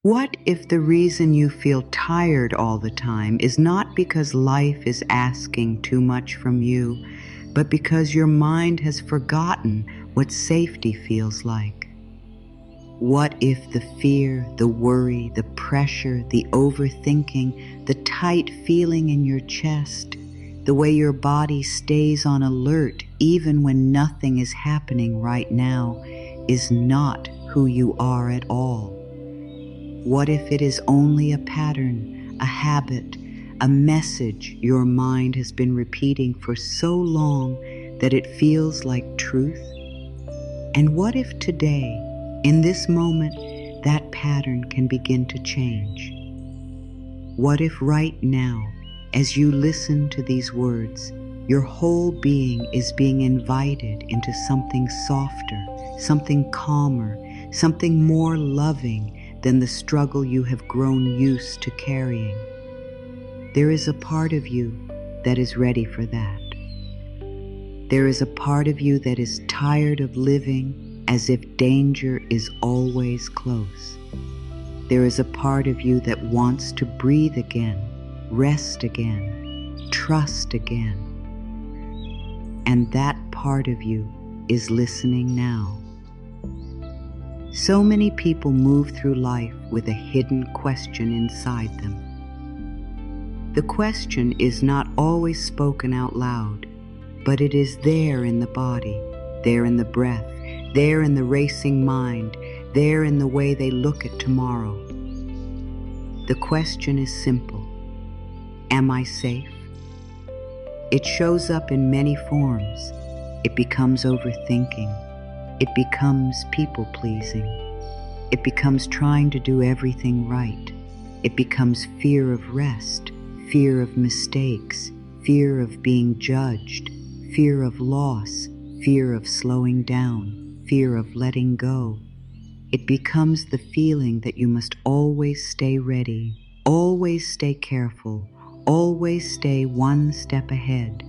What if the reason you feel tired all the time is not because life is asking too much from you, but because your mind has forgotten what safety feels like? What if the fear, the worry, the pressure, the overthinking, the tight feeling in your chest, the way your body stays on alert even when nothing is happening right now, is not who you are at all? What if it is only a pattern, a habit, a message your mind has been repeating for so long that it feels like truth? And what if today, in this moment, that pattern can begin to change? What if right now, as you listen to these words, your whole being is being invited into something softer, something calmer, something more loving than the struggle you have grown used to carrying? There is a part of you that is ready for that. There is a part of you that is tired of living as if danger is always close. There is a part of you that wants to breathe again, rest again, trust again. And that part of you is listening now. So many people move through life with a hidden question inside them. The question is not always spoken out loud, but it is there in the body, there in the breath, there in the racing mind, there in the way they look at tomorrow. The question is simple. Am I safe? It shows up in many forms. It becomes overthinking. It becomes people-pleasing. It becomes trying to do everything right. It becomes fear of rest, fear of mistakes, fear of being judged, fear of loss, fear of slowing down, fear of letting go. It becomes the feeling that you must always stay ready, always stay careful, always stay one step ahead.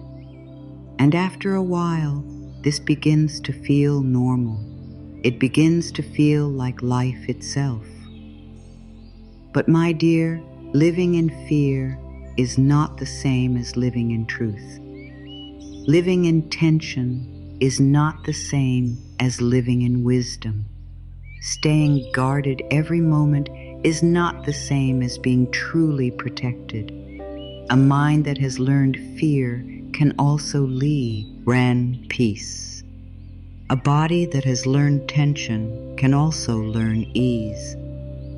And after a while, this begins to feel normal. It begins to feel like life itself. But my dear, living in fear is not the same as living in truth. Living in tension is not the same as living in wisdom. Staying guarded every moment is not the same as being truly protected. A mind that has learned fear can also lead ran peace. A body that has learned tension can also learn ease.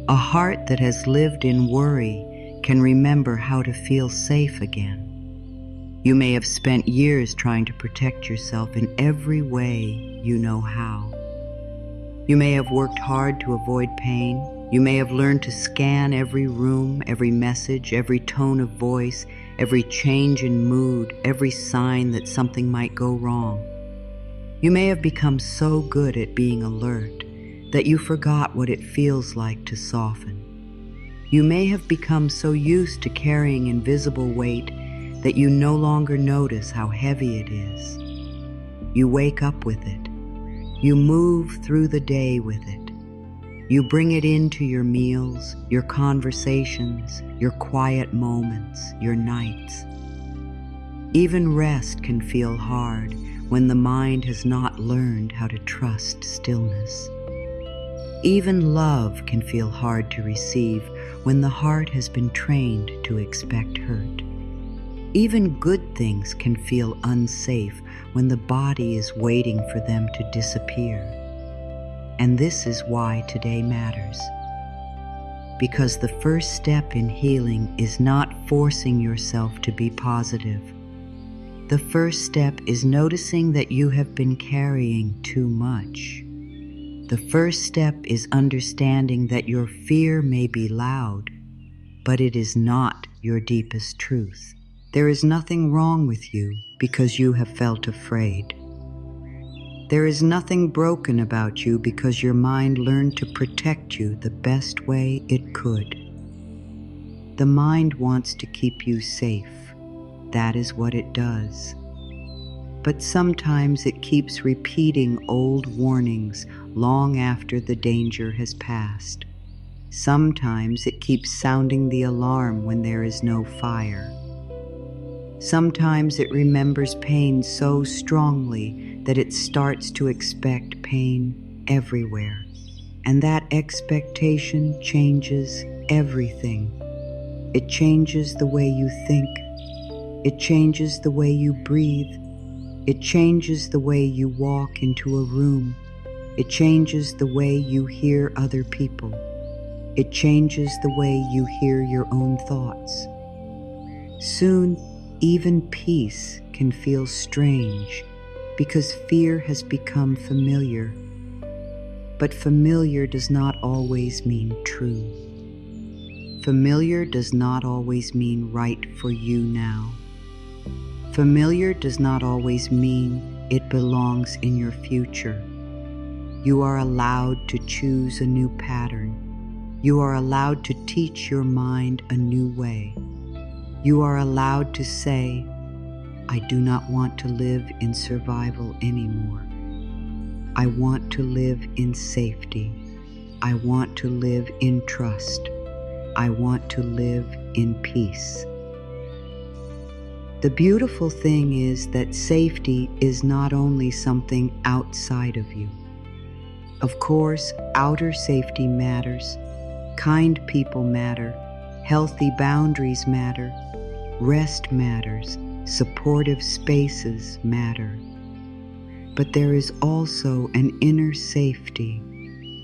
A heart that has lived in worry can remember how to feel safe again. You may have spent years trying to protect yourself in every way you know how. You may have worked hard to avoid pain. You may have learned to scan every room, every message, every tone of voice, every change in mood, every sign that something might go wrong. You may have become so good at being alert that you forgot what it feels like to soften. You may have become so used to carrying invisible weight that you no longer notice how heavy it is. You wake up with it. You move through the day with it. You bring it into your meals, your conversations, your quiet moments, your nights. Even rest can feel hard when the mind has not learned how to trust stillness. Even love can feel hard to receive when the heart has been trained to expect hurt. Even good things can feel unsafe when the body is waiting for them to disappear. And this is why today matters. Because the first step in healing is not forcing yourself to be positive. The first step is noticing that you have been carrying too much. The first step is understanding that your fear may be loud, but it is not your deepest truth. There is nothing wrong with you because you have felt afraid. There is nothing broken about you because your mind learned to protect you the best way it could. The mind wants to keep you safe. That is what it does. But sometimes it keeps repeating old warnings long after the danger has passed. Sometimes it keeps sounding the alarm when there is no fire. Sometimes it remembers pain so strongly that it starts to expect pain everywhere. And that expectation changes everything. It changes the way you think. It changes the way you breathe. It changes the way you walk into a room. It changes the way you hear other people. It changes the way you hear your own thoughts. Soon, even peace can feel strange because fear has become familiar. But familiar does not always mean true. Familiar does not always mean right for you now. Familiar does not always mean it belongs in your future. You are allowed to choose a new pattern. You are allowed to teach your mind a new way. You are allowed to say, I do not want to live in survival anymore. I want to live in safety. I want to live in trust. I want to live in peace. The beautiful thing is that safety is not only something outside of you. Of course, outer safety matters. Kind people matter. Healthy boundaries matter. Rest matters. Supportive spaces matter. But there is also an inner safety,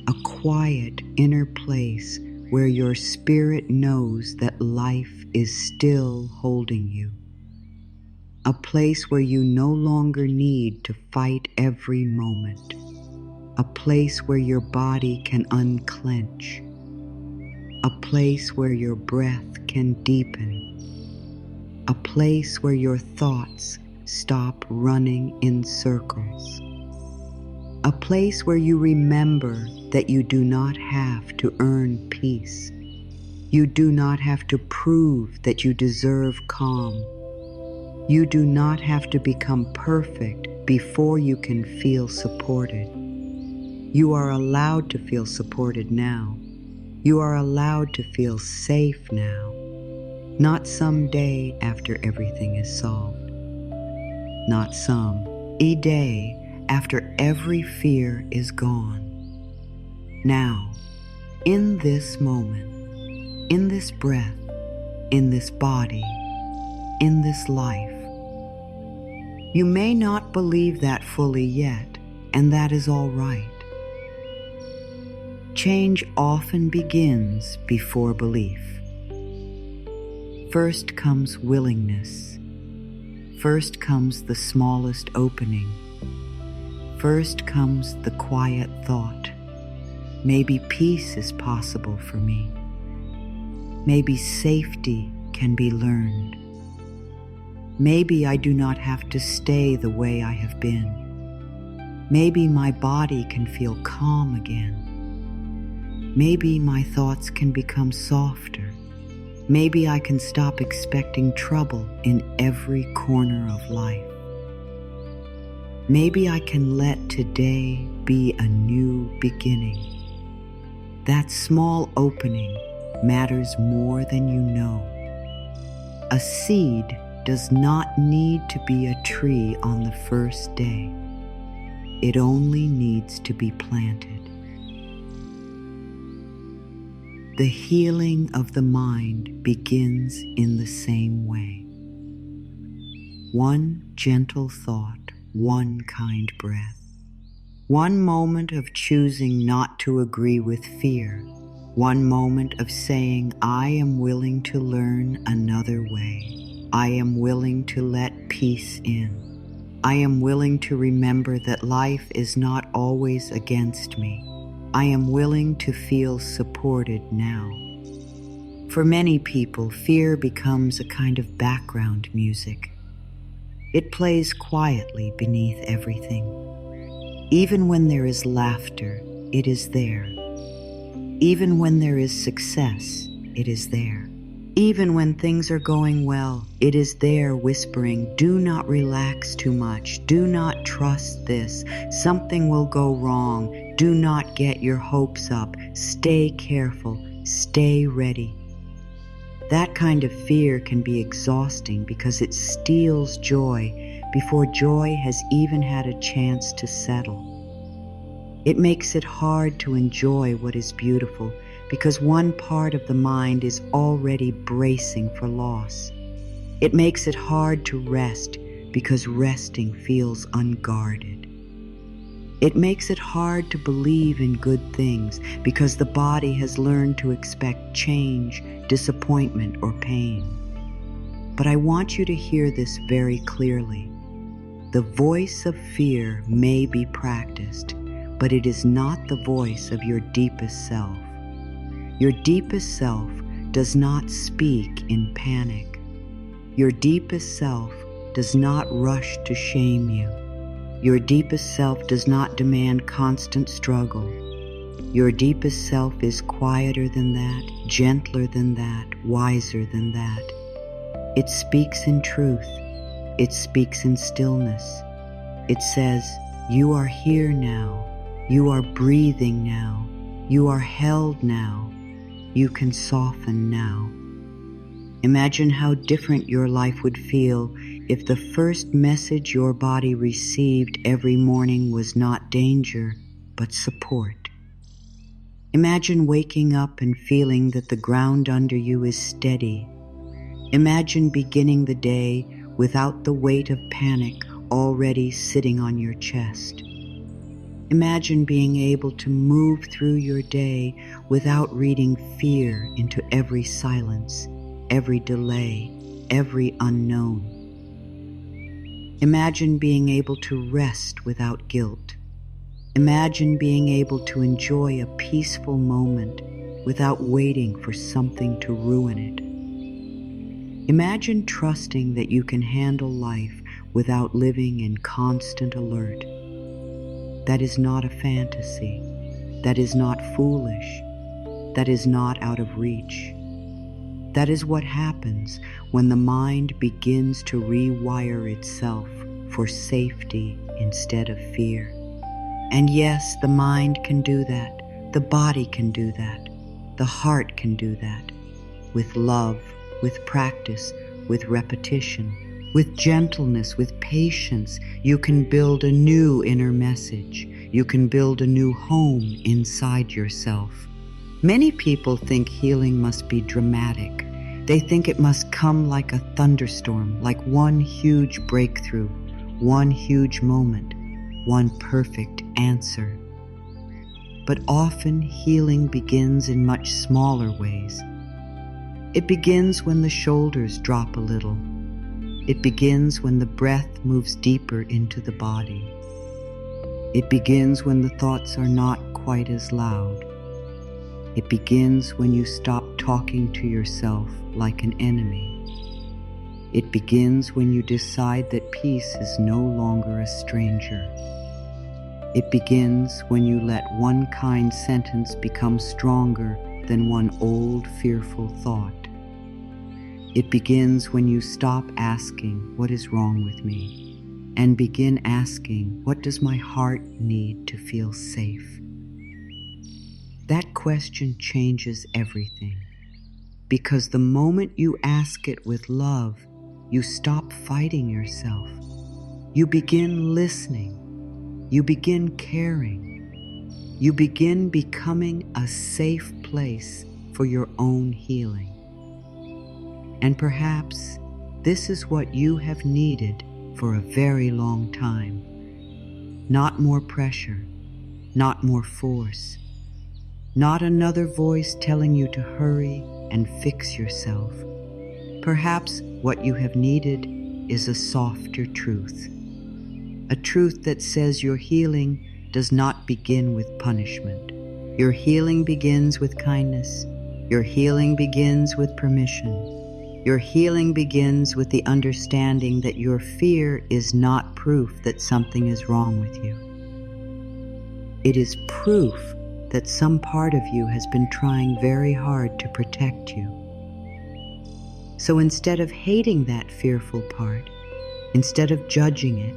a quiet inner place where your spirit knows that life is still holding you. A place where you no longer need to fight every moment. A place where your body can unclench. A place where your breath can deepen. A place where your thoughts stop running in circles. A place where you remember that you do not have to earn peace. You do not have to prove that you deserve calm. You do not have to become perfect before you can feel supported. You are allowed to feel supported now. You are allowed to feel safe now. Not someday after everything is solved. Not some day after every fear is gone. Now, in this moment, in this breath, in this body, in this life. You may not believe that fully yet, and that is all right. Change often begins before belief. First comes willingness. First comes the smallest opening. First comes the quiet thought. Maybe peace is possible for me. Maybe safety can be learned. Maybe I do not have to stay the way I have been. Maybe my body can feel calm again. Maybe my thoughts can become softer. Maybe I can stop expecting trouble in every corner of life. Maybe I can let today be a new beginning. That small opening matters more than you know. A seed does not need to be a tree on the first day. It only needs to be planted. The healing of the mind begins in the same way. One gentle thought, one kind breath. One moment of choosing not to agree with fear. One moment of saying, I am willing to learn another way. I am willing to let peace in. I am willing to remember that life is not always against me. I am willing to feel supported now. For many people, fear becomes a kind of background music. It plays quietly beneath everything. Even when there is laughter, it is there. Even when there is success, it is there. Even when things are going well, it is there whispering, do not relax too much. Do not trust this. Something will go wrong. Do not get your hopes up. Stay careful. Stay ready. That kind of fear can be exhausting because it steals joy before joy has even had a chance to settle. It makes it hard to enjoy what is beautiful because one part of the mind is already bracing for loss. It makes it hard to rest because resting feels unguarded. It makes it hard to believe in good things because the body has learned to expect change, disappointment, or pain. But I want you to hear this very clearly. The voice of fear may be practiced, but it is not the voice of your deepest self. Your deepest self does not speak in panic. Your deepest self does not rush to shame you. Your deepest self does not demand constant struggle. Your deepest self is quieter than that, gentler than that, wiser than that. It speaks in truth. It speaks in stillness. It says, "You are here now. You are breathing now. You are held now. You can soften now." Imagine how different your life would feel if the first message your body received every morning was not danger, but support. Imagine waking up and feeling that the ground under you is steady. Imagine beginning the day without the weight of panic already sitting on your chest. Imagine being able to move through your day without reading fear into every silence, every delay, every unknown. Imagine being able to rest without guilt. Imagine being able to enjoy a peaceful moment without waiting for something to ruin it. Imagine trusting that you can handle life without living in constant alert. That is not a fantasy. That is not foolish. That is not out of reach. That is what happens when the mind begins to rewire itself for safety instead of fear. And yes, the mind can do that. The body can do that. The heart can do that. With love, with practice, with repetition, with gentleness, with patience, you can build a new inner message. You can build a new home inside yourself. Many people think healing must be dramatic. They think it must come like a thunderstorm, like one huge breakthrough, one huge moment, one perfect answer. But often healing begins in much smaller ways. It begins when the shoulders drop a little. It begins when the breath moves deeper into the body. It begins when the thoughts are not quite as loud. It begins when you stop talking to yourself like an enemy. It begins when you decide that peace is no longer a stranger. It begins when you let one kind sentence become stronger than one old fearful thought. It begins when you stop asking, "What is wrong with me?" and begin asking, "What does my heart need to feel safe?" That question changes everything, because the moment you ask it with love, you stop fighting yourself. You begin listening. You begin caring. You begin becoming a safe place for your own healing. And perhaps this is what you have needed for a very long time. Not more pressure, not more force, not another voice telling you to hurry and fix yourself. Perhaps what you have needed is a softer truth. A truth that says your healing does not begin with punishment. Your healing begins with kindness. Your healing begins with permission. Your healing begins with the understanding that your fear is not proof that something is wrong with you. It is proof that some part of you has been trying very hard to protect you. So instead of hating that fearful part, instead of judging it,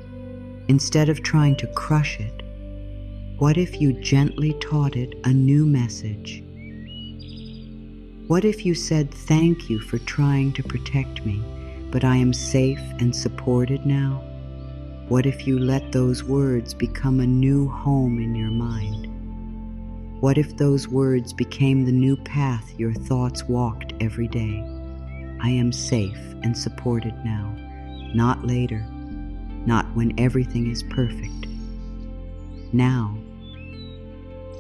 instead of trying to crush it, what if you gently taught it a new message? What if you said thank you for trying to protect me, but I am safe and supported now? What if you let those words become a new home in your mind? What if those words became the new path your thoughts walked every day? I am safe and supported now, not later, not when everything is perfect. Now.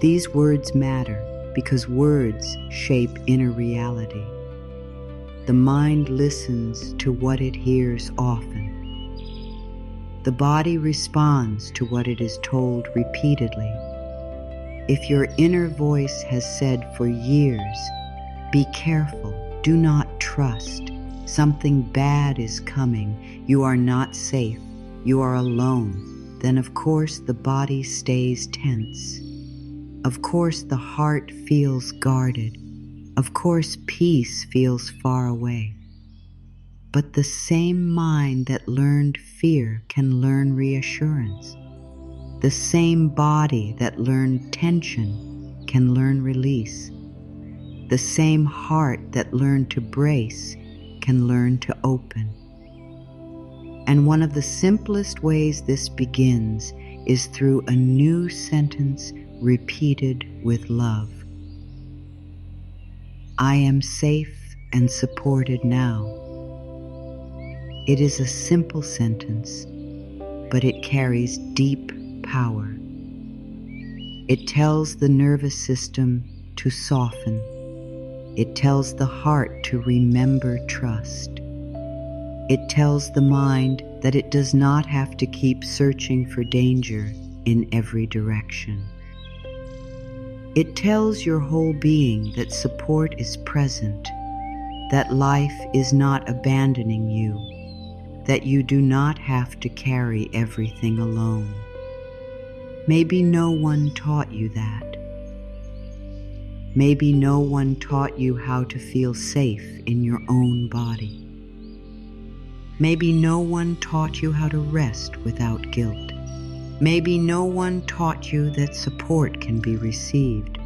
These words matter because words shape inner reality. The mind listens to what it hears often. The body responds to what it is told repeatedly. If your inner voice has said for years, "Be careful, do not trust, something bad is coming, you are not safe, you are alone," then of course the body stays tense. Of course the heart feels guarded. Of course peace feels far away. But the same mind that learned fear can learn reassurance. The same body that learned tension can learn release. The same heart that learned to brace can learn to open. And one of the simplest ways this begins is through a new sentence repeated with love. I am safe and supported now. It is a simple sentence, but it carries deep power. It tells the nervous system to soften. It tells the heart to remember trust. It tells the mind that it does not have to keep searching for danger in every direction. It tells your whole being that support is present, that life is not abandoning you, that you do not have to carry everything alone. Maybe no one taught you that. Maybe no one taught you how to feel safe in your own body. Maybe no one taught you how to rest without guilt. Maybe no one taught you that support can be received.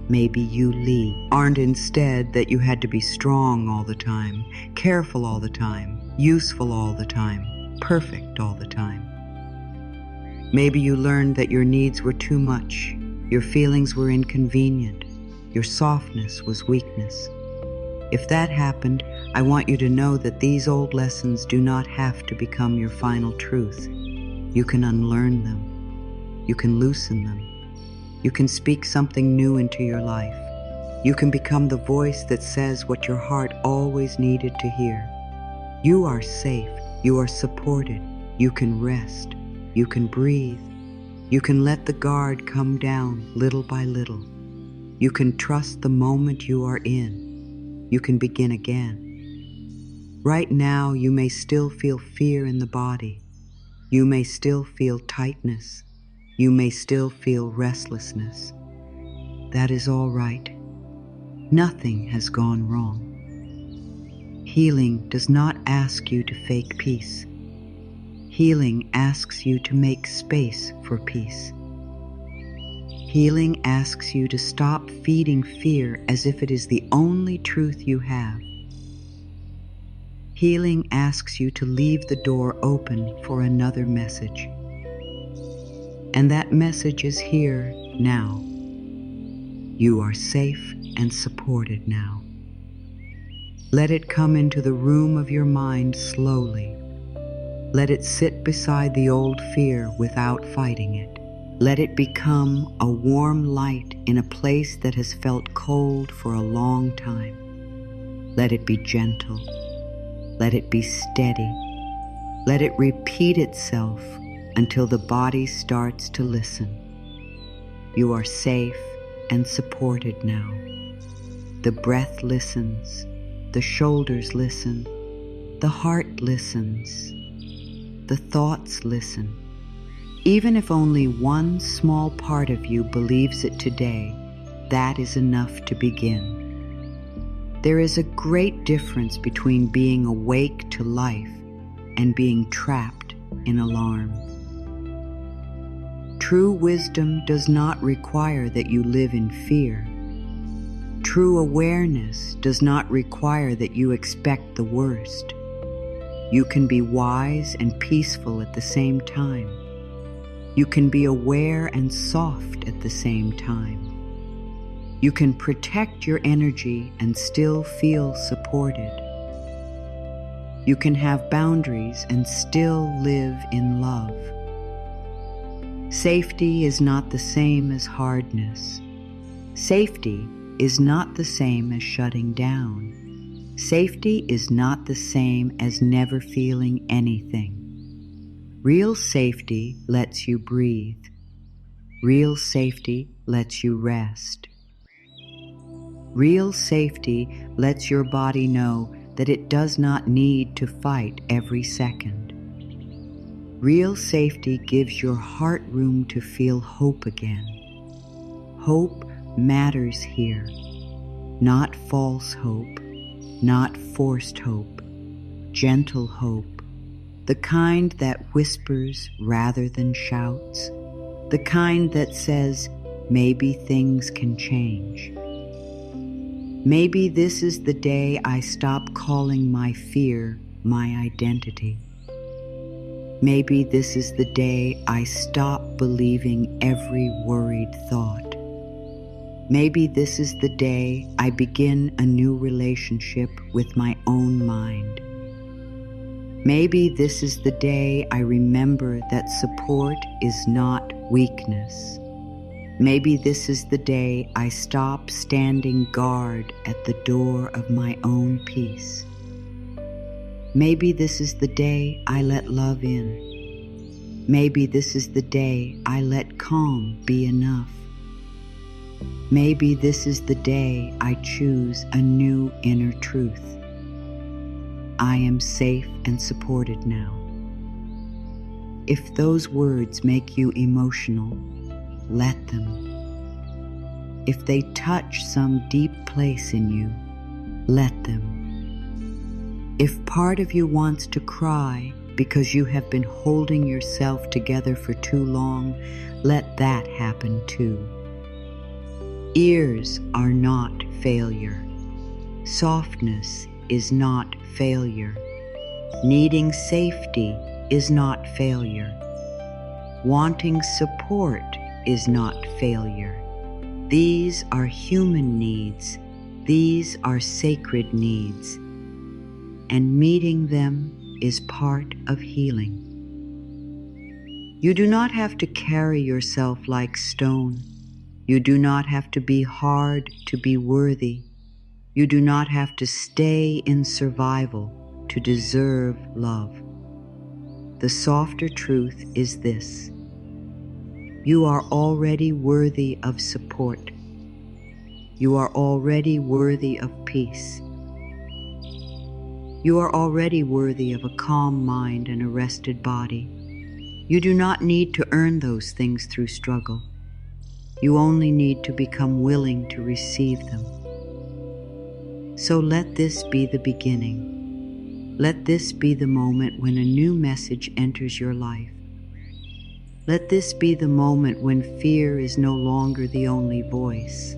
Maybe you learned instead that you had to be strong all the time, careful all the time, useful all the time, perfect all the time. Maybe you learned that your needs were too much, your feelings were inconvenient, your softness was weakness. If that happened, I want you to know that these old lessons do not have to become your final truth. You can unlearn them. You can loosen them. You can speak something new into your life. You can become the voice that says what your heart always needed to hear. You are safe. You are supported. You can rest. You can breathe. You can let the guard come down little by little. You can trust the moment you are in. You can begin again. Right now, you may still feel fear in the body. You may still feel tightness. You may still feel restlessness. That is all right. Nothing has gone wrong. Healing does not ask you to fake peace. Healing asks you to make space for peace. Healing asks you to stop feeding fear as if it is the only truth you have. Healing asks you to leave the door open for another message. And that message is here now. You are safe and supported now. Let it come into the room of your mind slowly. Let it sit beside the old fear without fighting it. Let it become a warm light in a place that has felt cold for a long time. Let it be gentle. Let it be steady. Let it repeat itself until the body starts to listen. You are safe and supported now. The breath listens. The shoulders listen. The heart listens. The thoughts listen. Even if only one small part of you believes it today, that is enough to begin. There is a great difference between being awake to life and being trapped in alarm. True wisdom does not require that you live in fear. True awareness does not require that you expect the worst. You can be wise and peaceful at the same time. You can be aware and soft at the same time. You can protect your energy and still feel supported. You can have boundaries and still live in love. Safety is not the same as hardness. Safety is not the same as shutting down. Safety is not the same as never feeling anything. Real safety lets you breathe. Real safety lets you rest. Real safety lets your body know that it does not need to fight every second. Real safety gives your heart room to feel hope again. Hope matters here. Not false hope, not forced hope, gentle hope, the kind that whispers rather than shouts, the kind that says, maybe things can change. Maybe this is the day I stop calling my fear my identity. Maybe this is the day I stop believing every worried thought. Maybe this is the day I begin a new relationship with my own mind. Maybe this is the day I remember that support is not weakness. Maybe this is the day I stop standing guard at the door of my own peace. Maybe this is the day I let love in. Maybe this is the day I let calm be enough. Maybe this is the day I choose a new inner truth. I am safe and supported now. If those words make you emotional, let them. If they touch some deep place in you, let them. If part of you wants to cry because you have been holding yourself together for too long, let that happen too. Ears are not failure. Softness is not failure. Needing safety is not failure. Wanting support is not failure. These are human needs. These are sacred needs. And meeting them is part of healing. You do not have to carry yourself like stone. You do not have to be hard to be worthy. You do not have to stay in survival to deserve love. The softer truth is this: you are already worthy of support. You are already worthy of peace. You are already worthy of a calm mind and a rested body. You do not need to earn those things through struggle. You only need to become willing to receive them. So let this be the beginning. Let this be the moment when a new message enters your life. Let this be the moment when fear is no longer the only voice.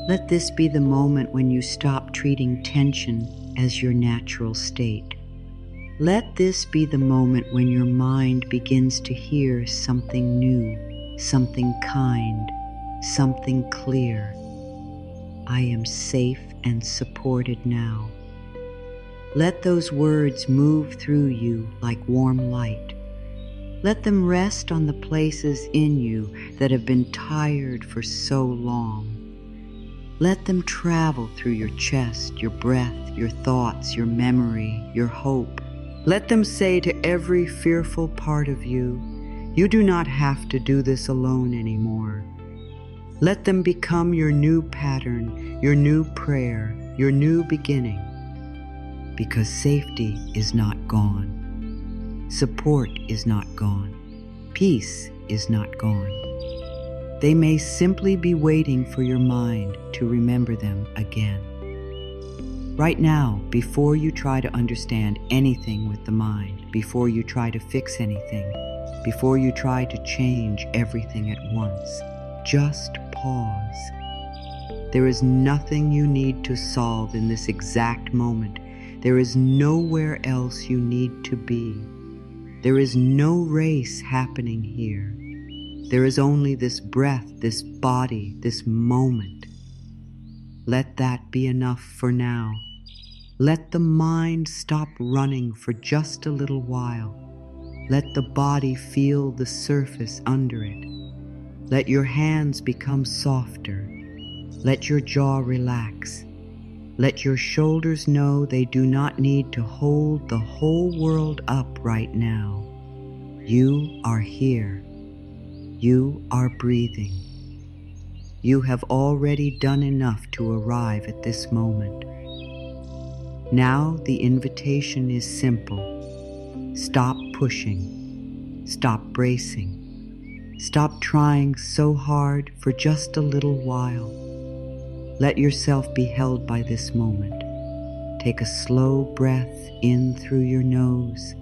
Let this be the moment when you stop treating tension as your natural state. Let this be the moment when your mind begins to hear something new, something kind, something clear. I am safe and supported now. Let those words move through you like warm light. Let them rest on the places in you that have been tired for so long. Let them travel through your chest, your breath, your thoughts, your memory, your hope. Let them say to every fearful part of you, you do not have to do this alone anymore. Let them become your new pattern, your new prayer, your new beginning. Because safety is not gone. Support is not gone. Peace is not gone. They may simply be waiting for your mind to remember them again. Right now, before you try to understand anything with the mind, before you try to fix anything, before you try to change everything at once, just pause. There is nothing you need to solve in this exact moment. There is nowhere else you need to be. There is no race happening here. There is only this breath, this body, this moment. Let that be enough for now. Let the mind stop running for just a little while. Let the body feel the surface under it. Let your hands become softer. Let your jaw relax. Let your shoulders know they do not need to hold the whole world up right now. You are here. You are breathing. You have already done enough to arrive at this moment. Now the invitation is simple. Stop pushing. Stop bracing. Stop trying so hard for just a little while. Let yourself be held by this moment. Take a slow breath in through your nose.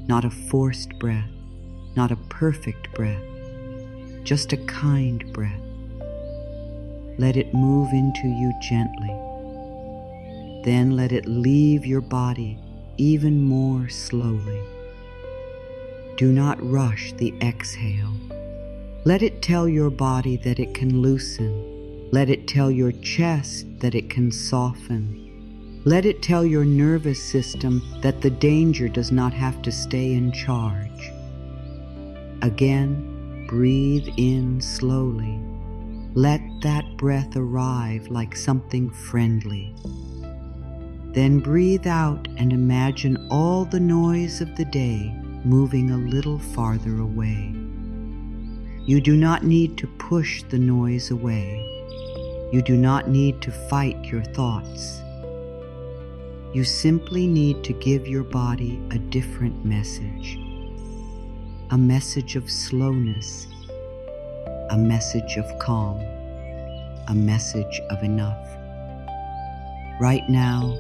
Not a forced breath, not a perfect breath, just a kind breath. Let it move into you gently. Then let it leave your body even more slowly. Do not rush the exhale. Let it tell your body that it can loosen. Let it tell your chest that it can soften. Let it tell your nervous system that the danger does not have to stay in charge. Again, breathe in slowly. Let that breath arrive like something friendly. Then breathe out and imagine all the noise of the day moving a little farther away. You do not need to push the noise away. You do not need to fight your thoughts. You simply need to give your body a different message. A message of slowness, a message of calm, a message of enough. Right now,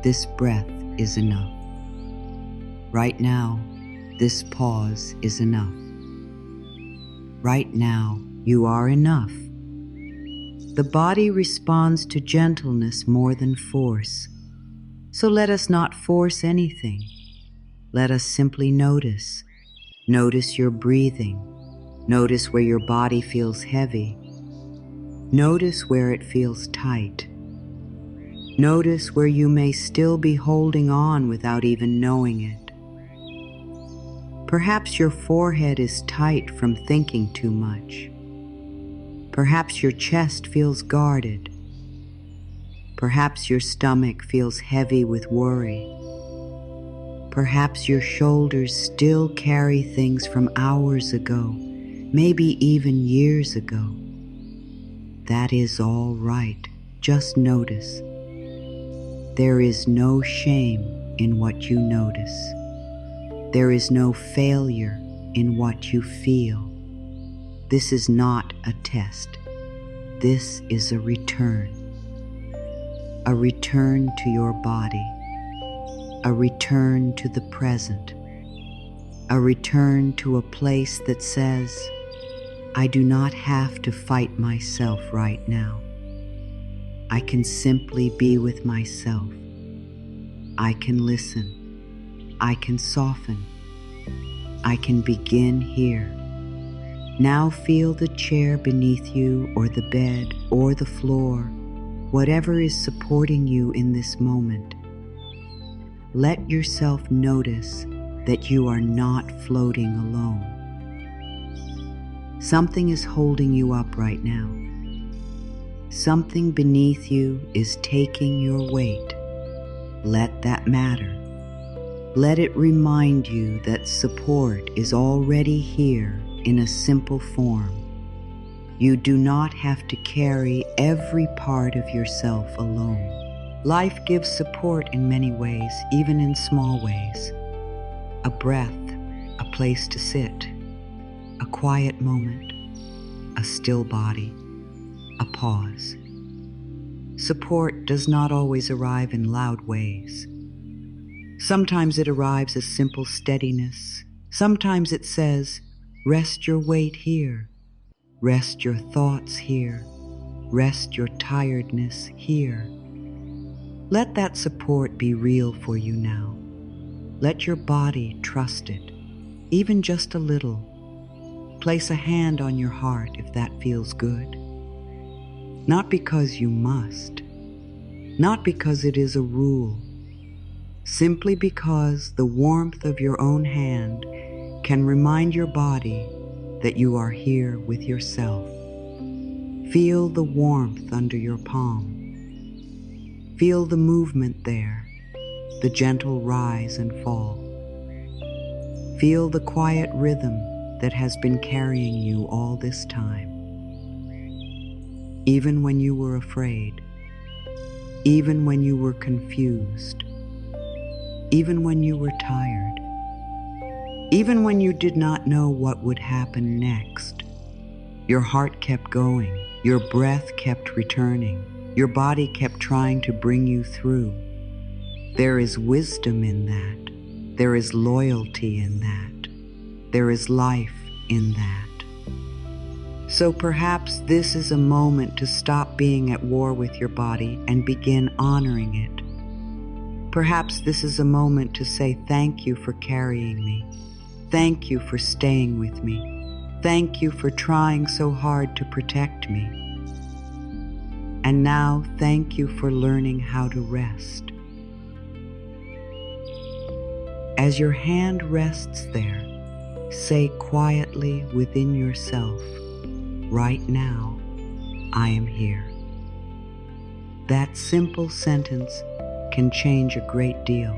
this breath is enough. Right now, this pause is enough. Right now, you are enough. The body responds to gentleness more than force. So let us not force anything. Let us simply notice. Notice your breathing. Notice where your body feels heavy. Notice where it feels tight. Notice where you may still be holding on without even knowing it. Perhaps your forehead is tight from thinking too much. Perhaps your chest feels guarded. Perhaps your stomach feels heavy with worry. Perhaps your shoulders still carry things from hours ago, maybe even years ago. That is all right. Just notice. There is no shame in what you notice. There is no failure in what you feel. This is not a test. This is a return. A return to your body. A return to the present. A return to a place that says, I do not have to fight myself right now. I can simply be with myself. I can listen. I can soften. I can begin here. Now feel the chair beneath you, or the bed, or the floor, whatever is supporting you in this moment. Let yourself notice that you are not floating alone. Something is holding you up right now. Something beneath you is taking your weight. Let that matter. Let it remind you that support is already here in a simple form. You do not have to carry every part of yourself alone. Life gives support in many ways, even in small ways. A breath, a place to sit, a quiet moment, a still body, a pause. Support does not always arrive in loud ways. Sometimes it arrives as simple steadiness. Sometimes it says, rest your weight here. Rest your thoughts here. rest your tiredness here. Let that support be real for you now. Let your body trust it, even just a little. Place a hand on your heart if that feels good. Not because you must, not because it is a rule, simply because the warmth of your own hand can remind your body that you are here with yourself. Feel the warmth under your palm. Feel the movement there, the gentle rise and fall. Feel the quiet rhythm that has been carrying you all this time. Even when you were afraid, even when you were confused, even when you were tired, even when you did not know what would happen next, your heart kept going, your breath kept returning, your body kept trying to bring you through. There is wisdom in that. There is loyalty in that. There is life in that. So perhaps this is a moment to stop being at war with your body and begin honoring it. Perhaps this is a moment to say thank you for carrying me. Thank you for staying with me. Thank you for trying so hard to protect me. And now thank you for learning how to rest. As your hand rests there, say quietly within yourself, right now, I am here. That simple sentence can change a great deal.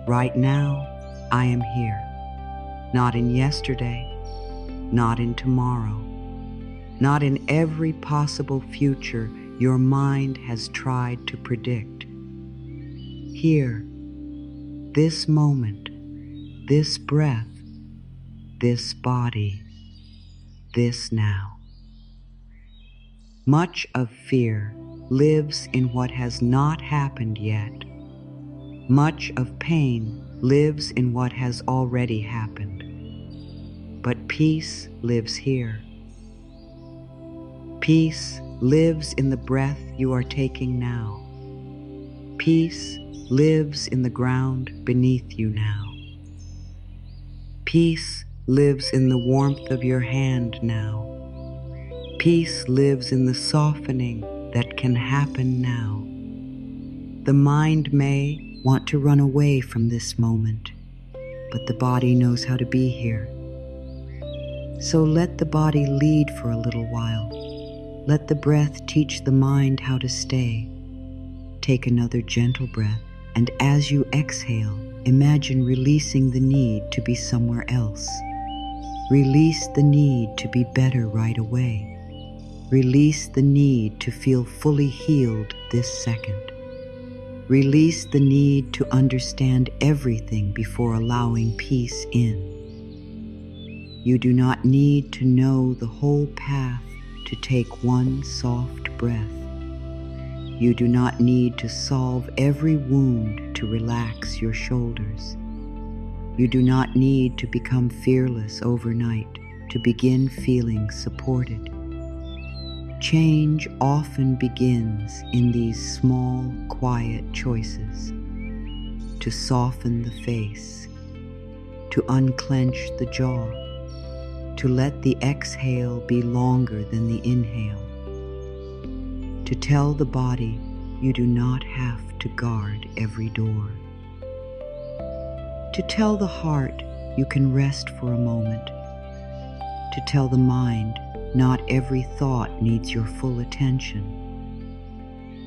Right now, I am here. Not in yesterday, not in tomorrow, not in every possible future your mind has tried to predict. Here, this moment, this breath, this body, this now. Much of fear lives in what has not happened yet. Much of pain lives in what has already happened. But peace lives here. Peace lives in the breath you are taking now. Peace lives in the ground beneath you now. Peace lives in the warmth of your hand now. Peace lives in the softening that can happen now. The mind may want to run away from this moment, but the body knows how to be here. So let the body lead for a little while. Let the breath teach the mind how to stay. Take another gentle breath, and as you exhale, imagine releasing the need to be somewhere else. Release the need to be better right away. Release the need to feel fully healed this second. Release the need to understand everything before allowing peace in. You do not need to know the whole path to take one soft breath. You do not need to solve every wound to relax your shoulders. You do not need to become fearless overnight to begin feeling supported. Change often begins in these small, quiet choices. To soften the face, to unclench the jaw, to let the exhale be longer than the inhale, to tell the body you do not have to guard every door, to tell the heart you can rest for a moment, to tell the mind not every thought needs your full attention.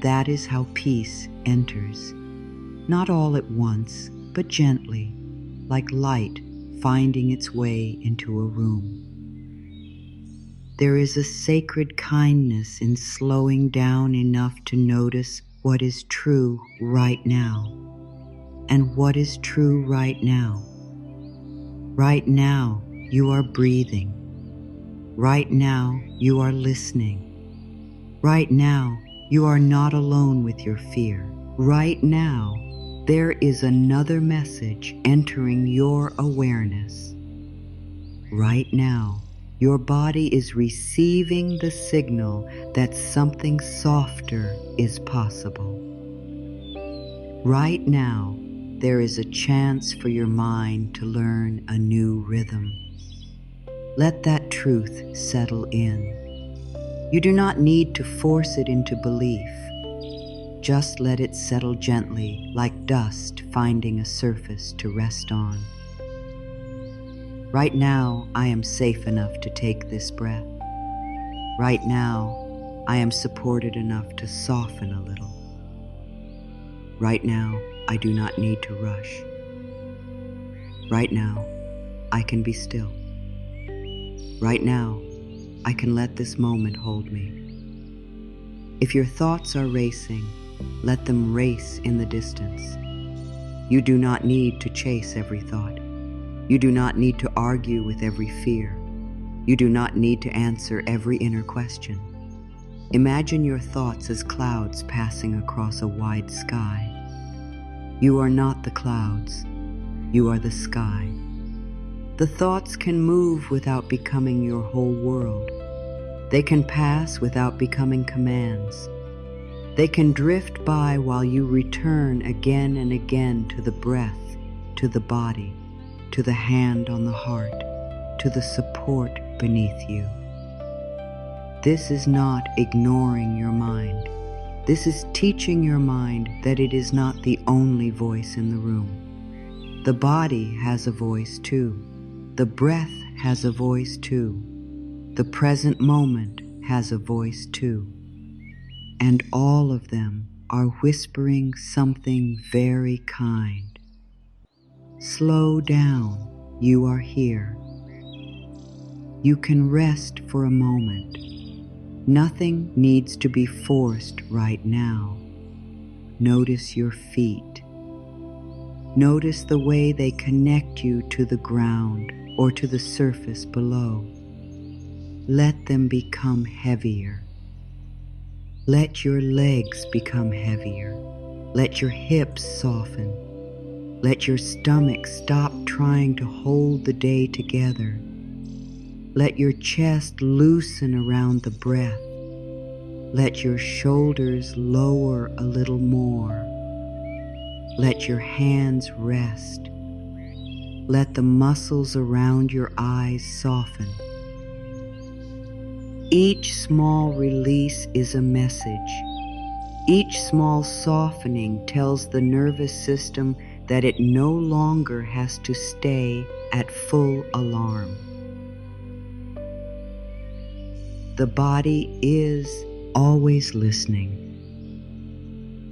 That is how peace enters, not all at once, but gently, like light finding its way into a room. There is a sacred kindness in slowing down enough to notice what is true right now. And what is true right now? Right now, you are breathing. Right now, you are listening. Right now, you are not alone with your fear. Right now, there is another message entering your awareness. Right now, Your body is receiving the signal that something softer is possible. Right now, there is a chance for your mind to learn a new rhythm. Let that truth settle in. You do not need to force it into belief. Just let it settle gently, like dust finding a surface to rest on. Right now, I am safe enough to take this breath. Right now, I am supported enough to soften a little. Right now, I do not need to rush. Right now, I can be still. Right now, I can let this moment hold me. If your thoughts are racing, let them race in the distance. You do not need to chase every thought. You do not need to argue with every fear. You do not need to answer every inner question. Imagine your thoughts as clouds passing across a wide sky. You are not the clouds. You are the sky. The thoughts can move without becoming your whole world. They can pass without becoming commands. They can drift by while you return again and again to the breath, to the body, to the hand on the heart, to the support beneath you. This is not ignoring your mind. This is teaching your mind that it is not the only voice in the room. The body has a voice too. The breath has a voice too. The present moment has a voice too. And all of them are whispering something very kind. Slow down, you are here. You can rest for a moment. Nothing needs to be forced right now. Notice your feet. Notice the way they connect you to the ground or to the surface below. Let them become heavier. Let your legs become heavier. Let your hips soften. Let your stomach stop trying to hold the day together. Let your chest loosen around the breath. Let your shoulders lower a little more. Let your hands rest. Let the muscles around your eyes soften. Each small release is a message. Each small softening tells the nervous system that it no longer has to stay at full alarm. The body is always listening.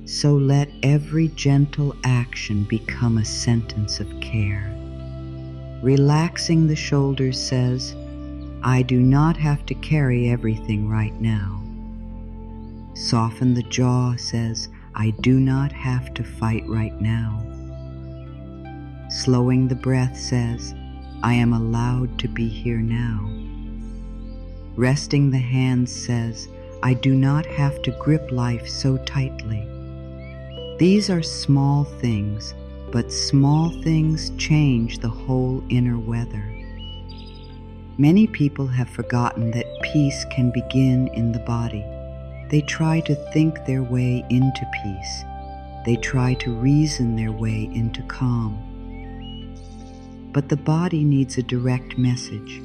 So let every gentle action become a sentence of care. Relaxing the shoulders says, I do not have to carry everything right now. Soften the jaw says, I do not have to fight right now. Slowing the breath says, I am allowed to be here now. Resting the hands says, I do not have to grip life so tightly. These are small things, but small things change the whole inner weather. Many people have forgotten that peace can begin in the body. They try to think their way into peace. They try to reason their way into calm. But the body needs a direct message.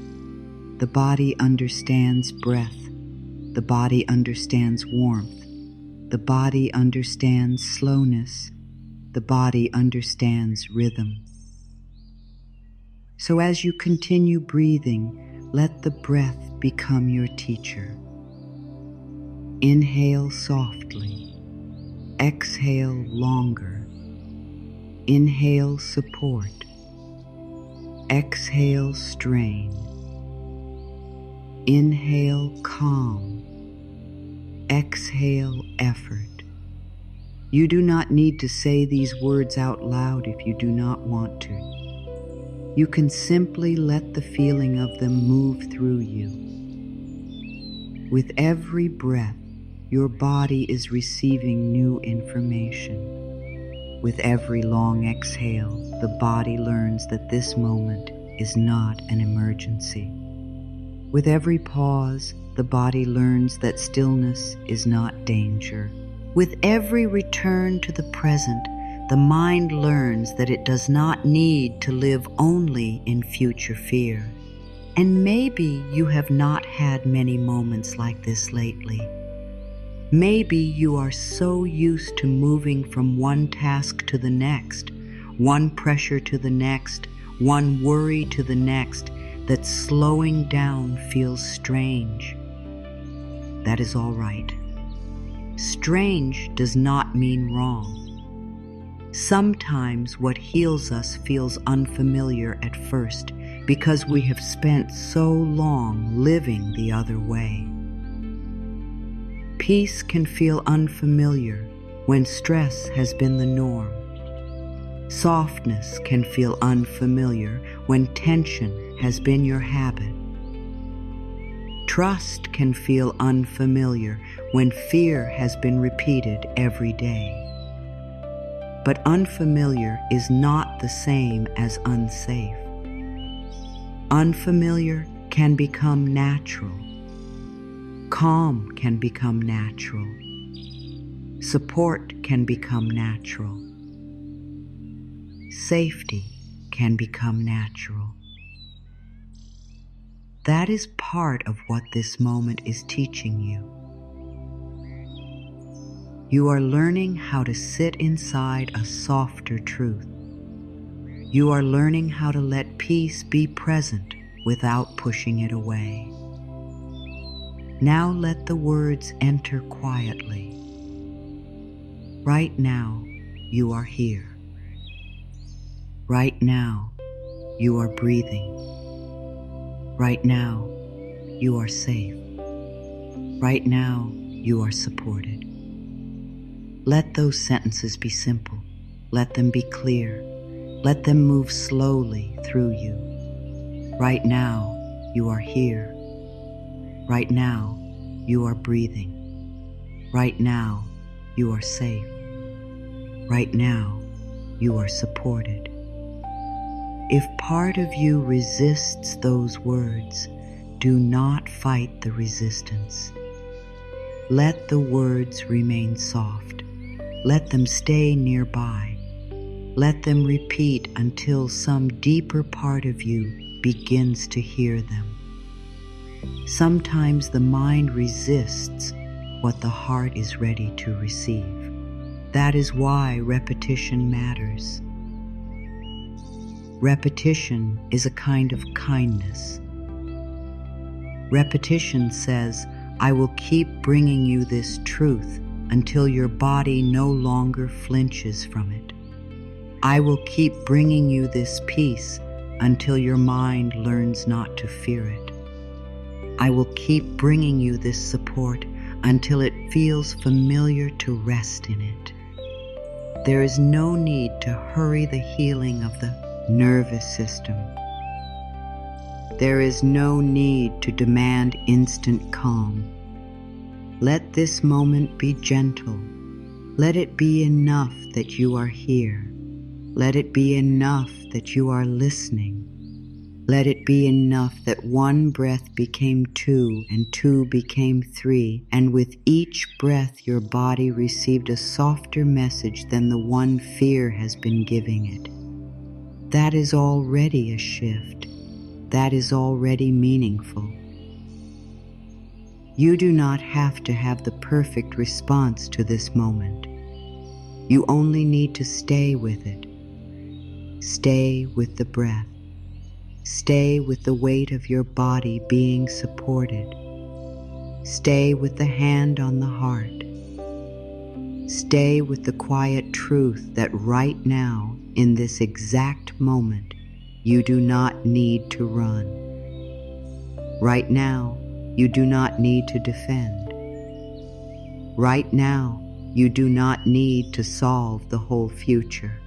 The body understands breath. The body understands warmth. The body understands slowness. The body understands rhythm. So as you continue breathing, let the breath become your teacher. Inhale softly. Exhale longer. Inhale support. Exhale strain. Inhale calm. Exhale effort. You do not need to say these words out loud if you do not want to. You can simply let the feeling of them move through you. With every breath, your body is receiving new information. With every long exhale, the body learns that this moment is not an emergency. With every pause, the body learns that stillness is not danger. With every return to the present, the mind learns that it does not need to live only in future fear. And maybe you have not had many moments like this lately. Maybe you are so used to moving from one task to the next, one pressure to the next, one worry to the next, that slowing down feels strange. That is all right. Strange does not mean wrong. Sometimes what heals us feels unfamiliar at first because we have spent so long living the other way. Peace can feel unfamiliar when stress has been the norm. Softness can feel unfamiliar when tension has been your habit. Trust can feel unfamiliar when fear has been repeated every day. But unfamiliar is not the same as unsafe. Unfamiliar can become natural. Calm can become natural. Support can become natural. Safety can become natural. That is part of what this moment is teaching you. You are learning how to sit inside a softer truth. You are learning how to let peace be present without pushing it away. Now let the words enter quietly. Right now, you are here. Right now, you are breathing. Right now, you are safe. Right now, you are supported. Let those sentences be simple. Let them be clear. Let them move slowly through you. Right now, you are here. Right now, you are breathing. Right now, you are safe. Right now, you are supported. If part of you resists those words, do not fight the resistance. Let the words remain soft. Let them stay nearby. Let them repeat until some deeper part of you begins to hear them. Sometimes the mind resists what the heart is ready to receive. That is why repetition matters. Repetition is a kind of kindness. Repetition says, I will keep bringing you this truth until your body no longer flinches from it. I will keep bringing you this peace until your mind learns not to fear it. I will keep bringing you this support until it feels familiar to rest in it. There is no need to hurry the healing of the nervous system. There is no need to demand instant calm. Let this moment be gentle. Let it be enough that you are here. Let it be enough that you are listening. Let it be enough that one breath became two and two became three, and with each breath your body received a softer message than the one fear has been giving it. That is already a shift. That is already meaningful. You do not have to have the perfect response to this moment. You only need to stay with it. Stay with the breath. Stay with the weight of your body being supported. Stay with the hand on the heart. Stay with the quiet truth that right now, in this exact moment, you do not need to run. Right now, you do not need to defend. Right now, you do not need to solve the whole future.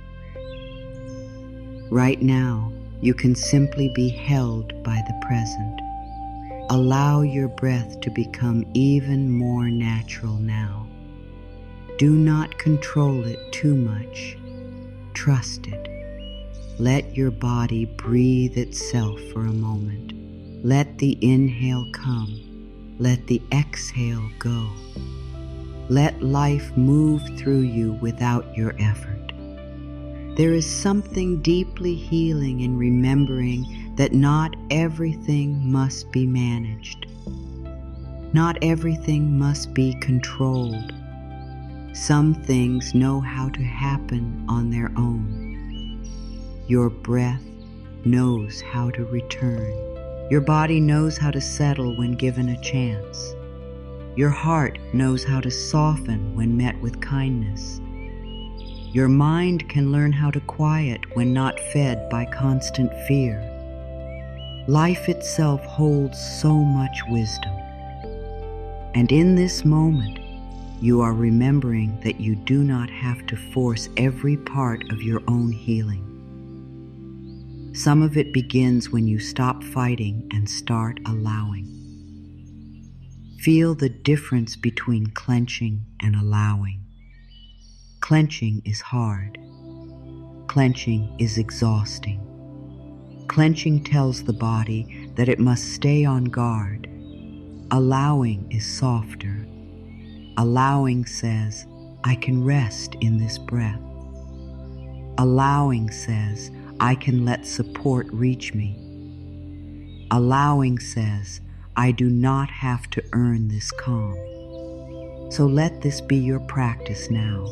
Right now, you can simply be held by the present. Allow your breath to become even more natural now. Do not control it too much. Trust it. Let your body breathe itself for a moment. Let the inhale come. Let the exhale go. Let life move through you without your effort. There is something deeply healing in remembering that not everything must be managed. Not everything must be controlled. Some things know how to happen on their own. Your breath knows how to return. Your body knows how to settle when given a chance. Your heart knows how to soften when met with kindness. Your mind can learn how to quiet when not fed by constant fear. Life itself holds so much wisdom. And in this moment, you are remembering that you do not have to force every part of your own healing. Some of it begins when you stop fighting and start allowing. Feel the difference between clenching and allowing. Clenching is hard. Clenching is exhausting. Clenching tells the body that it must stay on guard. Allowing is softer. Allowing says, I can rest in this breath. Allowing says, I can let support reach me. Allowing says, I do not have to earn this calm. So let this be your practice now,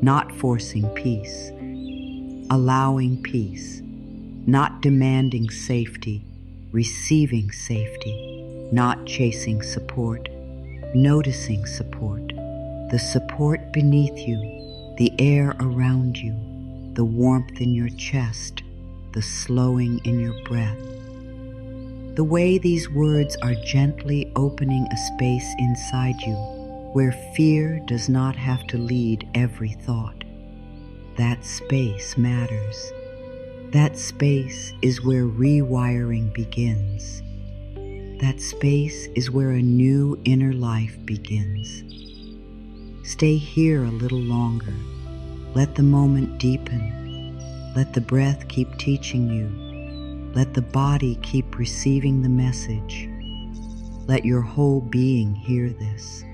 not forcing peace, allowing peace, not demanding safety, receiving safety, not chasing support, noticing support, the support beneath you, the air around you, the warmth in your chest, the slowing in your breath. The way these words are gently opening a space inside you where fear does not have to lead every thought. That space matters. That space is where rewiring begins. That space is where a new inner life begins. Stay here a little longer. Let the moment deepen. Let the breath keep teaching you. Let the body keep receiving the message. Let your whole being hear this.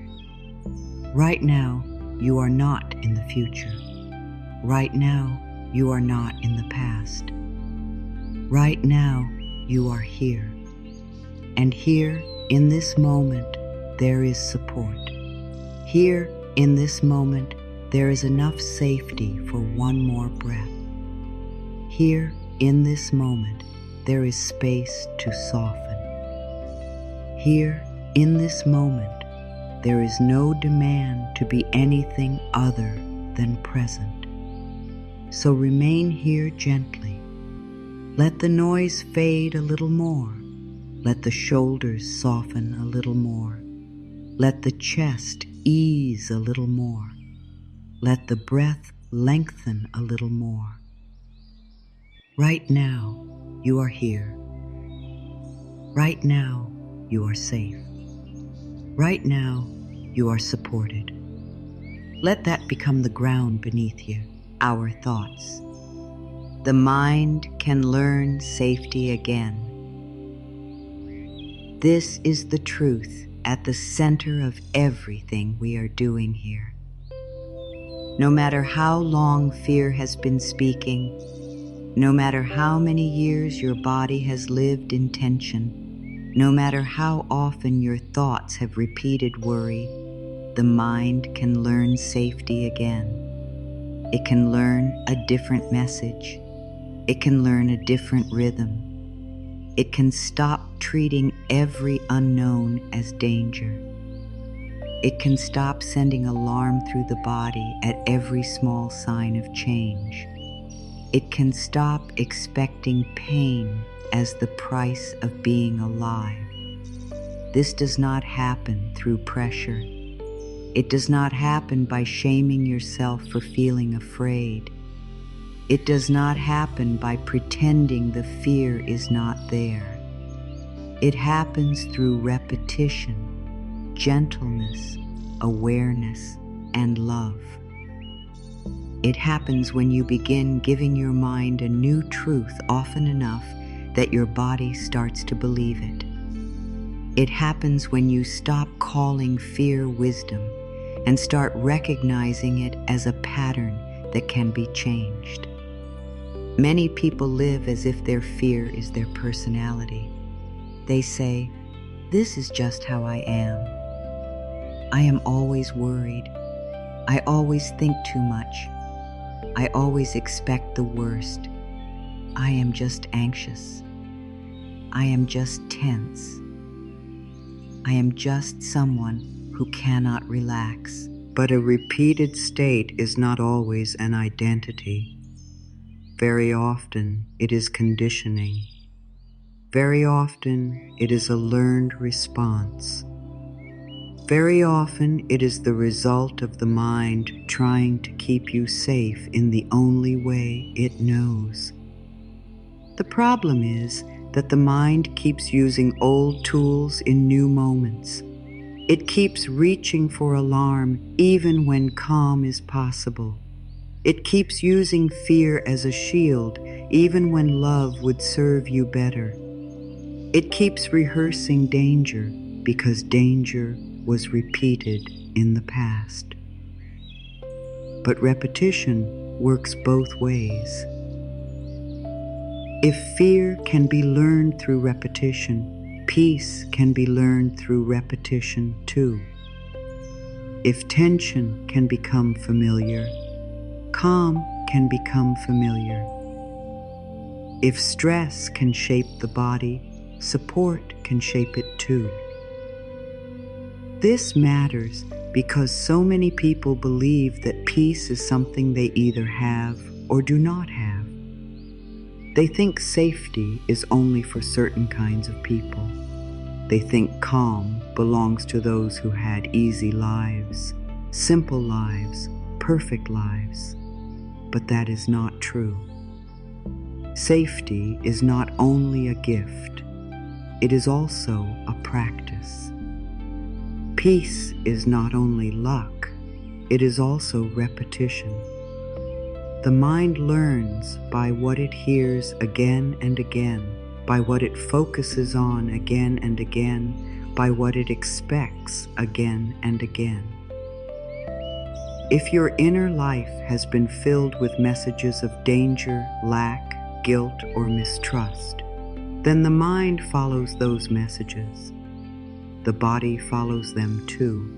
Right now, you are not in the future. Right now, you are not in the past. Right now, you are here. And here, in this moment, there is support. Here, in this moment, there is enough safety for one more breath. Here, in this moment, there is space to soften. Here, in this moment, there is no demand to be anything other than present. So remain here gently. Let the noise fade a little more. Let the shoulders soften a little more. Let the chest ease a little more. Let the breath lengthen a little more. Right now, you are here. Right now, you are safe. Right now, you are supported. Let that become the ground beneath you, our thoughts. The mind can learn safety again. This is the truth at the center of everything we are doing here. No matter how long fear has been speaking, no matter how many years your body has lived in tension, no matter how often your thoughts have repeated worry, the mind can learn safety again. It can learn a different message. It can learn a different rhythm. It can stop treating every unknown as danger. It can stop sending alarm through the body at every small sign of change. It can stop expecting pain as the price of being alive. This does not happen through pressure. It does not happen by shaming yourself for feeling afraid. It does not happen by pretending the fear is not there. It happens through repetition, gentleness, awareness, and love. It happens when you begin giving your mind a new truth often enough that your body starts to believe it. It happens when you stop calling fear wisdom and start recognizing it as a pattern that can be changed. Many people live as if their fear is their personality. They say, "This is just how I am. I am always worried. I always think too much. I always expect the worst. I am just anxious. I am just tense. I am just someone who cannot relax." But a repeated state is not always an identity. Very often it is conditioning. Very often it is a learned response. Very often it is the result of the mind trying to keep you safe in the only way it knows. The problem is that the mind keeps using old tools in new moments. It keeps reaching for alarm even when calm is possible. It keeps using fear as a shield even when love would serve you better. It keeps rehearsing danger because danger was repeated in the past. But repetition works both ways. If fear can be learned through repetition, peace can be learned through repetition too. If tension can become familiar, calm can become familiar. If stress can shape the body, support can shape it too. This matters because so many people believe that peace is something they either have or do not have. They think safety is only for certain kinds of people. They think calm belongs to those who had easy lives, simple lives, perfect lives. But that is not true. Safety is not only a gift, it is also a practice. Peace is not only luck, it is also repetition. The mind learns by what it hears again and again, by what it focuses on again and again, by what it expects again and again. If your inner life has been filled with messages of danger, lack, guilt, or mistrust, then the mind follows those messages. The body follows them too.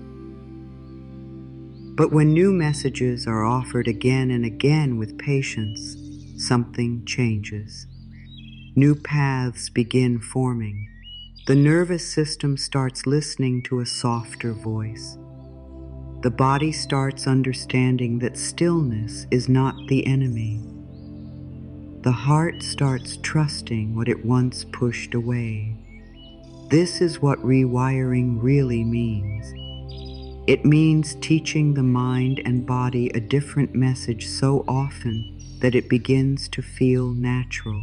But when new messages are offered again and again with patience, something changes. New paths begin forming. The nervous system starts listening to a softer voice. The body starts understanding that stillness is not the enemy. The heart starts trusting what it once pushed away. This is what rewiring really means. It means teaching the mind and body a different message so often that it begins to feel natural.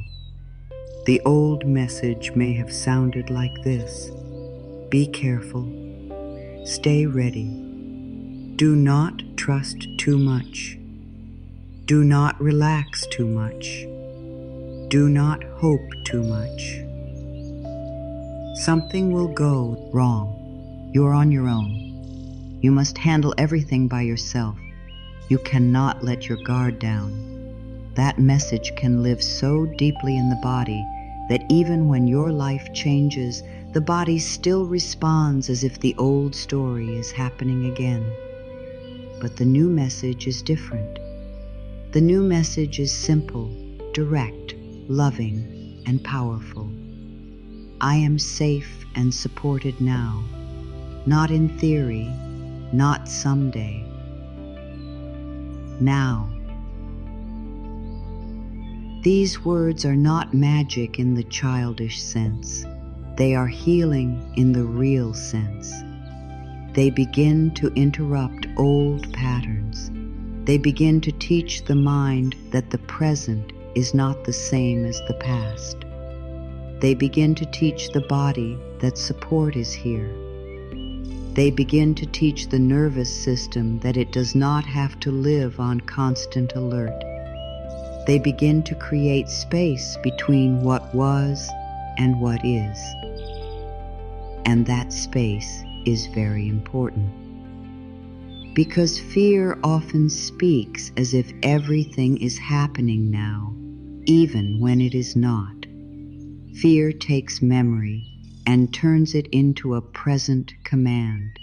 The old message may have sounded like this: be careful, stay ready, do not trust too much, do not relax too much, do not hope too much. Something will go wrong. You are on your own. You must handle everything by yourself. You cannot let your guard down. That message can live so deeply in the body that even when your life changes, the body still responds as if the old story is happening again. But the new message is different. The new message is simple, direct, loving, and powerful. I am safe and supported now, not in theory, not someday. Now. These words are not magic in the childish sense. They are healing in the real sense. They begin to interrupt old patterns. They begin to teach the mind that the present is not the same as the past. They begin to teach the body that support is here. They begin to teach the nervous system that it does not have to live on constant alert. They begin to create space between what was and what is. And that space is very important. Because fear often speaks as if everything is happening now, even when it is not. Fear takes memory and turns it into a present command.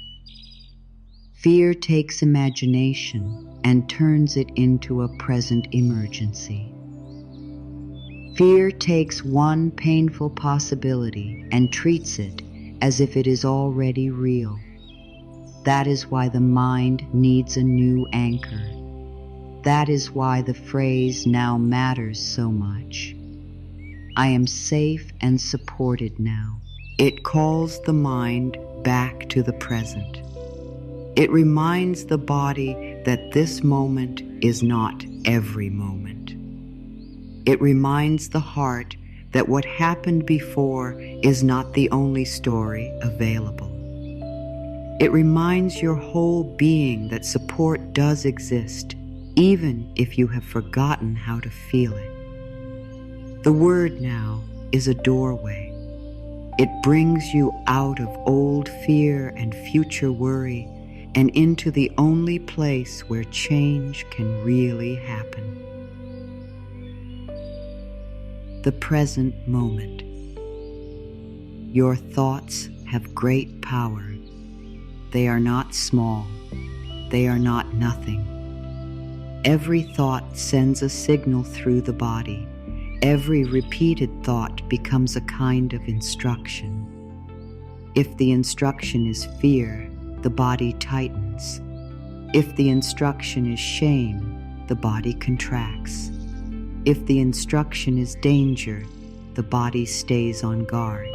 Fear takes imagination and turns it into a present emergency. Fear takes one painful possibility and treats it as if it is already real. That is why the mind needs a new anchor. That is why the phrase now matters so much. I am safe and supported now. It calls the mind back to the present. It reminds the body that this moment is not every moment. It reminds the heart that what happened before is not the only story available. It reminds your whole being that support does exist, even if you have forgotten how to feel it. The word now is a doorway. It brings you out of old fear and future worry and into the only place where change can really happen. The present moment. Your thoughts have great power. They are not small. They are not nothing. Every thought sends a signal through the body. Every repeated thought becomes a kind of instruction. If the instruction is fear, the body tightens. If the instruction is shame, the body contracts. If the instruction is danger, the body stays on guard.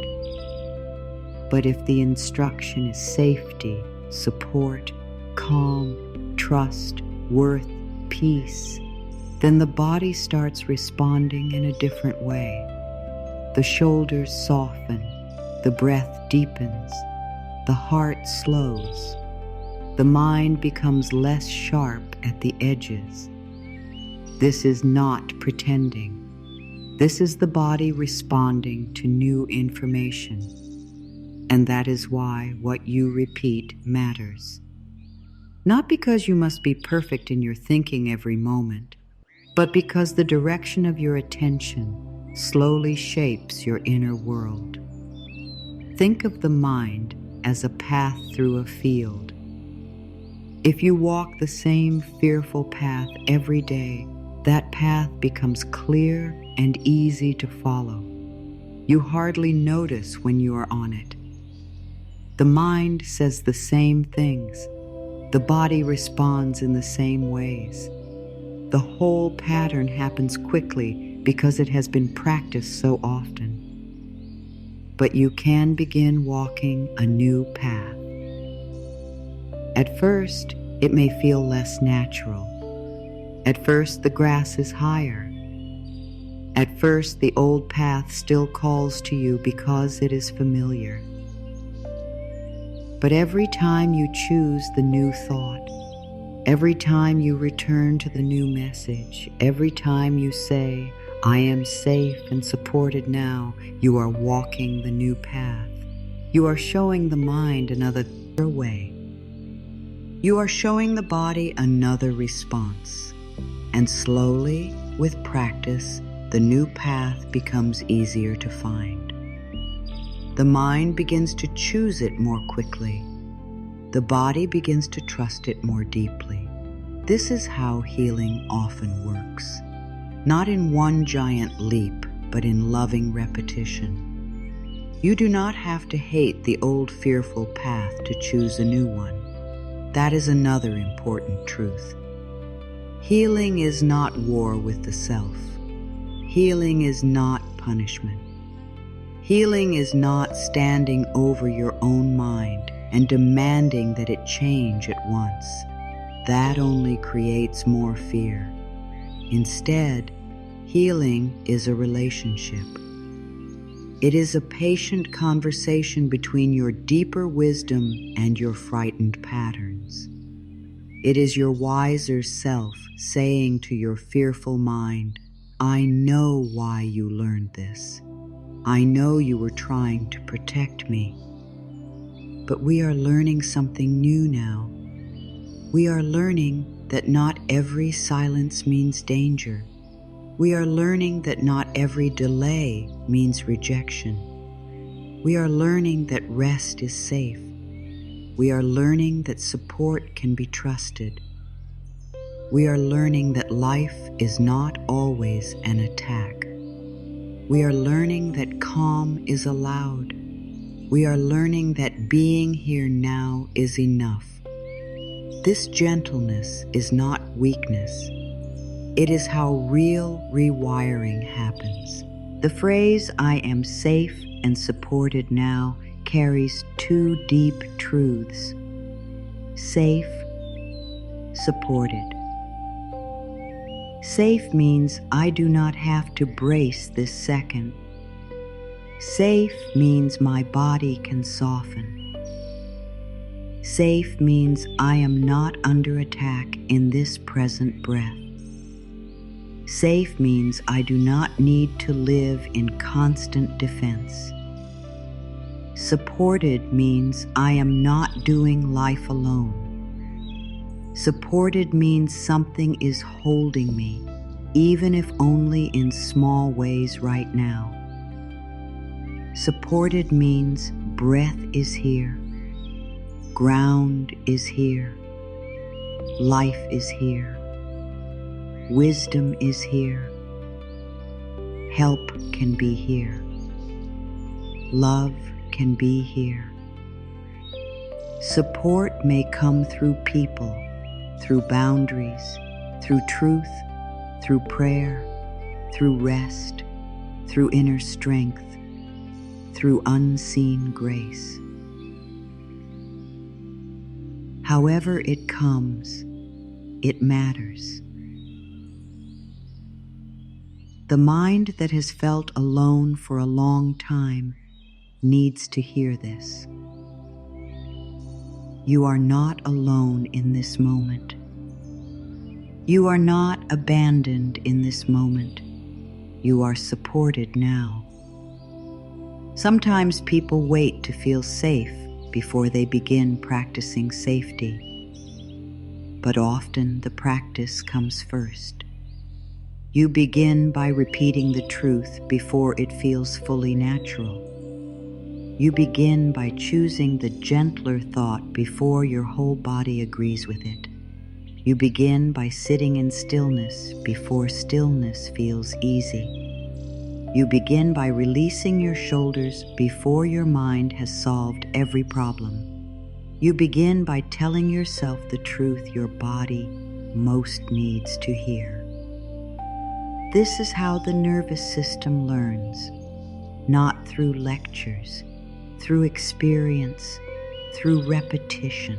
But if the instruction is safety, support, calm, trust, worth, peace, then the body starts responding in a different way. The shoulders soften, the breath deepens, the heart slows, the mind becomes less sharp at the edges. This is not pretending. This is the body responding to new information. And that is why what you repeat matters. Not because you must be perfect in your thinking every moment, but because the direction of your attention slowly shapes your inner world. Think of the mind as a path through a field. If you walk the same fearful path every day, that path becomes clear and easy to follow. You hardly notice when you are on it. The mind says the same things. The body responds in the same ways. The whole pattern happens quickly because it has been practiced so often. But you can begin walking a new path. At first, it may feel less natural. At first, the grass is higher. At first, the old path still calls to you because it is familiar. But every time you choose the new thought, every time you return to the new message, every time you say, I am safe and supported now, you are walking the new path. You are showing the mind another way. You are showing the body another response. And slowly, with practice, the new path becomes easier to find. The mind begins to choose it more quickly. The body begins to trust it more deeply. This is how healing often works. Not in one giant leap, but in loving repetition. You do not have to hate the old fearful path to choose a new one. That is another important truth. Healing is not war with the self. Healing is not punishment. Healing is not standing over your own mind and demanding that it change at once. That only creates more fear. Instead, healing is a relationship. It is a patient conversation between your deeper wisdom and your frightened patterns. It is your wiser self saying to your fearful mind, I know why you learned this. I know you were trying to protect me. But we are learning something new now. We are learning that not every silence means danger. We are learning that not every delay means rejection. We are learning that rest is safe. We are learning that support can be trusted. We are learning that life is not always an attack. We are learning that calm is allowed. We are learning that being here now is enough. This gentleness is not weakness. It is how real rewiring happens. The phrase, "I am safe and supported now," carries two deep truths. Safe, supported. Safe means I do not have to brace this second. Safe means my body can soften. Safe means I am not under attack in this present breath. Safe means I do not need to live in constant defense. Supported means I am not doing life alone. Supported means something is holding me, even if only in small ways right now. Supported means breath is here, ground is here, life is here, wisdom is here, help can be here, love can be here. Support may come through people, through boundaries, through truth, through prayer, through rest, through inner strength, through unseen grace. However it comes, it matters. The mind that has felt alone for a long time needs to hear this. You are not alone in this moment. You are not abandoned in this moment. You are supported now. Sometimes people wait to feel safe before they begin practicing safety. But often the practice comes first. You begin by repeating the truth before it feels fully natural. You begin by choosing the gentler thought before your whole body agrees with it. You begin by sitting in stillness before stillness feels easy. You begin by releasing your shoulders before your mind has solved every problem. You begin by telling yourself the truth your body most needs to hear. This is how the nervous system learns, not through lectures, through experience, through repetition,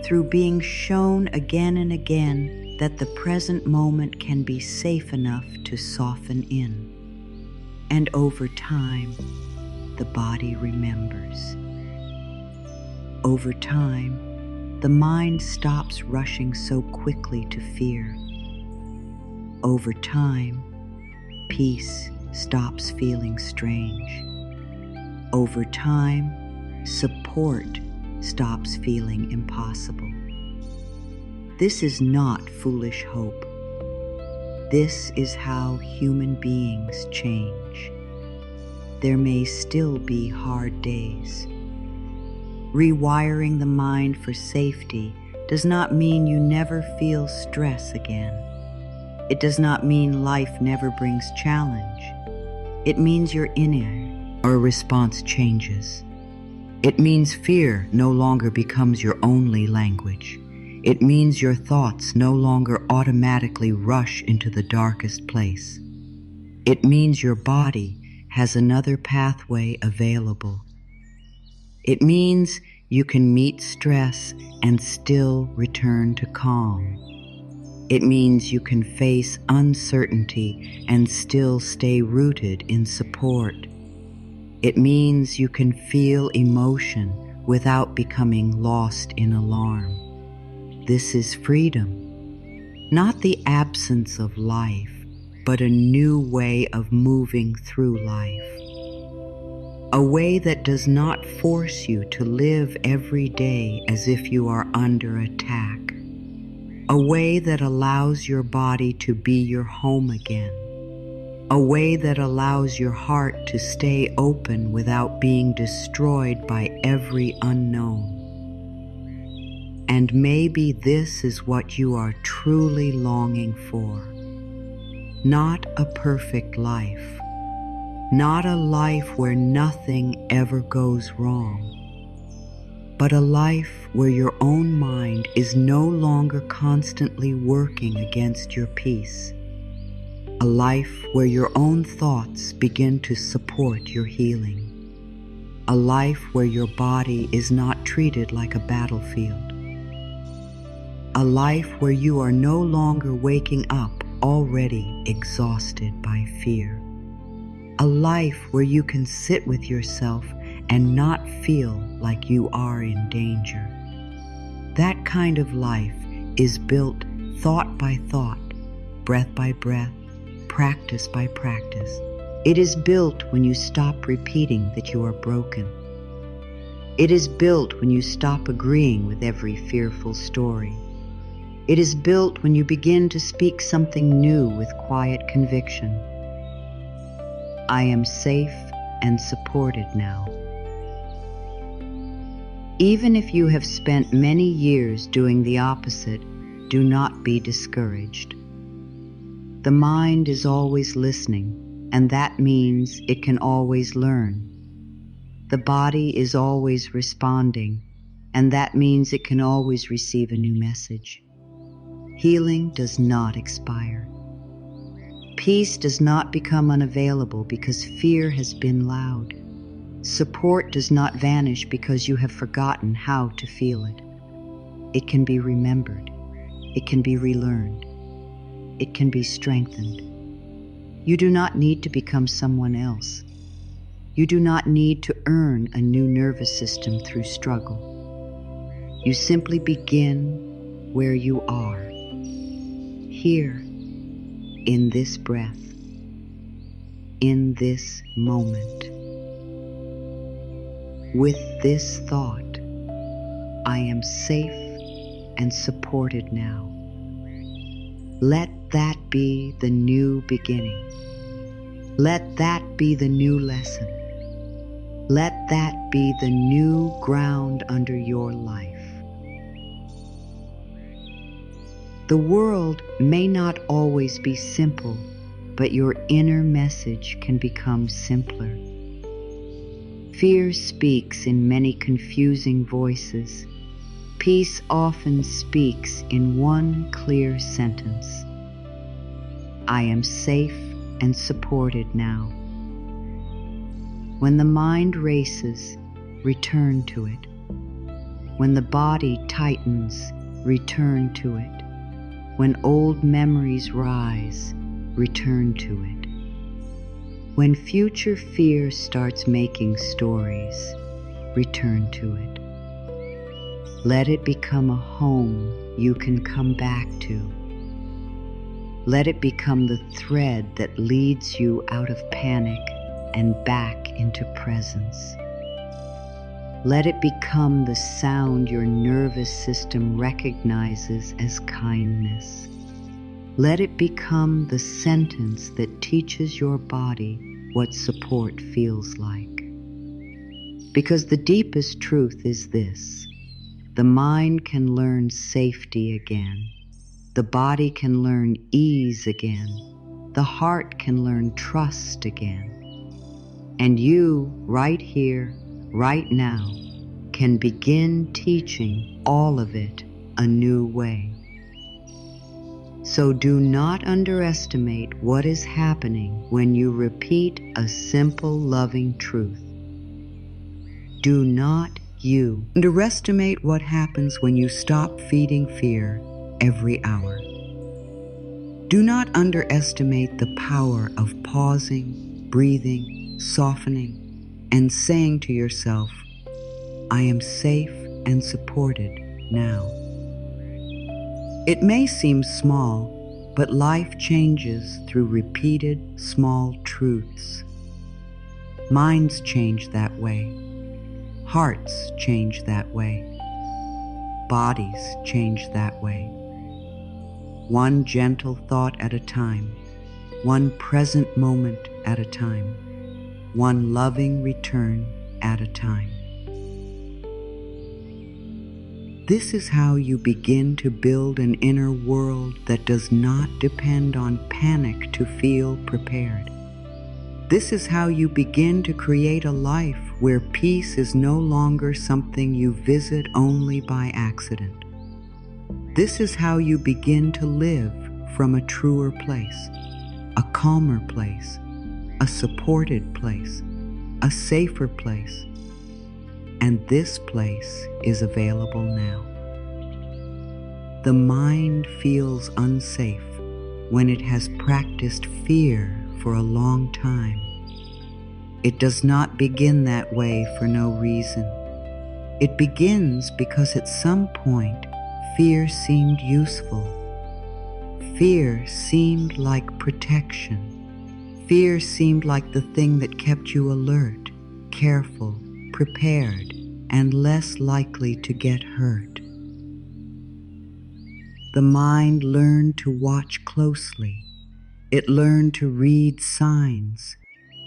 through being shown again and again that the present moment can be safe enough to soften in. And over time, the body remembers. Over time, the mind stops rushing so quickly to fear. Over time, peace stops feeling strange. Over time, support stops feeling impossible. This is not foolish hope. This is how human beings change. There may still be hard days. Rewiring the mind for safety does not mean you never feel stress again. It does not mean life never brings challenge. It means your inner response changes. It means fear no longer becomes your only language. It means your thoughts no longer automatically rush into the darkest place. It means your body has another pathway available. It means you can meet stress and still return to calm. It means you can face uncertainty and still stay rooted in support. It means you can feel emotion without becoming lost in alarm. This is freedom, not the absence of life, but a new way of moving through life. A way that does not force you to live every day as if you are under attack. A way that allows your body to be your home again. A way that allows your heart to stay open without being destroyed by every unknown. And maybe this is what you are truly longing for. Not a perfect life. Not a life where nothing ever goes wrong. But a life where your own mind is no longer constantly working against your peace. A life where your own thoughts begin to support your healing. A life where your body is not treated like a battlefield. A life where you are no longer waking up already exhausted by fear. A life where you can sit with yourself and not feel like you are in danger. That kind of life is built thought by thought, breath by breath, practice by practice. It is built when you stop repeating that you are broken. It is built when you stop agreeing with every fearful story. It is built when you begin to speak something new with quiet conviction. I am safe and supported now. Even if you have spent many years doing the opposite, do not be discouraged. The mind is always listening, and that means it can always learn. The body is always responding, and that means it can always receive a new message. Healing does not expire. Peace does not become unavailable because fear has been loud. Support does not vanish because you have forgotten how to feel it. It can be remembered. It can be relearned. It can be strengthened. You do not need to become someone else. You do not need to earn a new nervous system through struggle. You simply begin where you are. Here, in this breath, in this moment. With this thought, I am safe and supported now. Let that be the new beginning. Let that be the new lesson. Let that be the new ground under your life. The world may not always be simple, but your inner message can become simpler. Fear speaks in many confusing voices. Peace often speaks in one clear sentence. I am safe and supported now. When the mind races, return to it. When the body tightens, return to it. When old memories rise, return to it. When future fear starts making stories, return to it. Let it become a home you can come back to. Let it become the thread that leads you out of panic and back into presence. Let it become the sound your nervous system recognizes as kindness. Let it become the sentence that teaches your body what support feels like. Because the deepest truth is this: the mind can learn safety again. The body can learn ease again. The heart can learn trust again. And you, right here, right now, can begin teaching all of it a new way. So do not underestimate what is happening when you repeat a simple, loving truth. Do not you underestimate what happens when you stop feeding fear every hour. Do not underestimate the power of pausing, breathing, softening, and saying to yourself, I am safe and supported now. It may seem small, but life changes through repeated small truths. Minds change that way. Hearts change that way. Bodies change that way. One gentle thought at a time, one present moment at a time, one loving return at a time. This is how you begin to build an inner world that does not depend on panic to feel prepared. This is how you begin to create a life where peace is no longer something you visit only by accident. This is how you begin to live from a truer place, a calmer place, a supported place, a safer place. And this place is available now. The mind feels unsafe when it has practiced fear for a long time. It does not begin that way for no reason. It begins because at some point fear seemed useful. Fear seemed like protection. Fear seemed like the thing that kept you alert, careful, prepared, and less likely to get hurt. The mind learned to watch closely. It learned to read signs.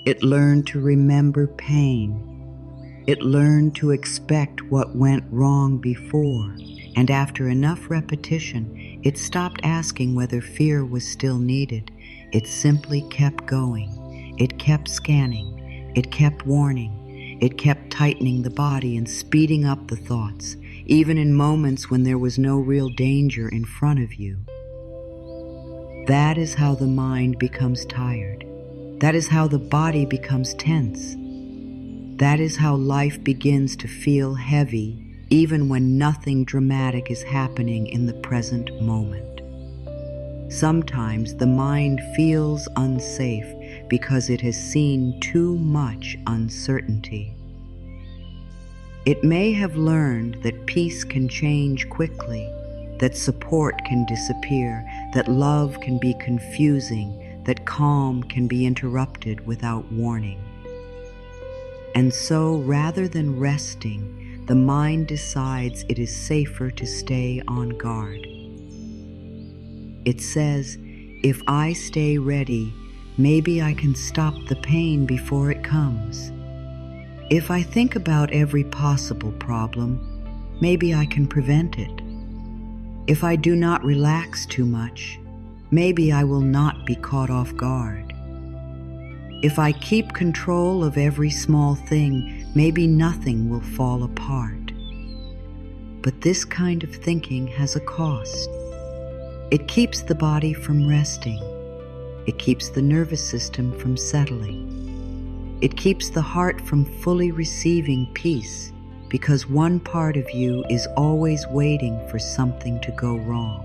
It learned to remember pain. It learned to expect what went wrong before, and after enough repetition, it stopped asking whether fear was still needed. It simply kept going. It kept scanning. It kept warning. It kept tightening the body and speeding up the thoughts, even in moments when there was no real danger in front of you. That is how the mind becomes tired. That is how the body becomes tense. That is how life begins to feel heavy, even when nothing dramatic is happening in the present moment. Sometimes the mind feels unsafe because it has seen too much uncertainty. It may have learned that peace can change quickly, that support can disappear, that love can be confusing, that calm can be interrupted without warning. And so, rather than resting, the mind decides it is safer to stay on guard. It says, if I stay ready, maybe I can stop the pain before it comes. If I think about every possible problem, maybe I can prevent it. If I do not relax too much, maybe I will not be caught off guard. If I keep control of every small thing, maybe nothing will fall apart. But this kind of thinking has a cost. It keeps the body from resting. It keeps the nervous system from settling. It keeps the heart from fully receiving peace, because one part of you is always waiting for something to go wrong.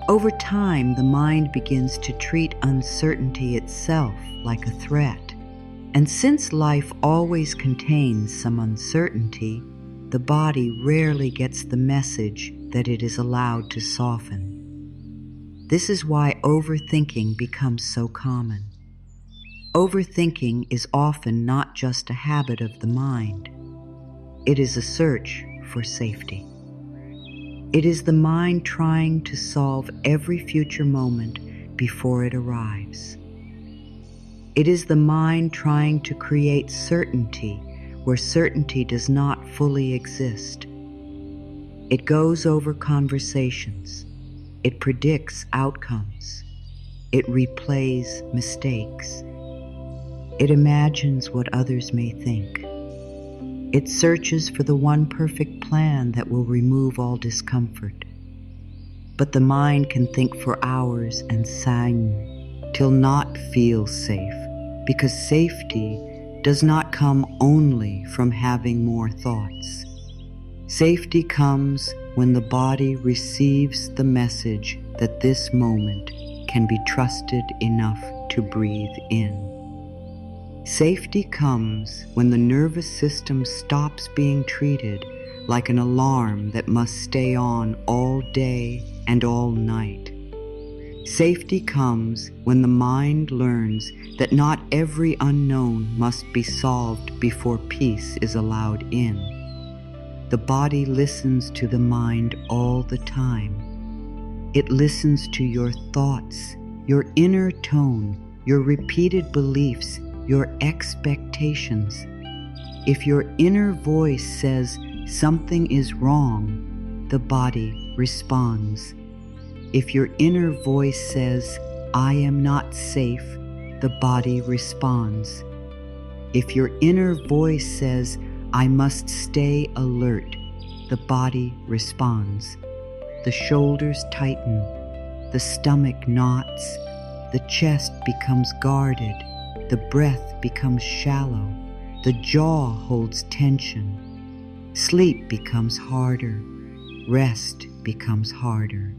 Over time, the mind begins to treat uncertainty itself like a threat. And since life always contains some uncertainty, the body rarely gets the message that it is allowed to soften. This is why overthinking becomes so common. Overthinking is often not just a habit of the mind. It is a search for safety. It is the mind trying to solve every future moment before it arrives. It is the mind trying to create certainty where certainty does not fully exist. It goes over conversations. It predicts outcomes. It replays mistakes. It imagines what others may think. It searches for the one perfect plan that will remove all discomfort. But the mind can think for hours and sang till not feel safe, because safety does not come only from having more thoughts. Safety comes when the body receives the message that this moment can be trusted enough to breathe in. Safety comes when the nervous system stops being treated like an alarm that must stay on all day and all night. Safety comes when the mind learns that not every unknown must be solved before peace is allowed in. The body listens to the mind all the time. It listens to your thoughts, your inner tone, your repeated beliefs, your expectations. If your inner voice says something is wrong, the body responds. If your inner voice says, I am not safe, the body responds. If your inner voice says, I must stay alert, the body responds. The shoulders tighten, the stomach knots, the chest becomes guarded, the breath becomes shallow, the jaw holds tension. Sleep becomes harder, rest becomes harder.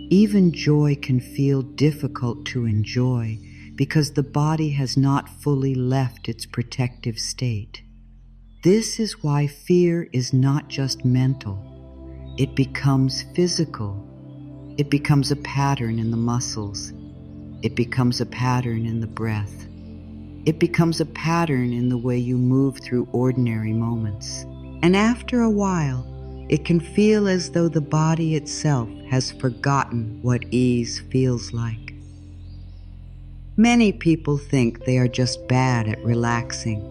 Even joy can feel difficult to enjoy because the body has not fully left its protective state. This is why fear is not just mental. It becomes physical. It becomes a pattern in the muscles. It becomes a pattern in the breath. It becomes a pattern in the way you move through ordinary moments. And after a while, it can feel as though the body itself has forgotten what ease feels like. Many people think they are just bad at relaxing,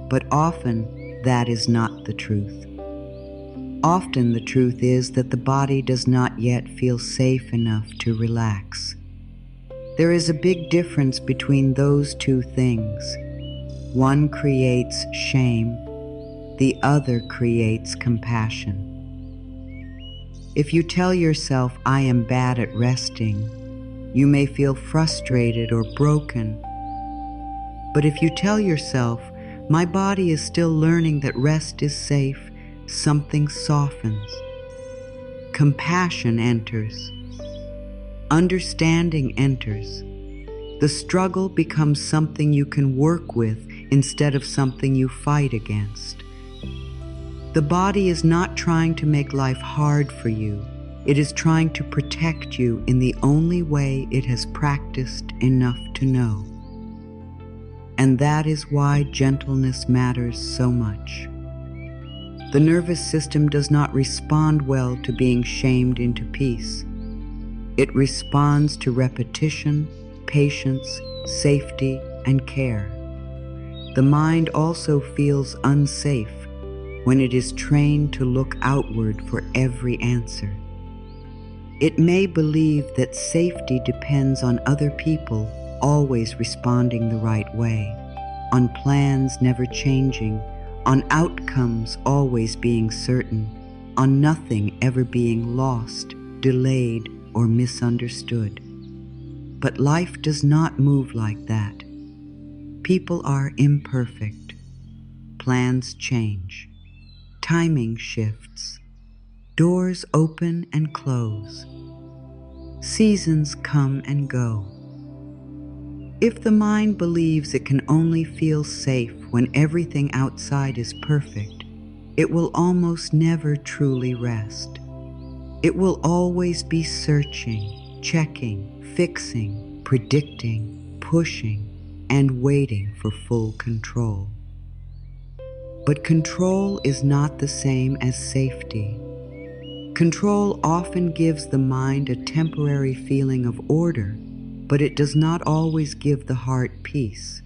but often that is not the truth. Often the truth is that the body does not yet feel safe enough to relax. There is a big difference between those two things. One creates shame, the other creates compassion. If you tell yourself, I am bad at resting, you may feel frustrated or broken. But if you tell yourself, my body is still learning that rest is safe, something softens. Compassion enters. Understanding enters. The struggle becomes something you can work with instead of something you fight against. The body is not trying to make life hard for you. It is trying to protect you in the only way it has practiced enough to know. And that is why gentleness matters so much. The nervous system does not respond well to being shamed into peace. It responds to repetition, patience, safety, and care. The mind also feels unsafe when it is trained to look outward for every answer. It may believe that safety depends on other people always responding the right way, on plans never changing, on outcomes always being certain, on nothing ever being lost, delayed, or misunderstood. But life does not move like that. People are imperfect. Plans change. Timing shifts. Doors open and close. Seasons come and go. If the mind believes it can only feel safe when everything outside is perfect, it will almost never truly rest. It will always be searching, checking, fixing, predicting, pushing, and waiting for full control. But control is not the same as safety. Control often gives the mind a temporary feeling of order, but it does not always give the heart peace.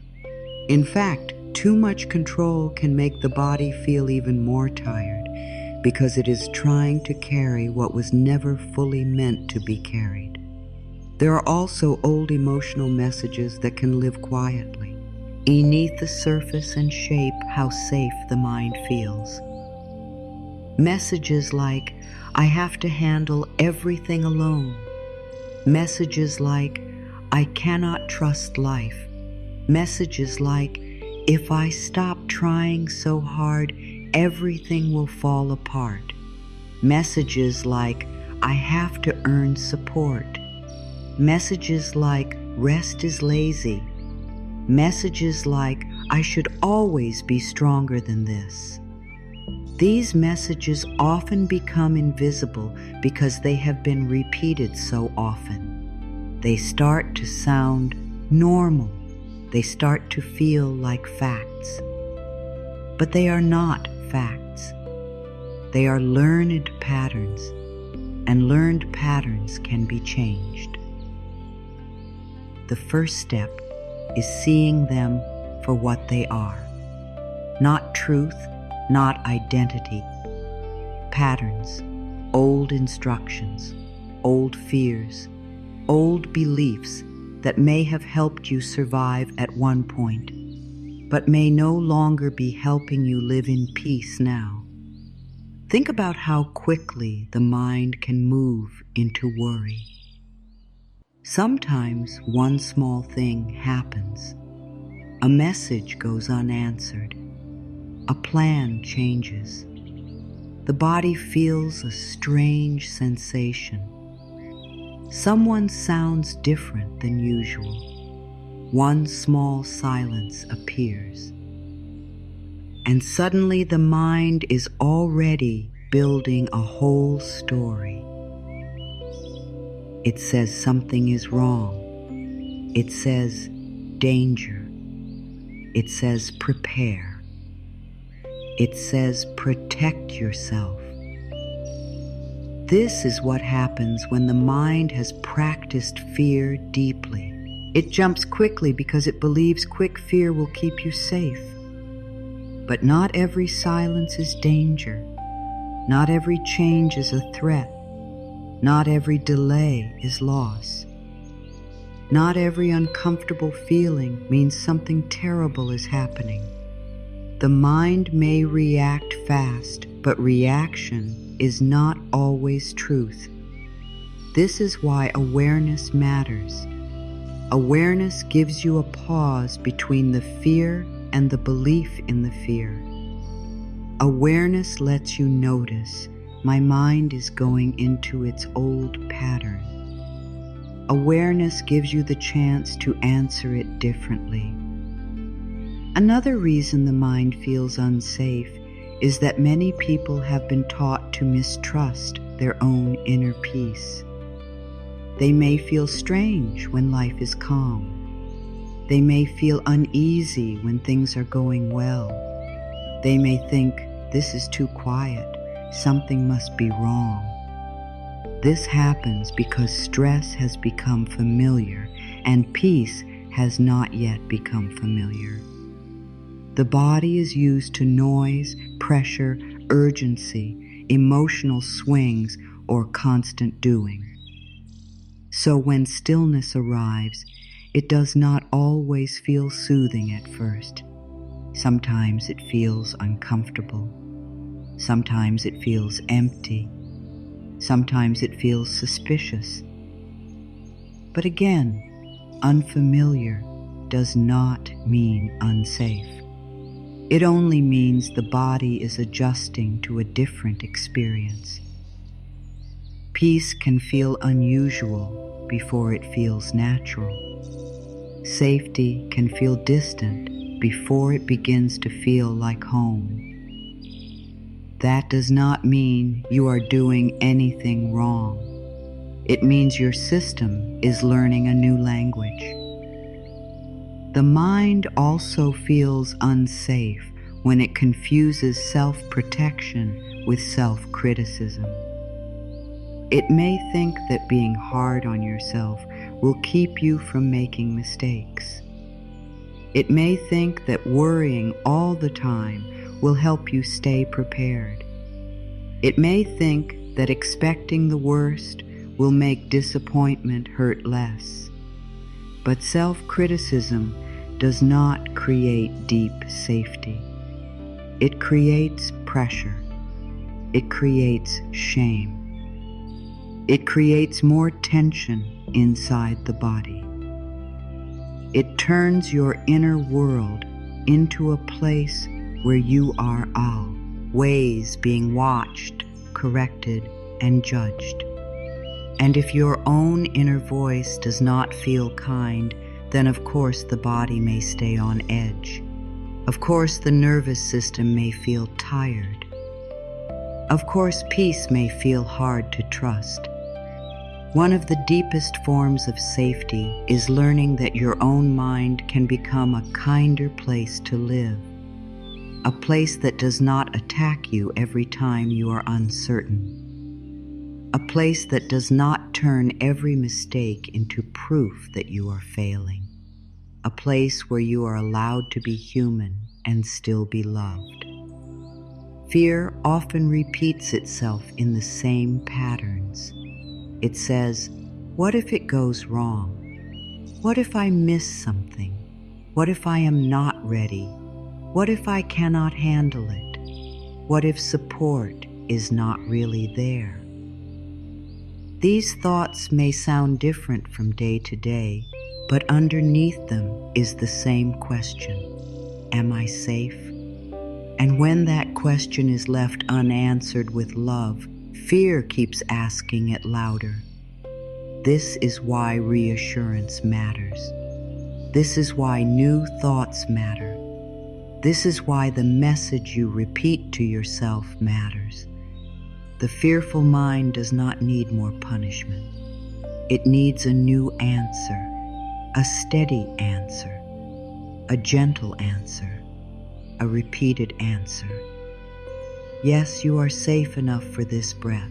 In fact, too much control can make the body feel even more tired because it is trying to carry what was never fully meant to be carried. There are also old emotional messages that can live quietly, beneath the surface and shape how safe the mind feels. Messages like, I have to handle everything alone. Messages like, I cannot trust life. Messages like, if I stop trying so hard, everything will fall apart. Messages like, I have to earn support. Messages like, rest is lazy. Messages like, I should always be stronger than this. These messages often become invisible because they have been repeated so often. They start to sound normal. They start to feel like facts. But they are not facts. They are learned patterns, and learned patterns can be changed. The first step is seeing them for what they are. Not truth, not identity. Patterns, old instructions, old fears, old beliefs that may have helped you survive at one point, but may no longer be helping you live in peace now. Think about how quickly the mind can move into worry. Sometimes one small thing happens. A message goes unanswered. A plan changes. The body feels a strange sensation. Someone sounds different than usual. One small silence appears. And suddenly the mind is already building a whole story. It says something is wrong. It says danger. It says prepare. It says protect yourself. This is what happens when the mind has practiced fear deeply. It jumps quickly because it believes quick fear will keep you safe. But not every silence is danger. Not every change is a threat. Not every delay is loss. Not every uncomfortable feeling means something terrible is happening. The mind may react fast, but reaction is not always truth. This is why awareness matters. Awareness gives you a pause between the fear and the belief in the fear. Awareness lets you notice, my mind is going into its old pattern. Awareness gives you the chance to answer it differently. Another reason the mind feels unsafe is that many people have been taught to mistrust their own inner peace. They may feel strange when life is calm. They may feel uneasy when things are going well. They may think, this is too quiet, something must be wrong. This happens because stress has become familiar and peace has not yet become familiar. The body is used to noise, pressure, urgency, emotional swings, or constant doing. So when stillness arrives, it does not always feel soothing at first. Sometimes it feels uncomfortable. Sometimes it feels empty. Sometimes it feels suspicious. But again, unfamiliar does not mean unsafe. It only means the body is adjusting to a different experience. Peace can feel unusual before it feels natural. Safety can feel distant before it begins to feel like home. That does not mean you are doing anything wrong. It means your system is learning a new language. The mind also feels unsafe when it confuses self-protection with self-criticism. It may think that being hard on yourself will keep you from making mistakes. It may think that worrying all the time will help you stay prepared. It may think that expecting the worst will make disappointment hurt less. But self-criticism does not create deep safety. It creates pressure. It creates shame. It creates more tension inside the body. It turns your inner world into a place where you are always being watched, corrected, and judged. And if your own inner voice does not feel kind, then of course the body may stay on edge. Of course the nervous system may feel tired. Of course, peace may feel hard to trust. One of the deepest forms of safety is learning that your own mind can become a kinder place to live, a place that does not attack you every time you are uncertain, a place that does not turn every mistake into proof that you are failing, a place where you are allowed to be human and still be loved. Fear often repeats itself in the same patterns. It says, what if it goes wrong? What if I miss something? What if I am not ready? What if I cannot handle it? What if support is not really there? These thoughts may sound different from day to day, but underneath them is the same question. Am I safe? And when that question is left unanswered with love, fear keeps asking it louder. This is why reassurance matters. This is why new thoughts matter. This is why the message you repeat to yourself matters. The fearful mind does not need more punishment. It needs a new answer, a steady answer, a gentle answer, a repeated answer. Yes, you are safe enough for this breath.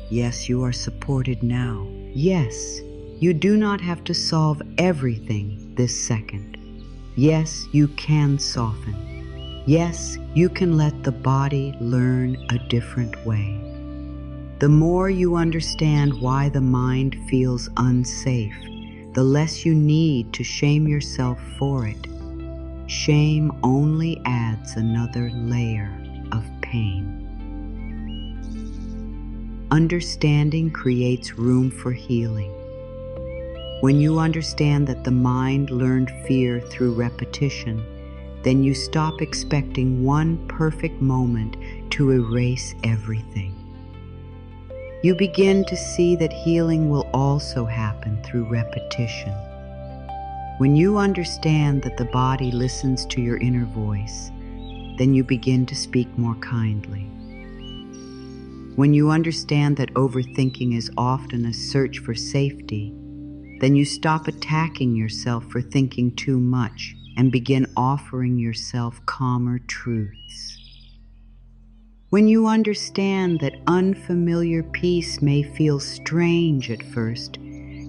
Yes, you are supported now. Yes, you do not have to solve everything this second. Yes, you can soften. Yes, you can let the body learn a different way. The more you understand why the mind feels unsafe, the less you need to shame yourself for it. Shame only adds another layer of pain. Understanding creates room for healing. When you understand that the mind learned fear through repetition, then you stop expecting one perfect moment to erase everything. You begin to see that healing will also happen through repetition. When you understand that the body listens to your inner voice, then you begin to speak more kindly. When you understand that overthinking is often a search for safety, then you stop attacking yourself for thinking too much and begin offering yourself calmer truths. When you understand that unfamiliar peace may feel strange at first,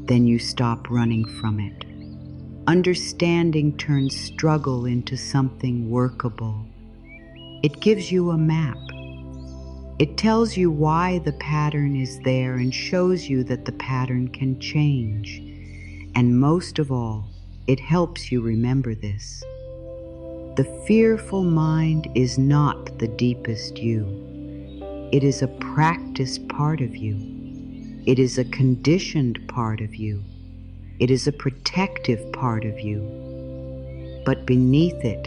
then you stop running from it. Understanding turns struggle into something workable. It gives you a map. It tells you why the pattern is there and shows you that the pattern can change. And most of all, it helps you remember this. The fearful mind is not the deepest you. It is a practiced part of you. It is a conditioned part of you. It is a protective part of you. But beneath it,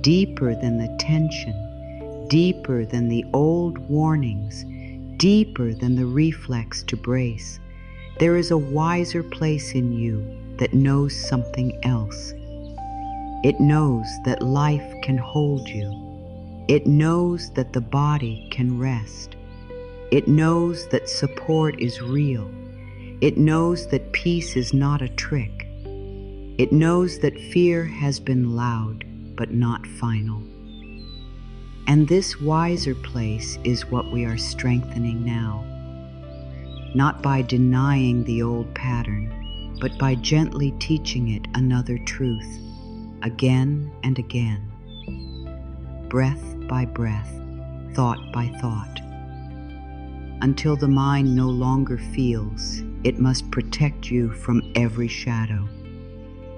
deeper than the tension, deeper than the old warnings, deeper than the reflex to brace, there is a wiser place in you that knows something else. It knows that life can hold you. It knows that the body can rest. It knows that support is real. It knows that peace is not a trick. It knows that fear has been loud, but not final. And this wiser place is what we are strengthening now. Not by denying the old pattern, but by gently teaching it another truth, again and again, breath by breath, thought by thought, until the mind no longer feels it must protect you from every shadow,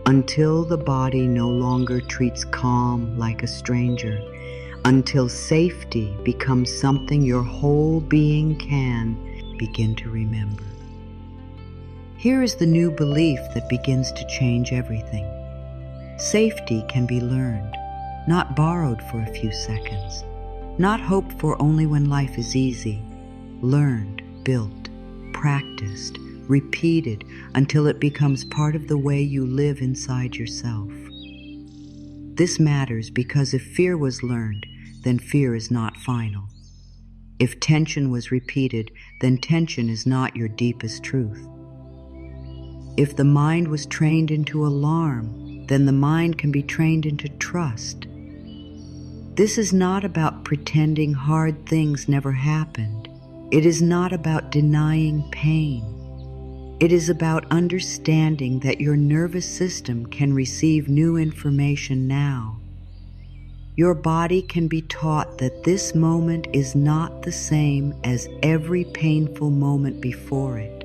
until the body no longer treats calm like a stranger, until safety becomes something your whole being can begin to remember. Here is the new belief that begins to change everything. Safety can be learned, not borrowed for a few seconds, not hoped for only when life is easy. Learned, built, practiced, repeated until it becomes part of the way you live inside yourself. This matters because if fear was learned, then fear is not final. If tension was repeated, then tension is not your deepest truth. If the mind was trained into alarm, then the mind can be trained into trust. This is not about pretending hard things never happened. It is not about denying pain. It is about understanding that your nervous system can receive new information now. Your body can be taught that this moment is not the same as every painful moment before it.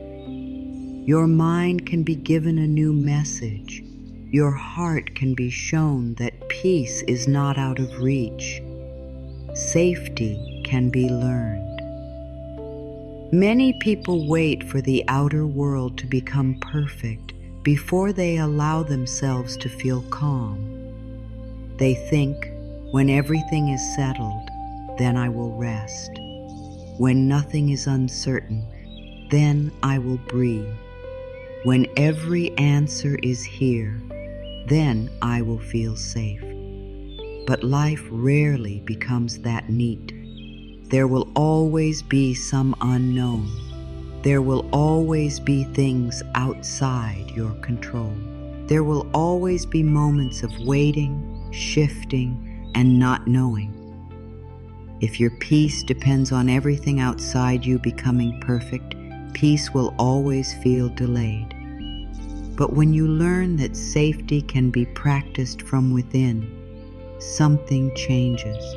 Your mind can be given a new message. Your heart can be shown that peace is not out of reach. Safety can be learned. Many people wait for the outer world to become perfect before they allow themselves to feel calm. They think, when everything is settled, then I will rest. When nothing is uncertain, then I will breathe. When every answer is here, then I will feel safe. But life rarely becomes that neat. There will always be some unknown. There will always be things outside your control. There will always be moments of waiting, shifting, and not knowing. If your peace depends on everything outside you becoming perfect, peace will always feel delayed. But when you learn that safety can be practiced from within, something changes.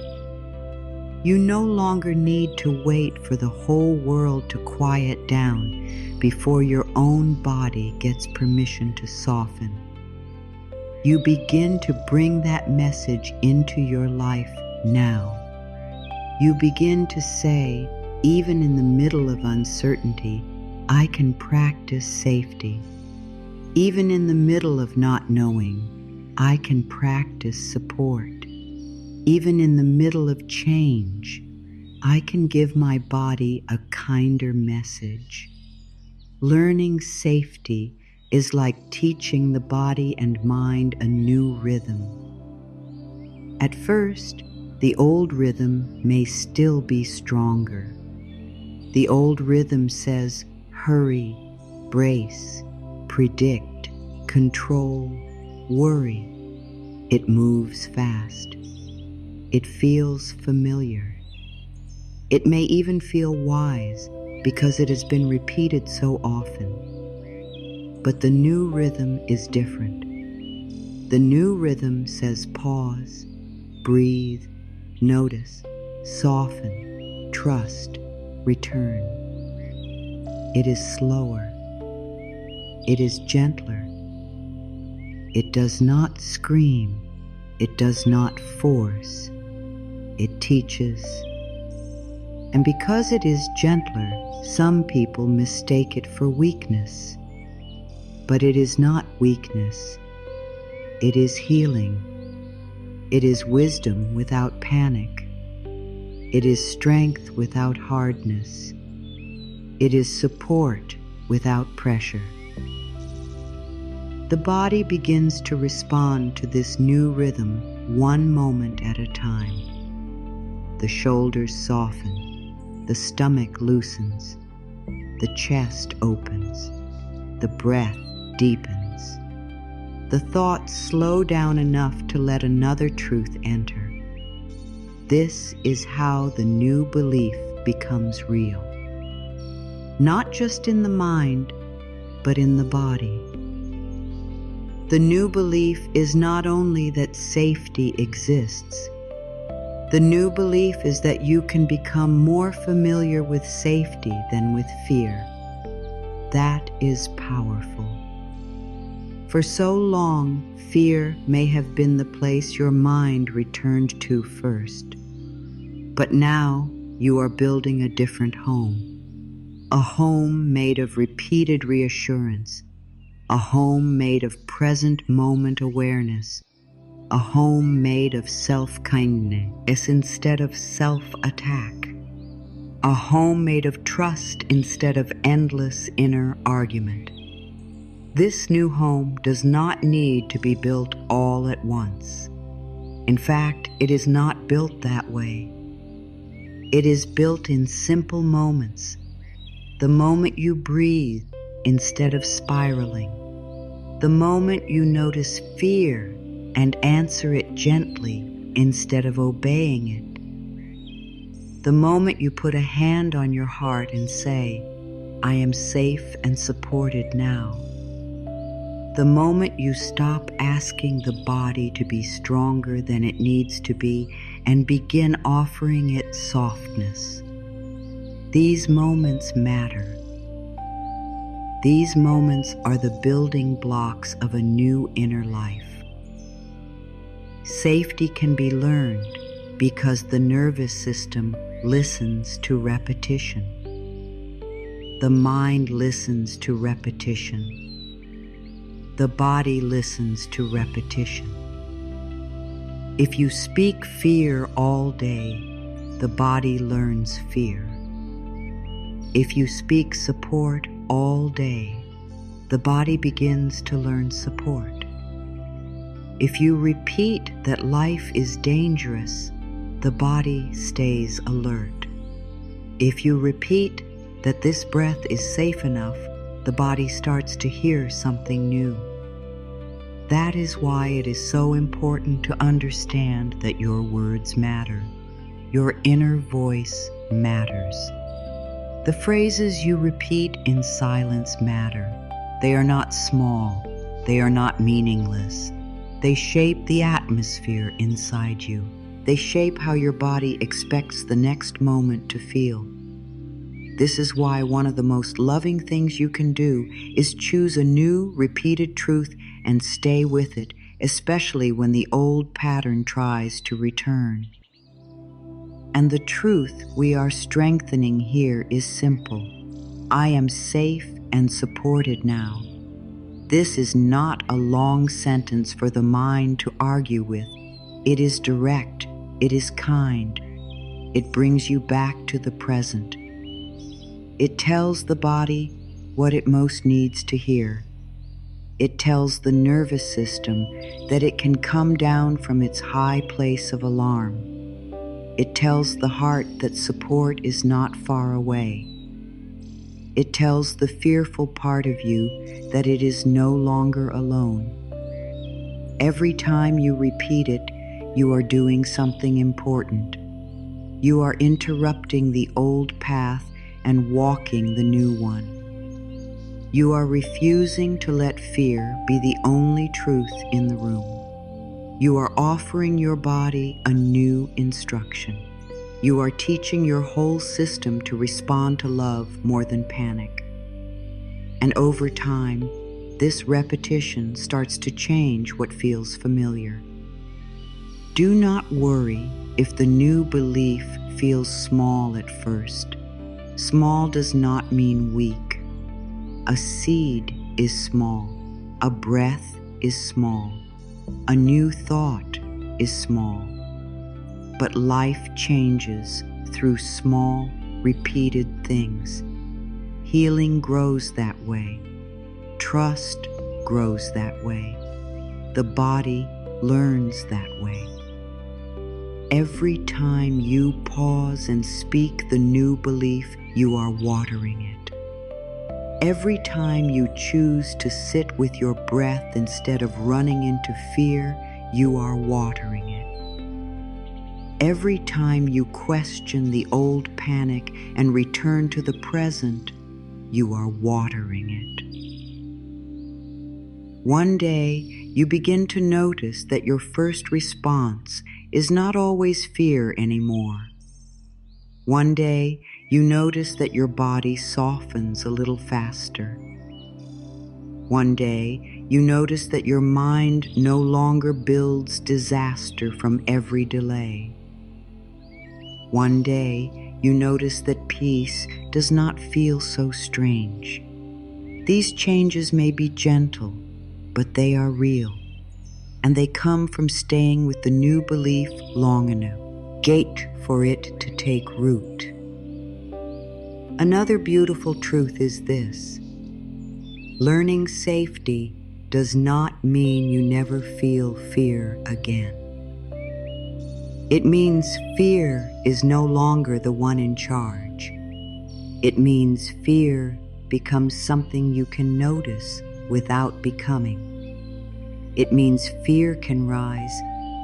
You no longer need to wait for the whole world to quiet down before your own body gets permission to soften. You begin to bring that message into your life now. You begin to say, even in the middle of uncertainty, I can practice safety. Even in the middle of not knowing, I can practice support. Even in the middle of change, I can give my body a kinder message. Learning safety is like teaching the body and mind a new rhythm. At first, the old rhythm may still be stronger. The old rhythm says, hurry, brace, predict, control, worry. It moves fast. It feels familiar. It may even feel wise because it has been repeated so often. But the new rhythm is different. The new rhythm says pause, breathe, notice, soften, trust, return. It is slower. It is gentler. It does not scream. It does not force. It teaches. And because it is gentler, some people mistake it for weakness. But it is not weakness. It is healing. It is wisdom without panic. It is strength without hardness. It is support without pressure. The body begins to respond to this new rhythm one moment at a time. The shoulders soften. The stomach loosens. The chest opens. The breath deepens. The thoughts slow down enough to let another truth enter. This is how the new belief becomes real. Not just in the mind, but in the body. The new belief is not only that safety exists. The new belief is that you can become more familiar with safety than with fear. That is powerful. For so long, fear may have been the place your mind returned to first. But now you are building a different home. A home made of repeated reassurance. A home made of present moment awareness. A home made of self-kindness instead of self-attack. A home made of trust instead of endless inner argument. This new home does not need to be built all at once. In fact, it is not built that way. It is built in simple moments. The moment you breathe instead of spiraling. The moment you notice fear and answer it gently instead of obeying it. The moment you put a hand on your heart and say, I am safe and supported now. The moment you stop asking the body to be stronger than it needs to be and begin offering it softness. These moments matter. These moments are the building blocks of a new inner life. Safety can be learned because the nervous system listens to repetition. The mind listens to repetition. The body listens to repetition. If you speak fear all day, the body learns fear. If you speak support all day, the body begins to learn support. If you repeat that life is dangerous, the body stays alert. If you repeat that this breath is safe enough, the body starts to hear something new. That is why it is so important to understand that your words matter. Your inner voice matters. The phrases you repeat in silence matter. They are not small. They are not meaningless. They shape the atmosphere inside you. They shape how your body expects the next moment to feel. This is why one of the most loving things you can do is choose a new, repeated truth and stay with it, especially when the old pattern tries to return. And the truth we are strengthening here is simple. I am safe and supported now. This is not a long sentence for the mind to argue with. It is direct. It is kind. It brings you back to the present. It tells the body what it most needs to hear. It tells the nervous system that it can come down from its high place of alarm. It tells the heart that support is not far away. It tells the fearful part of you that it is no longer alone. Every time you repeat it, you are doing something important. You are interrupting the old path and walking the new one. You are refusing to let fear be the only truth in the room. You are offering your body a new instruction. You are teaching your whole system to respond to love more than panic. And over time, this repetition starts to change what feels familiar. Do not worry if the new belief feels small at first. Small does not mean weak. A seed is small. A breath is small. A new thought is small. But life changes through small, repeated things. Healing grows that way. Trust grows that way. The body learns that way. Every time you pause and speak the new belief, you are watering it. Every time you choose to sit with your breath instead of running into fear, you are watering it. Every time you question the old panic and return to the present, you are watering it. One day, you begin to notice that your first response is not always fear anymore. One day, you notice that your body softens a little faster. One day, you notice that your mind no longer builds disaster from every delay. One day, you notice that peace does not feel so strange. These changes may be gentle, but they are real, and they come from staying with the new belief long enough. Wait for it to take root. Another beautiful truth is this: learning safety does not mean you never feel fear again. It means fear is no longer the one in charge. It means fear becomes something you can notice without becoming. It means fear can rise,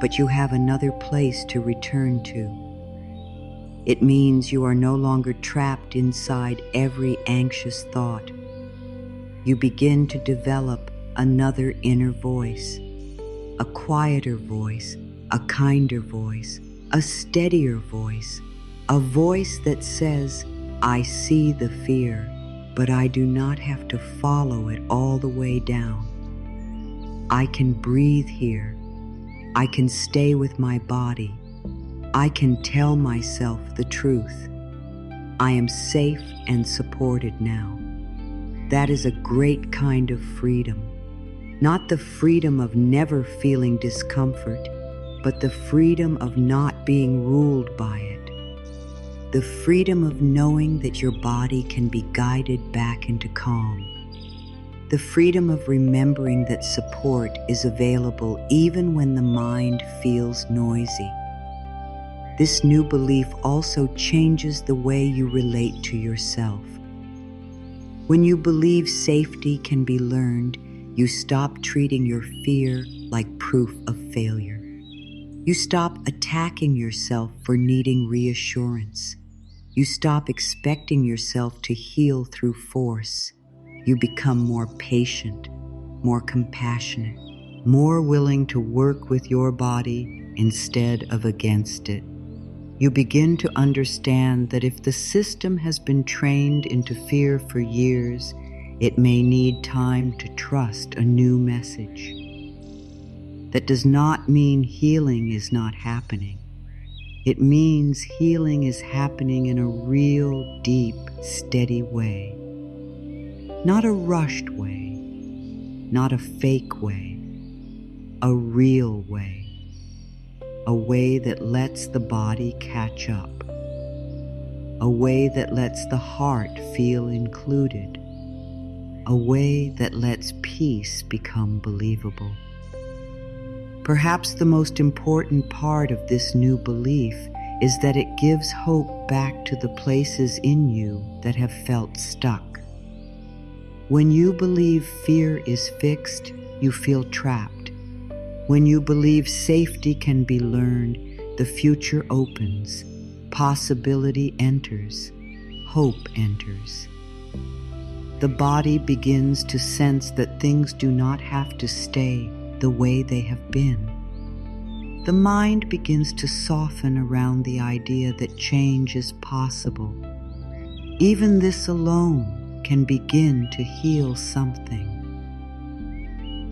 but you have another place to return to. It means you are no longer trapped inside every anxious thought. You begin to develop another inner voice, a quieter voice, a kinder voice, a steadier voice, a voice that says, I see the fear, but I do not have to follow it all the way down. I can breathe here. I can stay with my body. I can tell myself the truth. I am safe and supported now. That is a great kind of freedom. Not the freedom of never feeling discomfort, but the freedom of not being ruled by it. The freedom of knowing that your body can be guided back into calm. The freedom of remembering that support is available even when the mind feels noisy. This new belief also changes the way you relate to yourself. When you believe safety can be learned, you stop treating your fear like proof of failure. You stop attacking yourself for needing reassurance. You stop expecting yourself to heal through force. You become more patient, more compassionate, more willing to work with your body instead of against it. You begin to understand that if the system has been trained into fear for years, it may need time to trust a new message. That does not mean healing is not happening. It means healing is happening in a real, deep, steady way. Not a rushed way, not a fake way, a real way. A way that lets the body catch up. A way that lets the heart feel included. A way that lets peace become believable. Perhaps the most important part of this new belief is that it gives hope back to the places in you that have felt stuck. When you believe fear is fixed, you feel trapped. When you believe safety can be learned, the future opens, possibility enters, hope enters. The body begins to sense that things do not have to stay the way they have been. The mind begins to soften around the idea that change is possible. Even this alone can begin to heal something.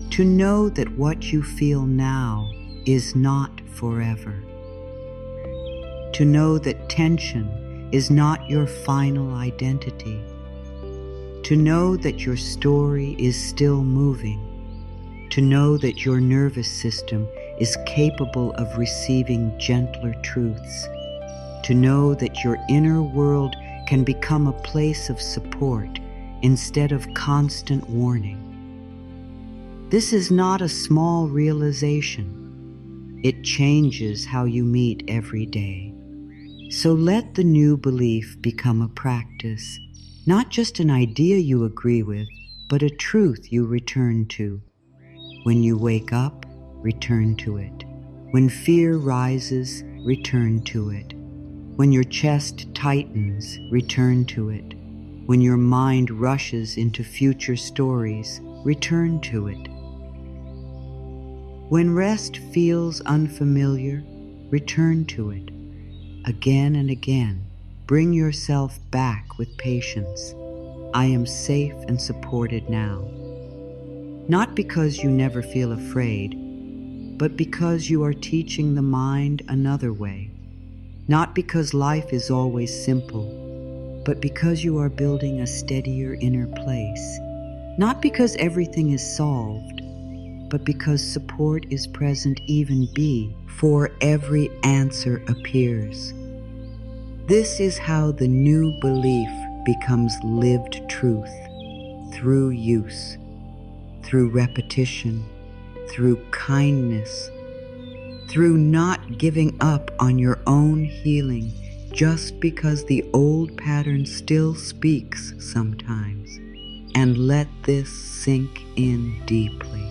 To know that what you feel now is not forever. To know that tension is not your final identity. To know that your story is still moving. To know that your nervous system is capable of receiving gentler truths. To know that your inner world can become a place of support instead of constant warning. This is not a small realization. It changes how you meet every day. So let the new belief become a practice, not just an idea you agree with, but a truth you return to. When you wake up, return to it. When fear rises, return to it. When your chest tightens, return to it. When your mind rushes into future stories, return to it. When rest feels unfamiliar, return to it. Again and again, bring yourself back with patience. I am safe and supported now. Not because you never feel afraid, but because you are teaching the mind another way. Not because life is always simple, but because you are building a steadier inner place. Not because everything is solved, but because support is present even before every answer appears. This is how the new belief becomes lived truth, through use, through repetition, through kindness, through not giving up on your own healing just because the old pattern still speaks sometimes. And let this sink in deeply.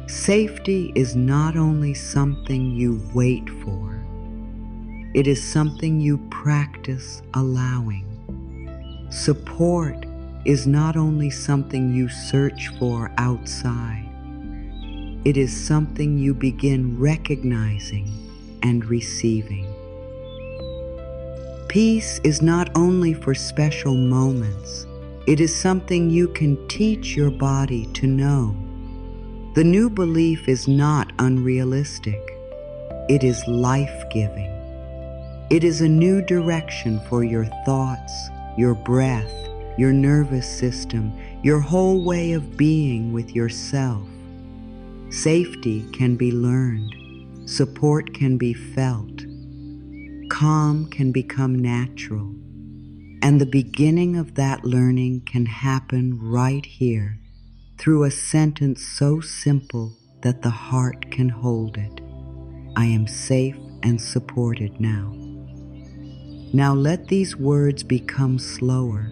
Safety is not only something you wait for, it is something you practice allowing. Support is not only something you search for outside, it is something you begin recognizing and receiving. Peace is not only for special moments, it is something you can teach your body to know. The new belief is not unrealistic, it is life-giving. It is a new direction for your thoughts, your breath, your nervous system, your whole way of being with yourself. Safety can be learned, support can be felt, calm can become natural, and the beginning of that learning can happen right here through a sentence so simple that the heart can hold it. I am safe and supported now. Now let these words become slower.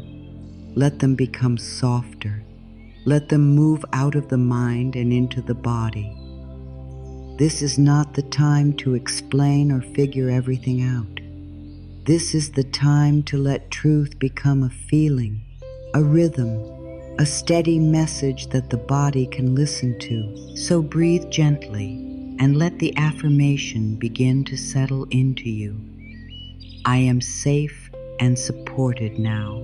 Let them become softer. Let them move out of the mind and into the body. This is not the time to explain or figure everything out. This is the time to let truth become a feeling, a rhythm, a steady message that the body can listen to. So breathe gently and let the affirmation begin to settle into you. I am safe and supported now.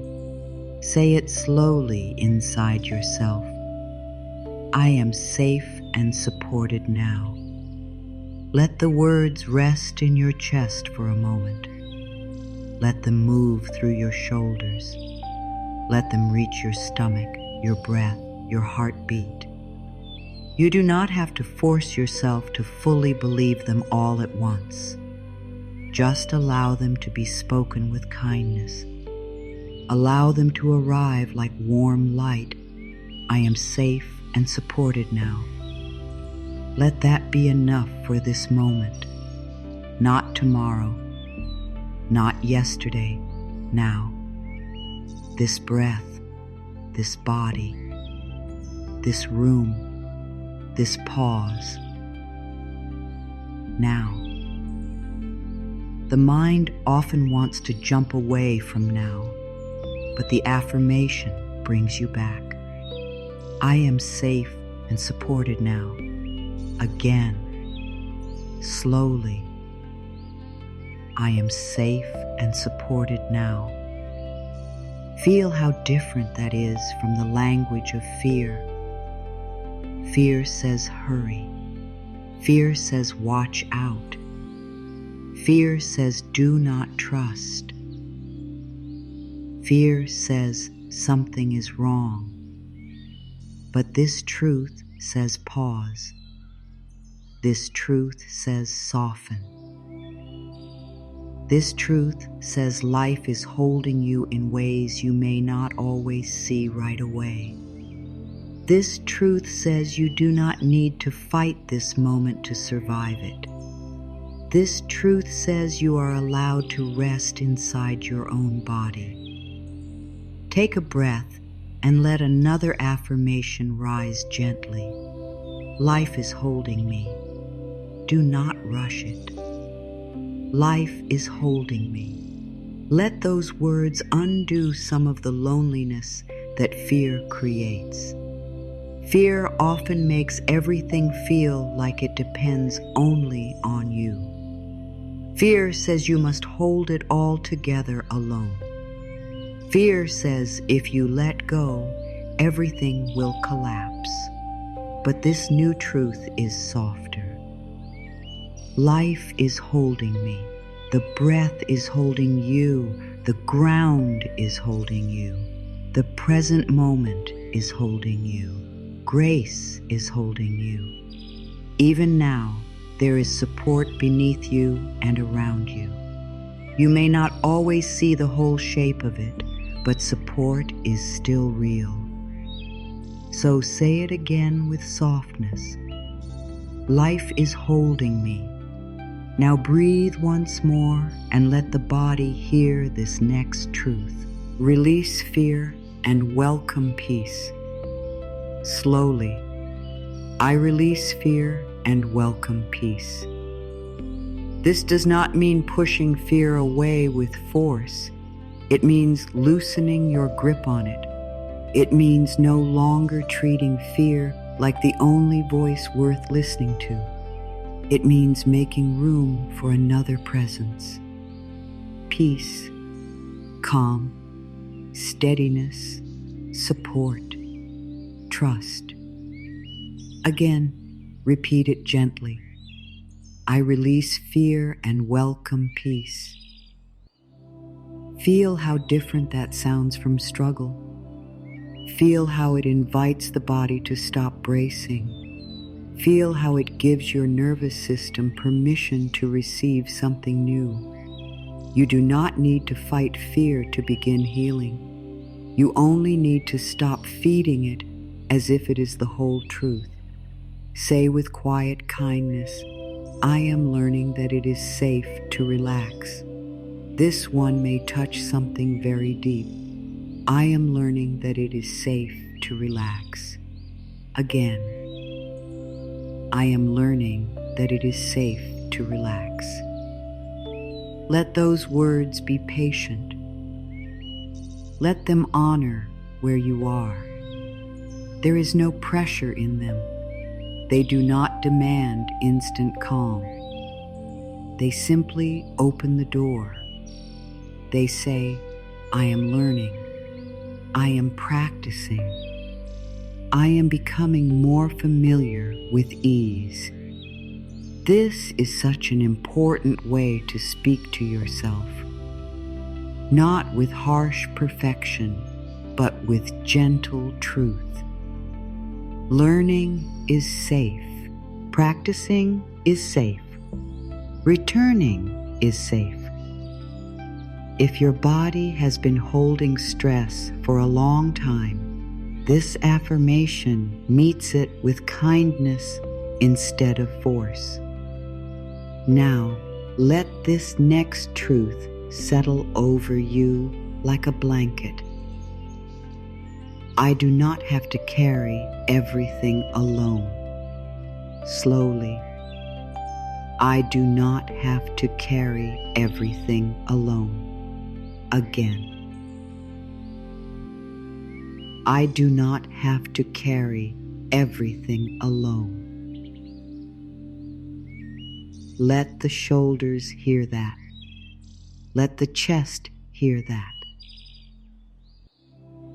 Say it slowly inside yourself. I am safe and supported now. Let the words rest in your chest for a moment. Let them move through your shoulders. Let them reach your stomach, your breath, your heartbeat. You do not have to force yourself to fully believe them all at once. Just allow them to be spoken with kindness. Allow them to arrive like warm light. I am safe and supported now. Let that be enough for this moment. Not tomorrow, not yesterday, now. This breath, this body, this room, this pause. Now. The mind often wants to jump away from now, but the affirmation brings you back. I am safe and supported now. Again, slowly. I am safe and supported now. Feel how different that is from the language of fear. Fear says hurry. Fear says watch out. Fear says do not trust. Fear says something is wrong. But this truth says pause. This truth says soften. This truth says life is holding you in ways you may not always see right away. This truth says you do not need to fight this moment to survive it. This truth says you are allowed to rest inside your own body. Take a breath and let another affirmation rise gently. Life is holding me. Do not rush it. Life is holding me. Let those words undo some of the loneliness that fear creates. Fear often makes everything feel like it depends only on you. Fear says you must hold it all together alone. Fear says if you let go, everything will collapse. But this new truth is softer. Life is holding me. The breath is holding you. The ground is holding you. The present moment is holding you. Grace is holding you. Even now, there is support beneath you and around you. You may not always see the whole shape of it, but support is still real. So say it again with softness. Life is holding me. Now breathe once more and let the body hear this next truth. Release fear and welcome peace. Slowly, I release fear and welcome peace. This does not mean pushing fear away with force. It means loosening your grip on it. It means no longer treating fear like the only voice worth listening to. It means making room for another presence. Peace, calm, steadiness, support, trust. Again, repeat it gently. I release fear and welcome peace. Feel how different that sounds from struggle. Feel how it invites the body to stop bracing. Feel how it gives your nervous system permission to receive something new. You do not need to fight fear to begin healing. You only need to stop feeding it as if it is the whole truth. Say with quiet kindness, I am learning that it is safe to relax. This one may touch something very deep. I am learning that it is safe to relax. Again, I am learning that it is safe to relax. Let those words be patient. Let them honor where you are. There is no pressure in them. They do not demand instant calm. They simply open the door. They say, I am learning. I am practicing. I am becoming more familiar with ease. This is such an important way to speak to yourself. Not with harsh perfection, but with gentle truth. Learning is safe. Practicing is safe. Returning is safe. If your body has been holding stress for a long time, this affirmation meets it with kindness instead of force. Now, let this next truth settle over you like a blanket. I do not have to carry everything alone. Slowly, I do not have to carry everything alone. Again, I do not have to carry everything alone. Let the shoulders hear that. Let the chest hear that.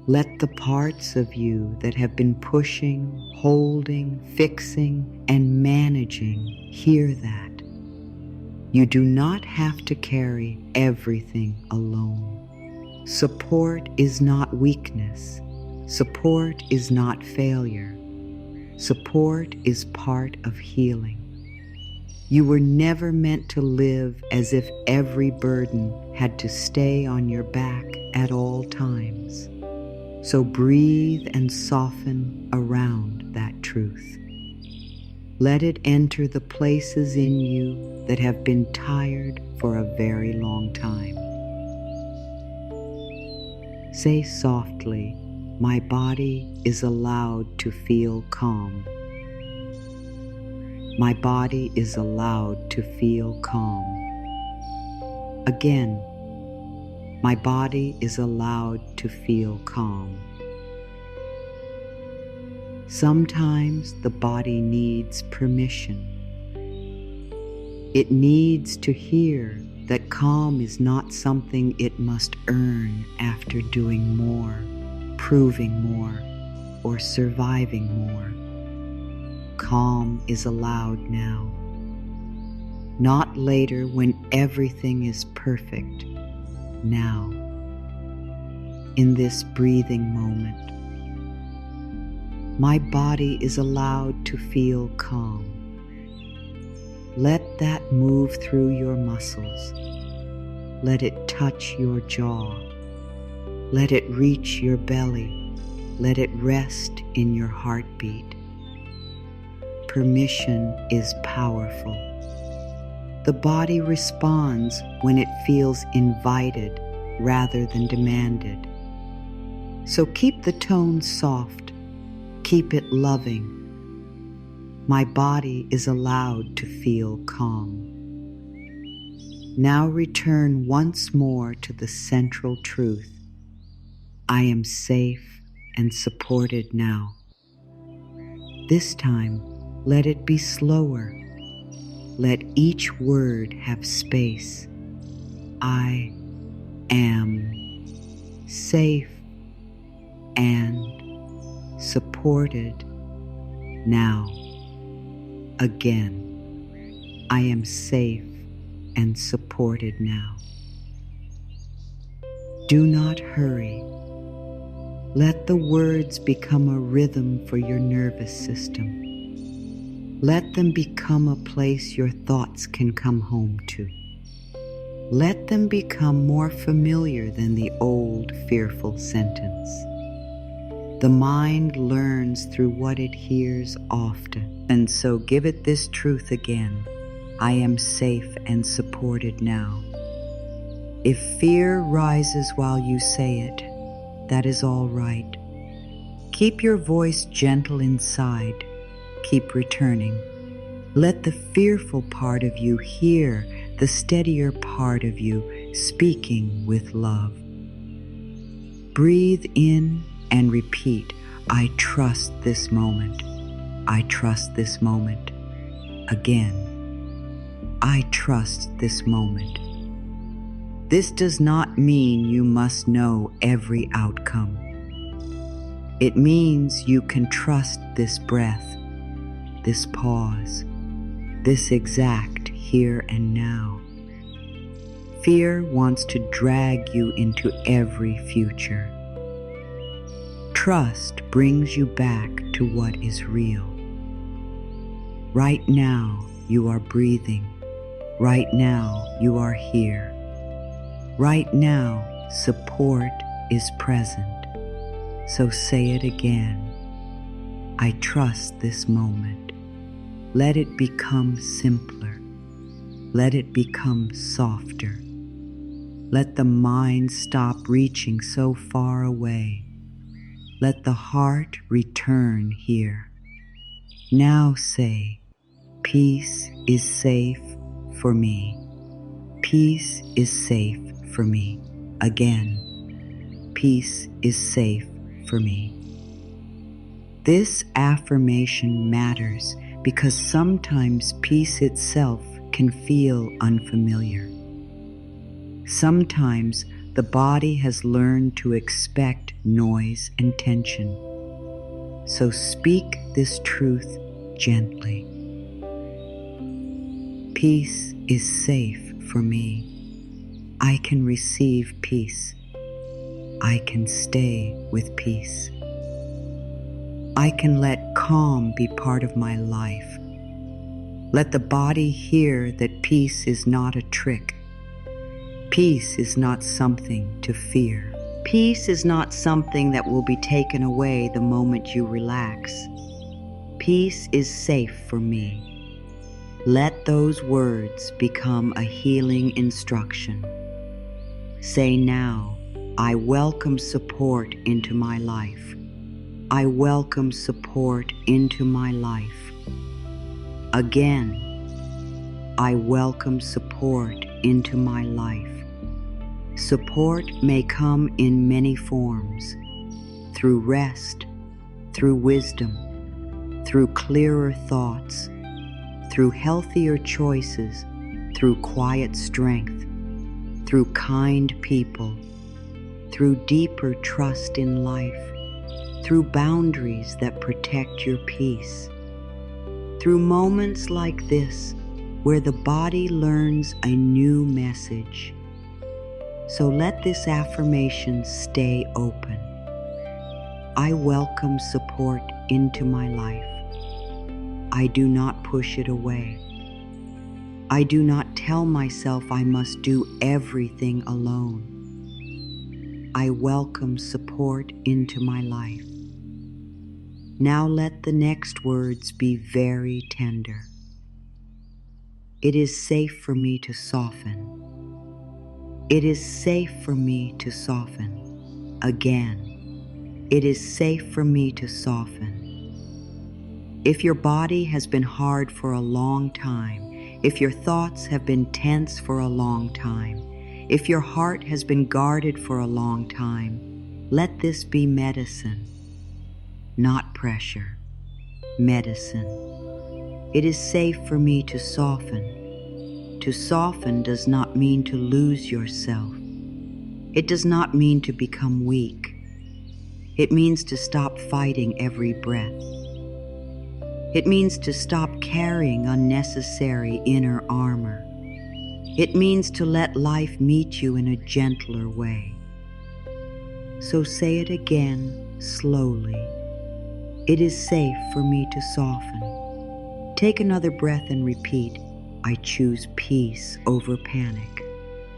Let the parts of you that have been pushing, holding, fixing, and managing hear that. You do not have to carry everything alone. Support is not weakness. Support is not failure. Support is part of healing. You were never meant to live as if every burden had to stay on your back at all times. So breathe and soften around that truth. Let it enter the places in you that have been tired for a very long time. Say softly, my body is allowed to feel calm. My body is allowed to feel calm. Again, my body is allowed to feel calm. Sometimes the body needs permission. It needs to hear that calm is not something it must earn after doing more, proving more, or surviving more. Calm is allowed now, not later when everything is perfect. Now, in this breathing moment, my body is allowed to feel calm. Let that move through your muscles. Let it touch your jaw. Let it reach your belly. Let it rest in your heartbeat. permission is powerful. The body responds when it feels invited rather than demanded. So keep the tone soft, keep it loving. My body is allowed to feel calm. Now return once more to the central truth. I am safe and supported now. This time, let it be slower. Let each word have space. I am safe and supported now. Again, I am safe and supported now. Do not hurry. Let the words become a rhythm for your nervous system. Let them become a place your thoughts can come home to. Let them become more familiar than the old fearful sentence. The mind learns through what it hears often, and so give it this truth again. I am safe and supported now. If fear rises while you say it, that is all right. Keep your voice gentle inside. Keep returning. Let the fearful part of you hear the steadier part of you speaking with love. Breathe in and repeat, I trust this moment. I trust this moment. Again, I trust this moment. This does not mean you must know every outcome. It means you can trust this breath, this pause, this exact here and now. Fear wants to drag you into every future. Trust brings you back to what is real. Right now, you are breathing. Right now, you are here. Right now, support is present. So say it again. I trust this moment. Let it become simpler. Let it become softer. Let the mind stop reaching so far away. Let the heart return here. Now say, peace is safe for me. Peace is safe for me. Again, peace is safe for me. This affirmation matters because sometimes peace itself can feel unfamiliar. Sometimes the body has learned to expect noise and tension. So speak this truth gently. Peace is safe for me. I can receive peace. I can stay with peace. I can let calm be part of my life. Let the body hear that peace is not a trick. Peace is not something to fear. Peace is not something that will be taken away the moment you relax. Peace is safe for me. Let those words become a healing instruction. Say now, I welcome support into my life. I welcome support into my life. Again, I welcome support into my life. Support may come in many forms, through rest, through wisdom, through clearer thoughts, through healthier choices, through quiet strength, through kind people, through deeper trust in life, through boundaries that protect your peace, through moments like this where the body learns a new message. So let this affirmation stay open. I welcome support into my life. I do not push it away. I do not tell myself I must do everything alone. I welcome support into my life. Now let the next words be very tender. It is safe for me to soften. It is safe for me to soften. Again, it is safe for me to soften. If your body has been hard for a long time, if your thoughts have been tense for a long time, if your heart has been guarded for a long time, let this be medicine, not pressure. Medicine. It is safe for me to soften. To soften does not mean to lose yourself. It does not mean to become weak. It means to stop fighting every breath. It means to stop carrying unnecessary inner armor. It means to let life meet you in a gentler way. So say it again, slowly. It is safe for me to soften. Take another breath and repeat, I choose peace over panic.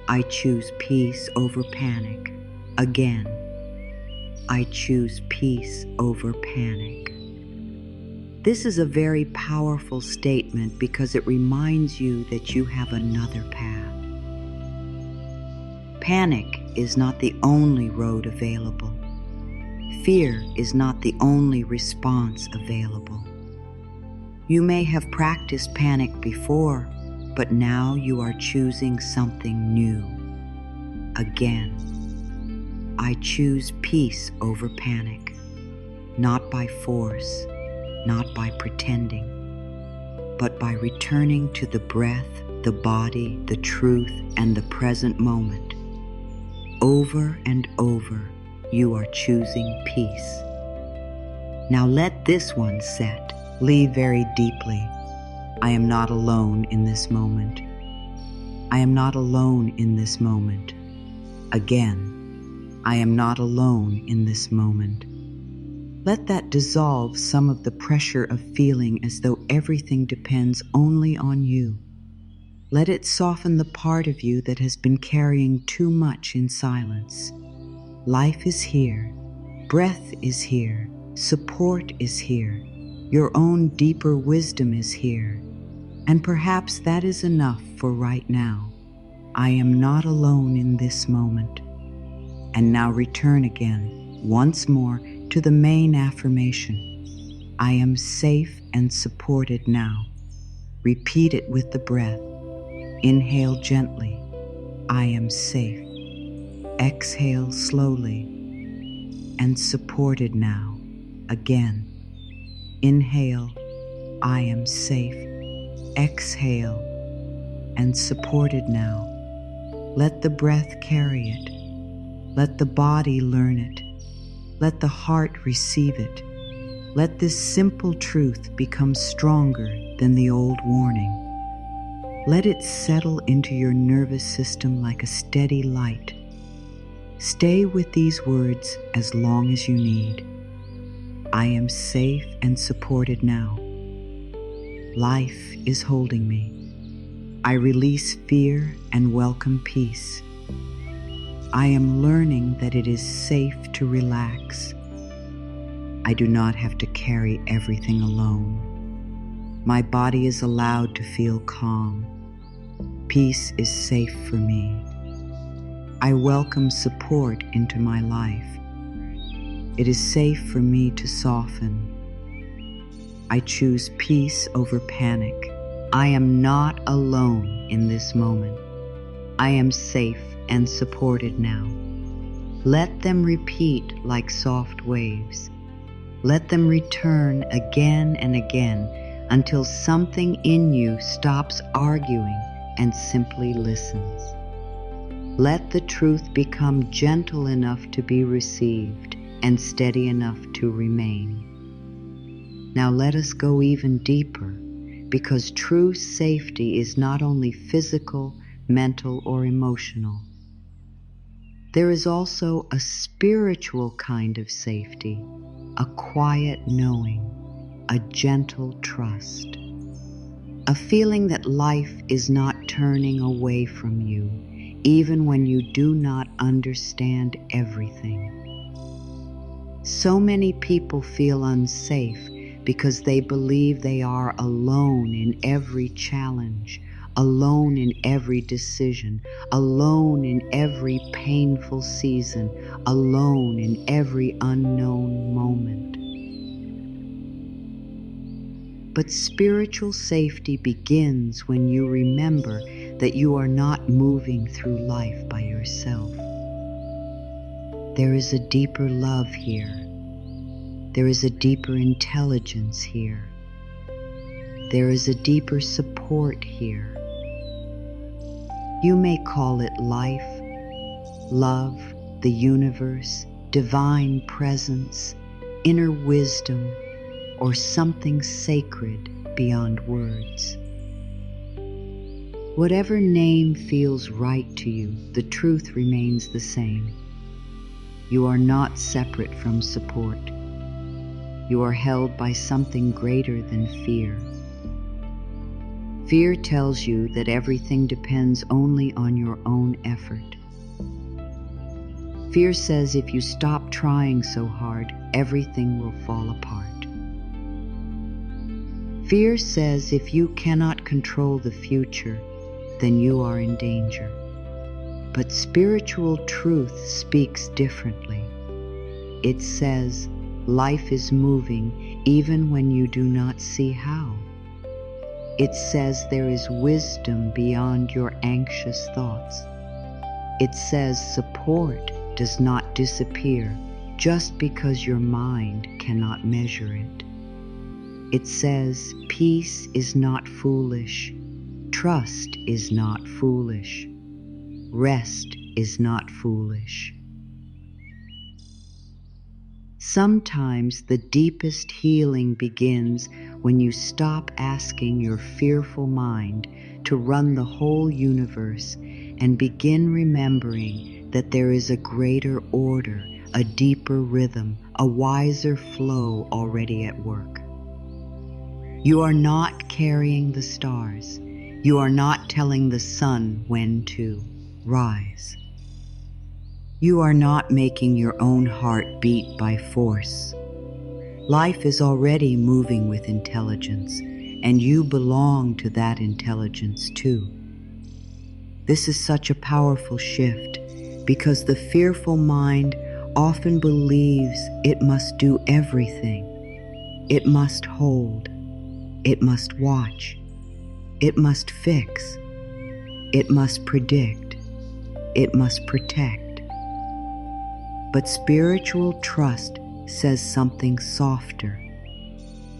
I choose peace over panic. Again, I choose peace over panic. This is a very powerful statement because it reminds you that you have another path. Panic is not the only road available. Fear is not the only response available. You may have practiced panic before, but now you are choosing something new. Again, I choose peace over panic, not by force, not by pretending, but by returning to the breath, the body, the truth, and the present moment. Over and over, you are choosing peace. Now let this one set. Leave very deeply. I am not alone in this moment. I am not alone in this moment. Again, I am not alone in this moment. Let that dissolve some of the pressure of feeling as though everything depends only on you. Let it soften the part of you that has been carrying too much in silence. Life is here. Breath is here. Support is here. Your own deeper wisdom is here. And perhaps that is enough for right now. I am not alone in this moment. And now return again, once more, to the main affirmation. I am safe and supported now. Repeat it with the breath. Inhale gently. I am safe. Exhale slowly. And supported now. Again. Inhale. I am safe. Exhale. And supported now. Let the breath carry it. Let the body learn it. Let the heart receive it. Let this simple truth become stronger than the old warning. Let it settle into your nervous system like a steady light. Stay with these words as long as you need. I am safe and supported now. Life is holding me. I release fear and welcome peace. I am learning that it is safe to relax. I do not have to carry everything alone. My body is allowed to feel calm. Peace is safe for me. I welcome support into my life. It is safe for me to soften. I choose peace over panic. I am not alone in this moment. I am safe and supported now. Let them repeat like soft waves. Let them return again and again until something in you stops arguing and simply listens. Let the truth become gentle enough to be received and steady enough to remain. Now let us go even deeper, because true safety is not only physical, mental, or emotional. There is also a spiritual kind of safety, a quiet knowing, a gentle trust, a feeling that life is not turning away from you, even when you do not understand everything. So many people feel unsafe because they believe they are alone in every challenge, alone in every decision, alone in every painful season, alone in every unknown moment. But spiritual safety begins when you remember that you are not moving through life by yourself. There is a deeper love here. There is a deeper intelligence here. There is a deeper support here. You may call it life, love, the universe, divine presence, inner wisdom, or something sacred beyond words. Whatever name feels right to you, the truth remains the same. You are not separate from support. You are held by something greater than fear. Fear tells you that everything depends only on your own effort. Fear says if you stop trying so hard, everything will fall apart. Fear says if you cannot control the future, then you are in danger. But spiritual truth speaks differently. It says life is moving even when you do not see how. It says there is wisdom beyond your anxious thoughts. It says support does not disappear just because your mind cannot measure it. It says peace is not foolish, trust is not foolish, rest is not foolish. Sometimes the deepest healing begins when you stop asking your fearful mind to run the whole universe and begin remembering that there is a greater order, a deeper rhythm, a wiser flow already at work. You are not carrying the stars. You are not telling the sun when to rise. You are not making your own heart beat by force. Life is already moving with intelligence, and you belong to that intelligence too. This is such a powerful shift because the fearful mind often believes it must do everything. It must hold. It must watch. It must fix. It must predict. It must protect. But spiritual trust says something softer.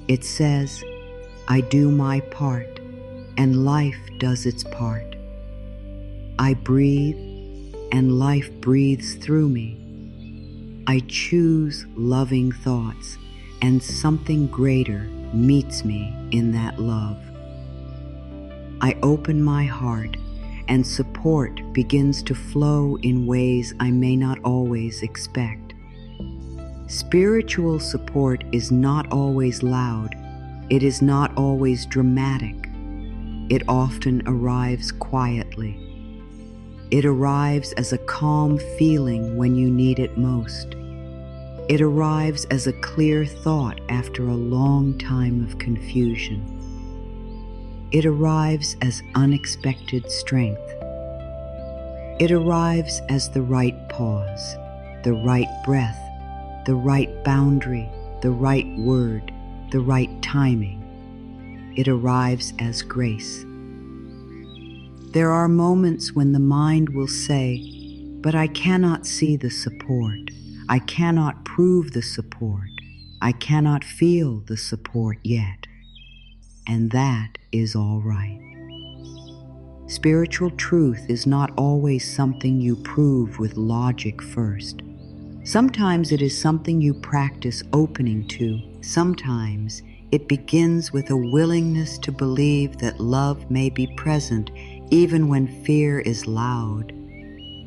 It says, I do my part, and life does its part. I breathe, and life breathes through me. I choose loving thoughts, and something greater meets me in that love. I open my heart, and support begins to flow in ways I may not always expect. Spiritual support is not always loud. It is not always dramatic. It often arrives quietly. It arrives as a calm feeling when you need it most. It arrives as a clear thought after a long time of confusion. It arrives as unexpected strength. It arrives as the right pause, the right breath, the right boundary, the right word, the right timing. It arrives as grace. There are moments when the mind will say, but I cannot see the support. I cannot prove the support. I cannot feel the support yet. And that is all right. Spiritual truth is not always something you prove with logic first. Sometimes it is something you practice opening to. Sometimes it begins with a willingness to believe that love may be present even when fear is loud.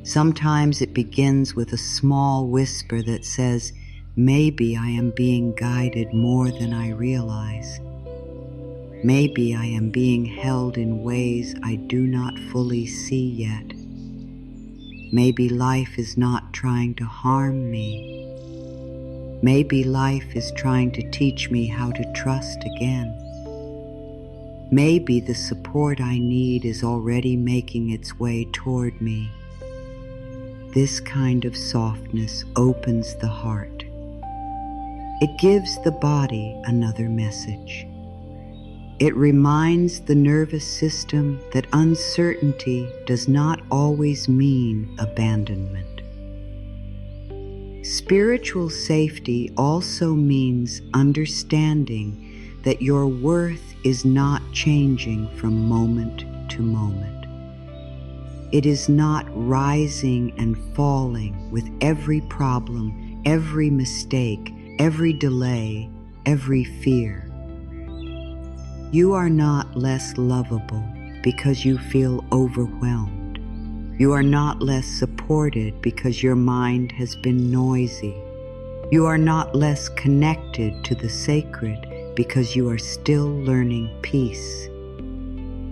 Sometimes it begins with a small whisper that says, maybe I am being guided more than I realize. Maybe I am being held in ways I do not fully see yet. Maybe life is not trying to harm me. Maybe life is trying to teach me how to trust again. Maybe the support I need is already making its way toward me. This kind of softness opens the heart. It gives the body another message. It reminds the nervous system that uncertainty does not always mean abandonment. Spiritual safety also means understanding that your worth is not changing from moment to moment. It is not rising and falling with every problem, every mistake, every delay, every fear. You are not less lovable because you feel overwhelmed. You are not less supported because your mind has been noisy. You are not less connected to the sacred because you are still learning peace.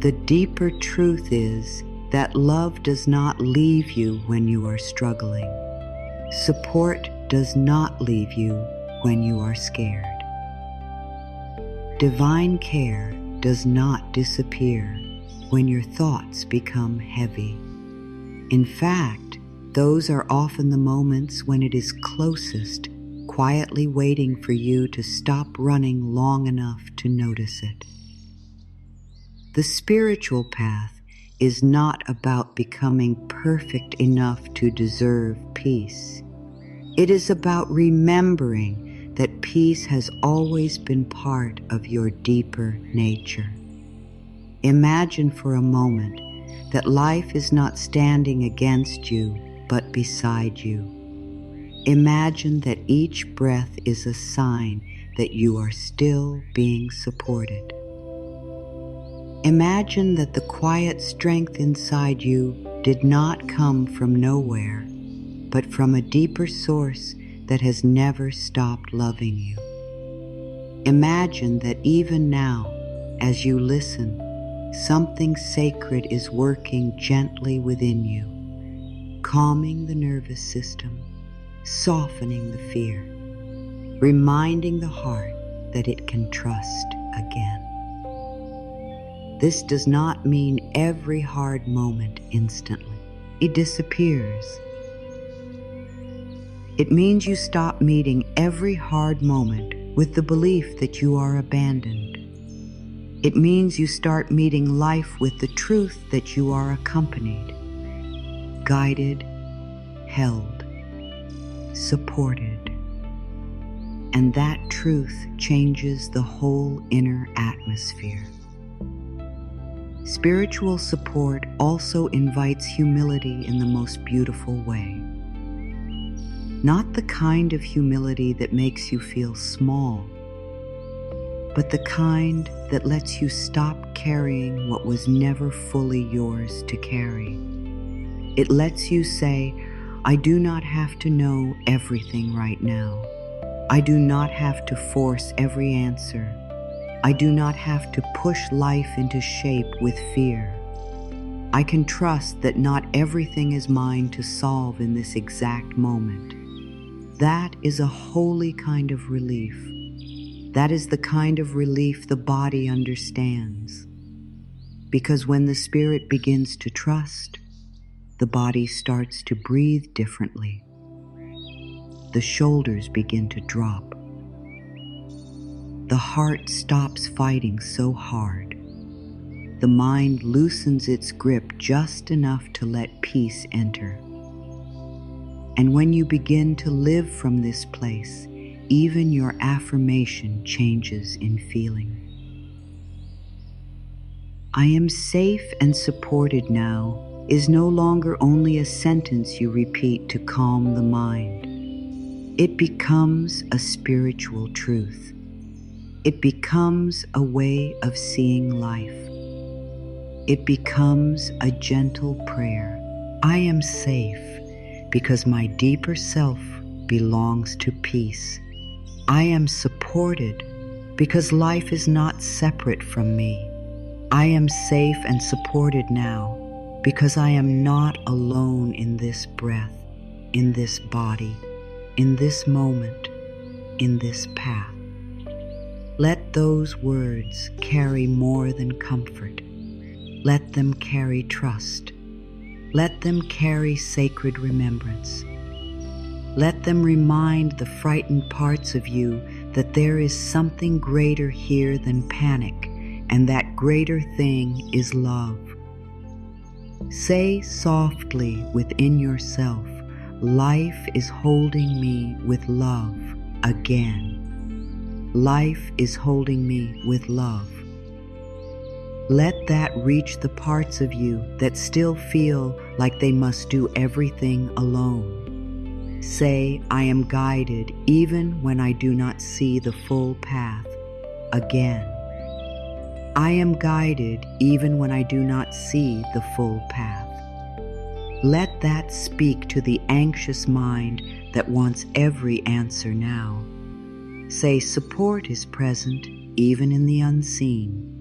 The deeper truth is that love does not leave you when you are struggling. Support does not leave you when you are scared. Divine care does not disappear when your thoughts become heavy. In fact, those are often the moments when it is closest, quietly waiting for you to stop running long enough to notice it. The spiritual path is not about becoming perfect enough to deserve peace. It is about remembering that peace has always been part of your deeper nature. Imagine for a moment that life is not standing against you, but beside you. Imagine that each breath is a sign that you are still being supported. Imagine that the quiet strength inside you did not come from nowhere, but from a deeper source that has never stopped loving you. Imagine that even now, as you listen, something sacred is working gently within you, calming the nervous system, softening the fear, reminding the heart that it can trust again. This does not mean every hard moment instantly. It disappears. It means you stop meeting every hard moment with the belief that you are abandoned. It means you start meeting life with the truth that you are accompanied, guided, held, supported. And that truth changes the whole inner atmosphere. Spiritual support also invites humility in the most beautiful way. Not the kind of humility that makes you feel small, but the kind that lets you stop carrying what was never fully yours to carry. It lets you say, I do not have to know everything right now. I do not have to force every answer. I do not have to push life into shape with fear. I can trust that not everything is mine to solve in this exact moment. That is a holy kind of relief. That is the kind of relief the body understands. Because when the spirit begins to trust, the body starts to breathe differently. The shoulders begin to drop. The heart stops fighting so hard. The mind loosens its grip just enough to let peace enter. And when you begin to live from this place, even your affirmation changes in feeling. I am safe and supported now is no longer only a sentence you repeat to calm the mind. It becomes a spiritual truth. It becomes a way of seeing life. It becomes a gentle prayer. I am safe because my deeper self belongs to peace. I am supported because life is not separate from me. I am safe and supported now because I am not alone in this breath, in this body, in this moment. in this path. Let those words carry more than comfort. Let them carry trust. Let them carry sacred remembrance. Let them remind the frightened parts of you that there is something greater here than panic, and that greater thing is love. Say softly within yourself, "Life is holding me with love again. Life is holding me with love." Let that reach the parts of you that still feel like they must do everything alone. Say, "I am guided even when I do not see the full path." Again. I am guided even when I do not see the full path. Let that speak to the anxious mind that wants every answer now. Say, "Support is present even in the unseen."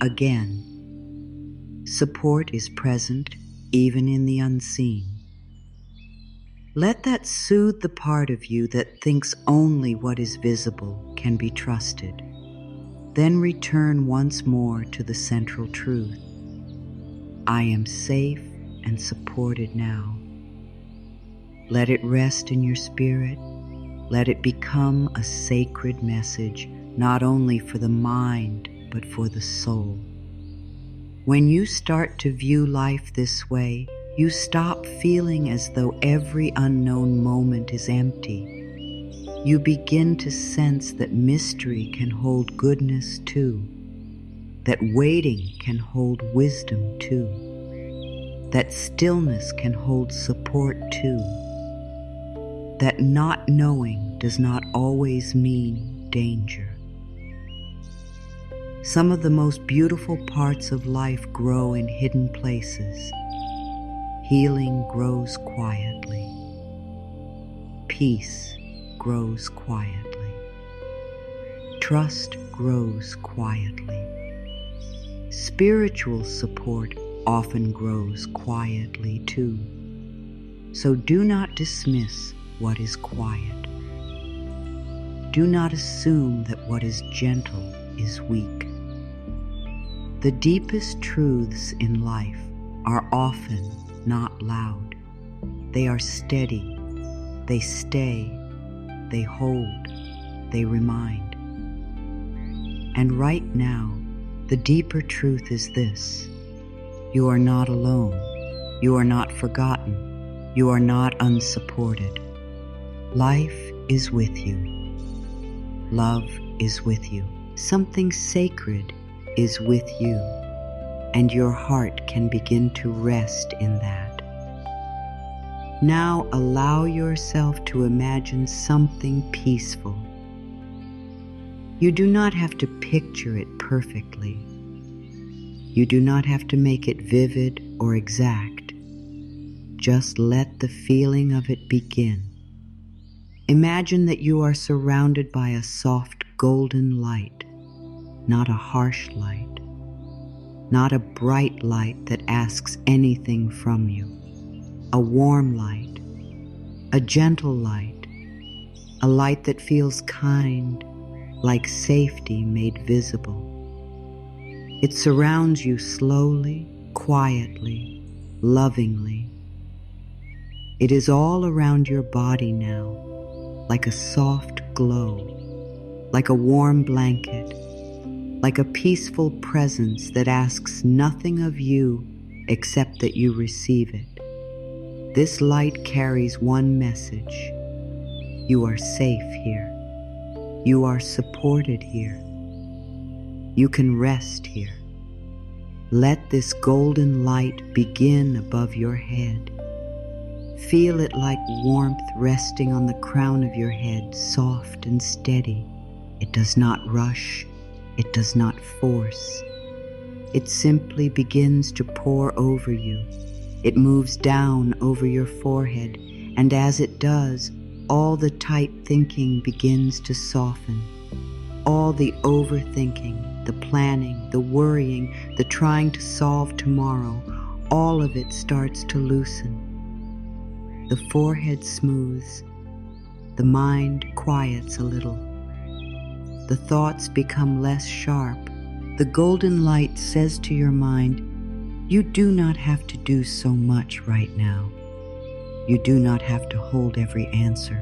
Again. Support is present even in the unseen. Let that soothe the part of you that thinks only what is visible can be trusted. Then return once more to the central truth. I am safe and supported now. Let it rest in your spirit. Let it become a sacred message, not only for the mind, but for the soul. When you start to view life this way, you stop feeling as though every unknown moment is empty. You begin to sense that mystery can hold goodness too, that waiting can hold wisdom too, that stillness can hold support too, that not knowing does not always mean danger. Some of the most beautiful parts of life grow in hidden places. Healing grows quietly. Peace grows quietly. Trust grows quietly. Spiritual support often grows quietly too. So do not dismiss what is quiet. Do not assume that what is gentle is weak. The deepest truths in life are often not loud. They are steady. They stay. They hold. They remind. And right now, the deeper truth is this: you are not alone. You are not forgotten. You are not unsupported. Life is with you. Love is with you. Something sacred is with you, and your heart can begin to rest in that. Now allow yourself to imagine something peaceful. You do not have to picture it perfectly. You do not have to make it vivid or exact. Just let the feeling of it begin. Imagine that you are surrounded by a soft golden light, not a harsh light, not a bright light that asks anything from you. A warm light, a gentle light, a light that feels kind, like safety made visible. It surrounds you slowly, quietly, lovingly. It is all around your body now, like a soft glow, like a warm blanket, like a peaceful presence that asks nothing of you except that you receive it. This light carries one message: you are safe here. You are supported here. You can rest here. Let this golden light begin above your head. Feel it like warmth resting on the crown of your head, soft and steady. It does not rush. It does not force. It simply begins to pour over you. It moves down over your forehead, and as it does, all the tight thinking begins to soften. All the overthinking, the planning, the worrying, the trying to solve tomorrow, all of it starts to loosen. The forehead smooths. The mind quiets a little. The thoughts become less sharp. The golden light says to your mind, you do not have to do so much right now. You do not have to hold every answer.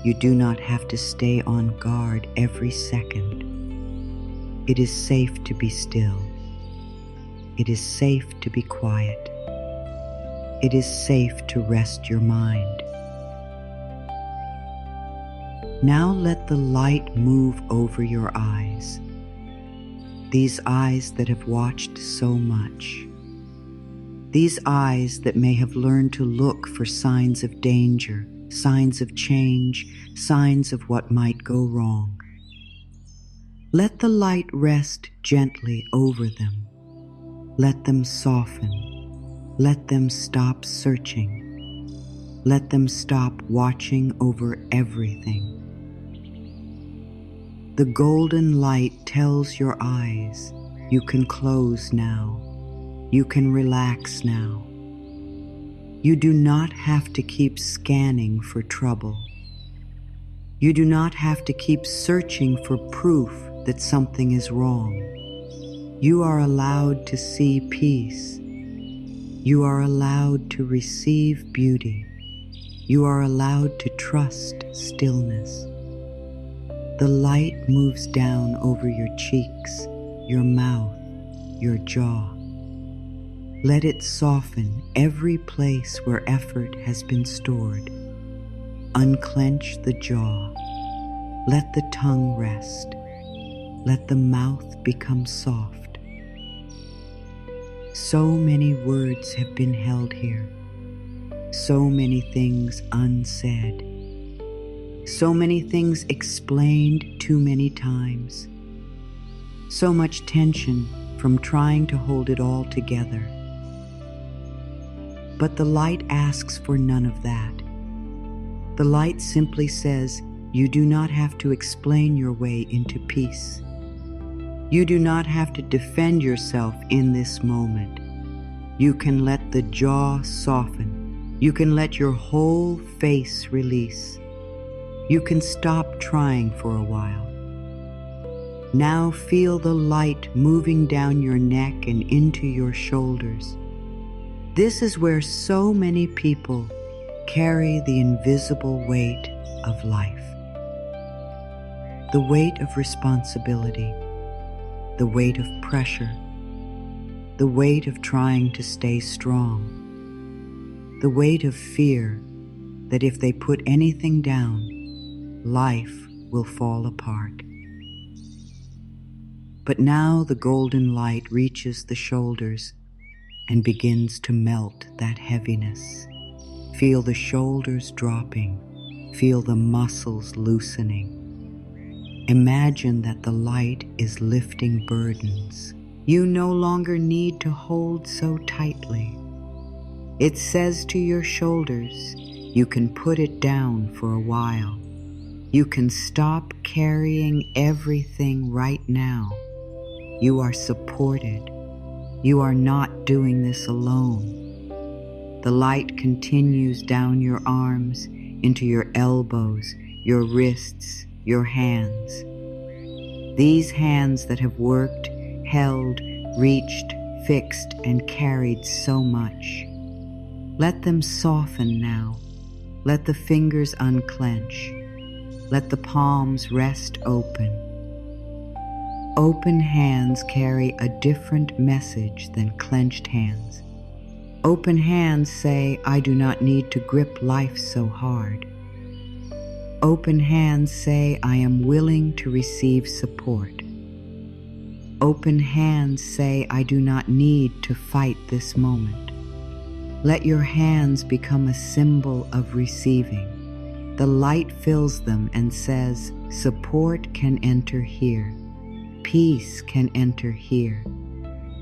You do not have to stay on guard every second. It is safe to be still. It is safe to be quiet. It is safe to rest your mind. Now let the light move over your eyes. These eyes that have watched so much. These eyes that may have learned to look for signs of danger, signs of change, signs of what might go wrong. Let the light rest gently over them. Let them soften. Let them stop searching. Let them stop watching over everything. The golden light tells your eyes, you can close now. You can relax now. You do not have to keep scanning for trouble. You do not have to keep searching for proof that something is wrong. You are allowed to see peace. You are allowed to receive beauty. You are allowed to trust stillness. The light moves down over your cheeks, your mouth, your jaw. Let it soften every place where effort has been stored. Unclench the jaw. Let the tongue rest. Let the mouth become soft. So many words have been held here. So many things unsaid. So many things explained too many times. So much tension from trying to hold it all together. But the light asks for none of that. The light simply says, you do not have to explain your way into peace. You do not have to defend yourself in this moment. You can let the jaw soften. You can let your whole face release. You can stop trying for a while. Now feel the light moving down your neck and into your shoulders. This is where so many people carry the invisible weight of life. The weight of responsibility, the weight of pressure, the weight of trying to stay strong, the weight of fear that if they put anything down, life will fall apart. But now the golden light reaches the shoulders and begins to melt that heaviness. Feel the shoulders dropping. Feel the muscles loosening. Imagine that the light is lifting burdens. You no longer need to hold so tightly. It says to your shoulders, you can put it down for a while. You can stop carrying everything right now. You are supported. You are not doing this alone. The light continues down your arms, into your elbows, your wrists, your hands. These hands that have worked, held, reached, fixed, and carried so much. Let them soften now. Let the fingers unclench. Let the palms rest open. Open hands carry a different message than clenched hands. Open hands say, I do not need to grip life so hard. Open hands say, I am willing to receive support. Open hands say, I do not need to fight this moment. Let your hands become a symbol of receiving. The light fills them and says, support can enter here. Peace can enter here.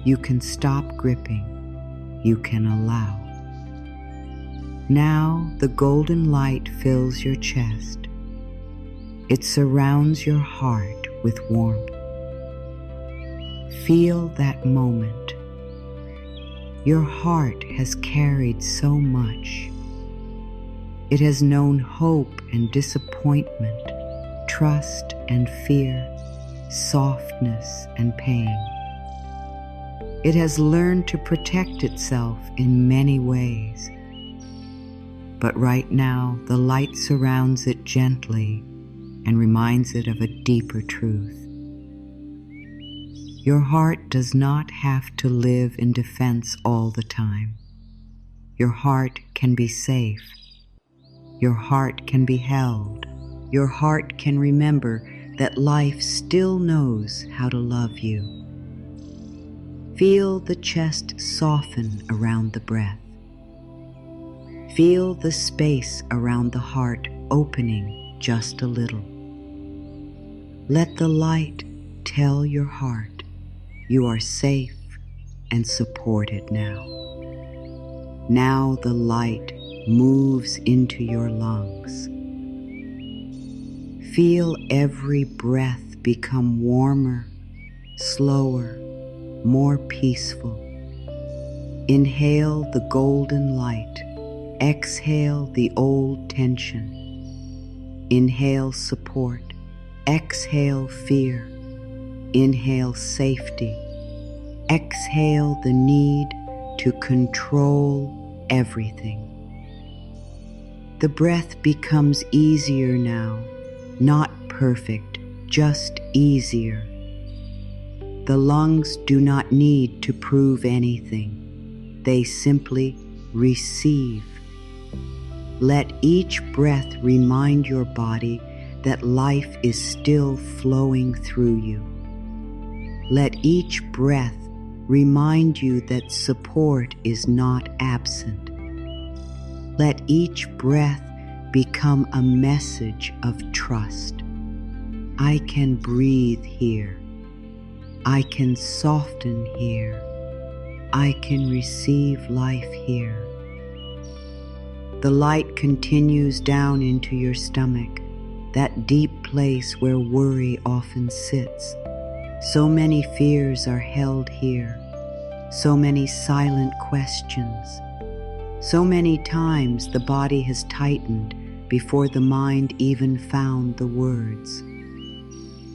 You can stop gripping. You can allow. Now the golden light fills your chest. It surrounds your heart with warmth. Feel that moment. Your heart has carried so much. It has known hope and disappointment, trust and fear, softness and pain. It has learned to protect itself in many ways. But right now, the light surrounds it gently and reminds it of a deeper truth. Your heart does not have to live in defense all the time. Your heart can be safe. Your heart can be held. Your heart can remember that life still knows how to love you. Feel the chest soften around the breath. Feel the space around the heart opening just a little. Let the light tell your heart you are safe and supported now. Now the light moves into your lungs. Feel every breath become warmer, slower, more peaceful. Inhale the golden light. Exhale the old tension. Inhale support. Exhale fear. Inhale safety. Exhale the need to control everything. The breath becomes easier now, not perfect, just easier. The lungs do not need to prove anything. They simply receive. Let each breath remind your body that life is still flowing through you. Let each breath remind you that support is not absent. Let each breath become a message of trust. I can breathe here. I can soften here. I can receive life here. The light continues down into your stomach, that deep place where worry often sits. So many fears are held here, so many silent questions. So many times the body has tightened before the mind even found the words.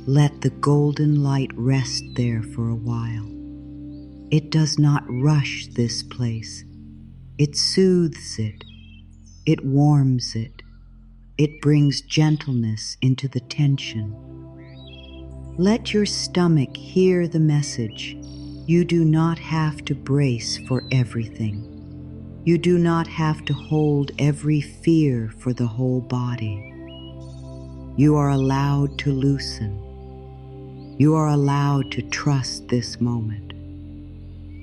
Let the golden light rest there for a while. It does not rush this place. It soothes it. It warms it. It brings gentleness into the tension. Let your stomach hear the message. You do not have to brace for everything. You do not have to hold every fear for the whole body. You are allowed to loosen. You are allowed to trust this moment.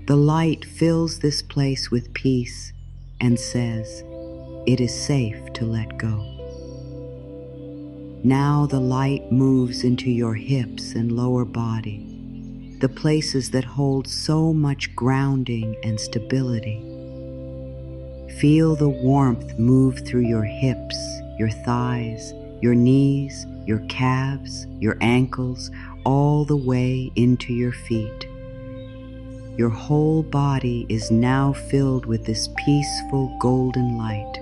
The light fills this place with peace and says, it is safe to let go. Now the light moves into your hips and lower body, the places that hold so much grounding and stability. Feel the warmth move through your hips, your thighs, your knees, your calves, your ankles, all the way into your feet. Your whole body is now filled with this peaceful golden light.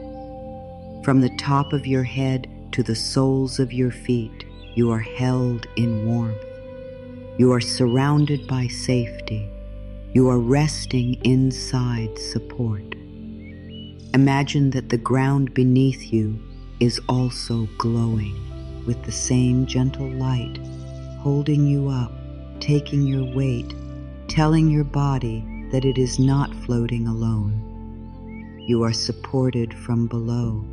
From the top of your head to the soles of your feet, you are held in warmth. You are surrounded by safety. You are resting inside support. Imagine that the ground beneath you is also glowing with the same gentle light, holding you up, taking your weight, telling your body that it is not floating alone. You are supported from below.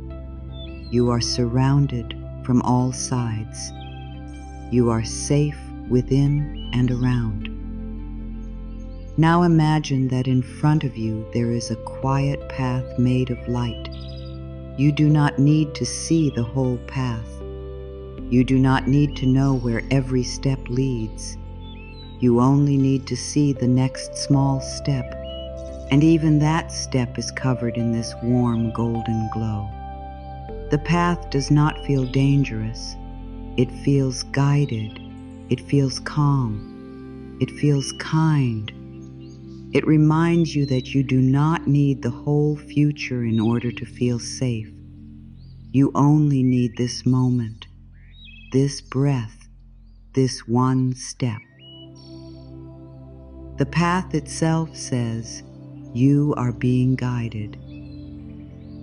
You are surrounded from all sides. You are safe within and around. Now imagine that in front of you there is a quiet path made of light. You do not need to see the whole path. You do not need to know where every step leads. You only need to see the next small step, and even that step is covered in this warm golden glow. The path does not feel dangerous. It feels guided. It feels calm. It feels kind. It reminds you that you do not need the whole future in order to feel safe. You only need this moment, this breath, this one step. The path itself says, you are being guided.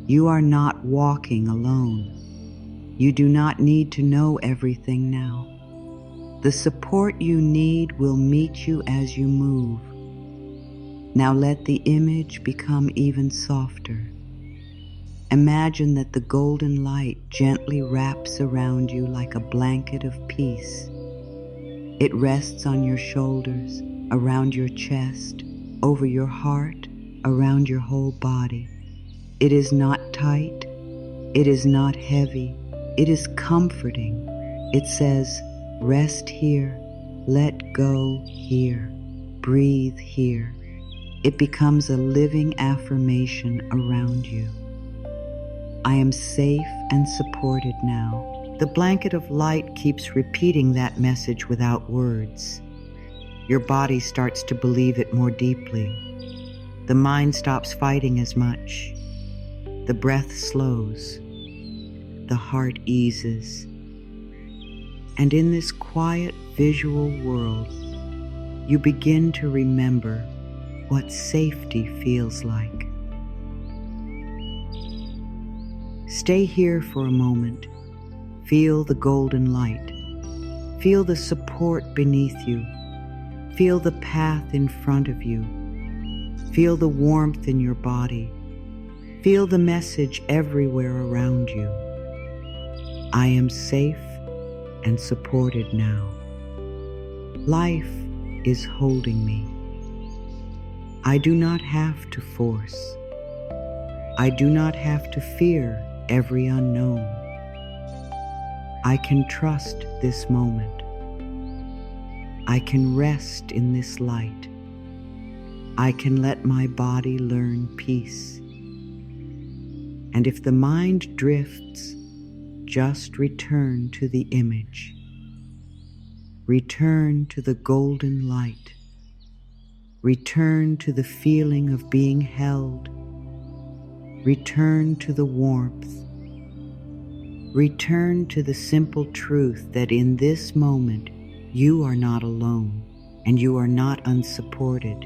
You are not walking alone. You do not need to know everything now. The support you need will meet you as you move. Now let the image become even softer. Imagine that the golden light gently wraps around you like a blanket of peace. It rests on your shoulders, around your chest, over your heart, around your whole body. It is not tight. It is not heavy. It is comforting. It says, rest here, let go here, breathe here. It becomes a living affirmation around you. I am safe and supported now. The blanket of light keeps repeating that message without words. Your body starts to believe it more deeply. The mind stops fighting as much. The breath slows. The heart eases. And in this quiet visual world, you begin to remember what safety feels like. Stay here for a moment. Feel the golden light. Feel the support beneath you. Feel the path in front of you. Feel the warmth in your body. Feel the message everywhere around you. I am safe and supported now. Life is holding me. I do not have to force. I do not have to fear every unknown. I can trust this moment. I can rest in this light. I can let my body learn peace. And if the mind drifts, just return to the image. Return to the golden light. Return to the feeling of being held. Return to the warmth. Return to the simple truth that in this moment you are not alone and you are not unsupported.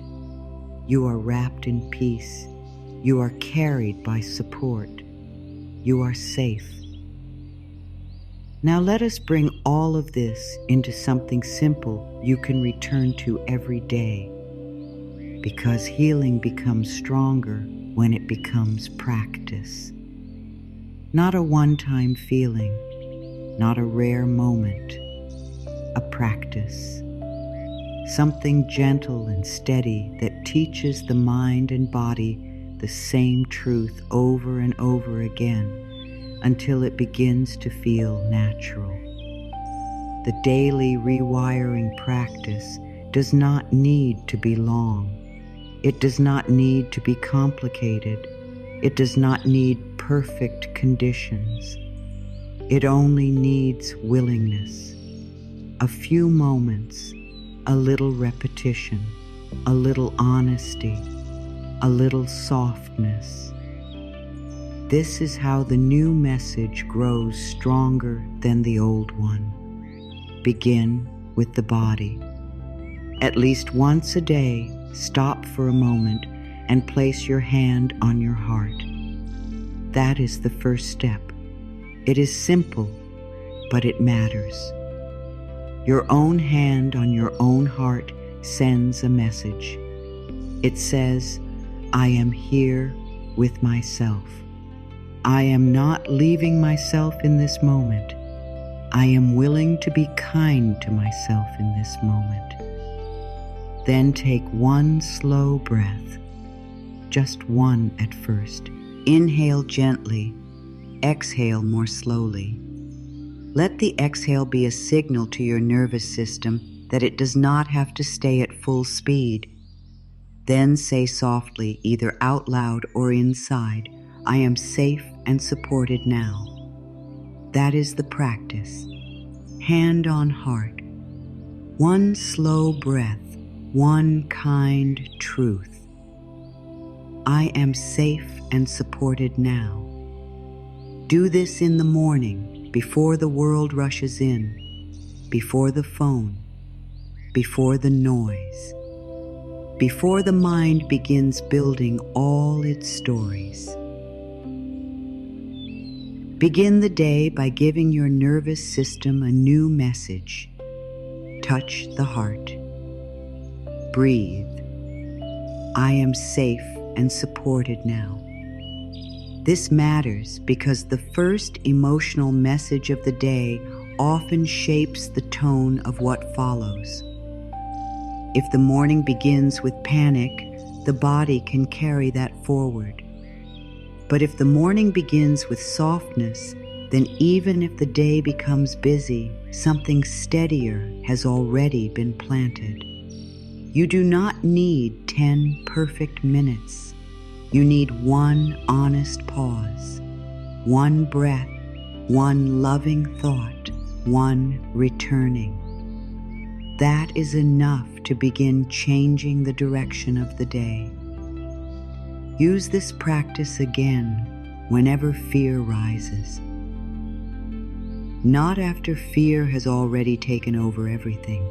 You are wrapped in peace. You are carried by support. You are safe. Now let us bring all of this into something simple you can return to every day, because healing becomes stronger when it becomes practice. Not a one-time feeling, not a rare moment, a practice. Something gentle and steady that teaches the mind and body the same truth over and over again until it begins to feel natural. The daily rewiring practice does not need to be long. It does not need to be complicated. It does not need perfect conditions. It only needs willingness. A few moments, a little repetition, a little honesty, a little softness. This is how the new message grows stronger than the old one. Begin with the body. At least once a day, stop for a moment and place your hand on your heart. That is the first step. It is simple, but it matters. Your own hand on your own heart sends a message. It says, I am here with myself. I am not leaving myself in this moment. I am willing to be kind to myself in this moment. Then take one slow breath, just one at first. Inhale gently, exhale more slowly. Let the exhale be a signal to your nervous system that it does not have to stay at full speed. Then say softly, either out loud or inside, I am safe and supported now. That is the practice. Hand on heart. One slow breath, one kind truth. I am safe and supported now. Do this in the morning, before the world rushes in, before the phone, before the noise, before the mind begins building all its stories. Begin the day by giving your nervous system a new message. Touch the heart. Breathe. I am safe and supported now. This matters because the first emotional message of the day often shapes the tone of what follows. If the morning begins with panic, the body can carry that forward. But if the morning begins with softness, then even if the day becomes busy, something steadier has already been planted. You do not need 10 perfect minutes. You need one honest pause, one breath, one loving thought, one returning. That is enough to begin changing the direction of the day. Use this practice again whenever fear rises. Not after fear has already taken over everything,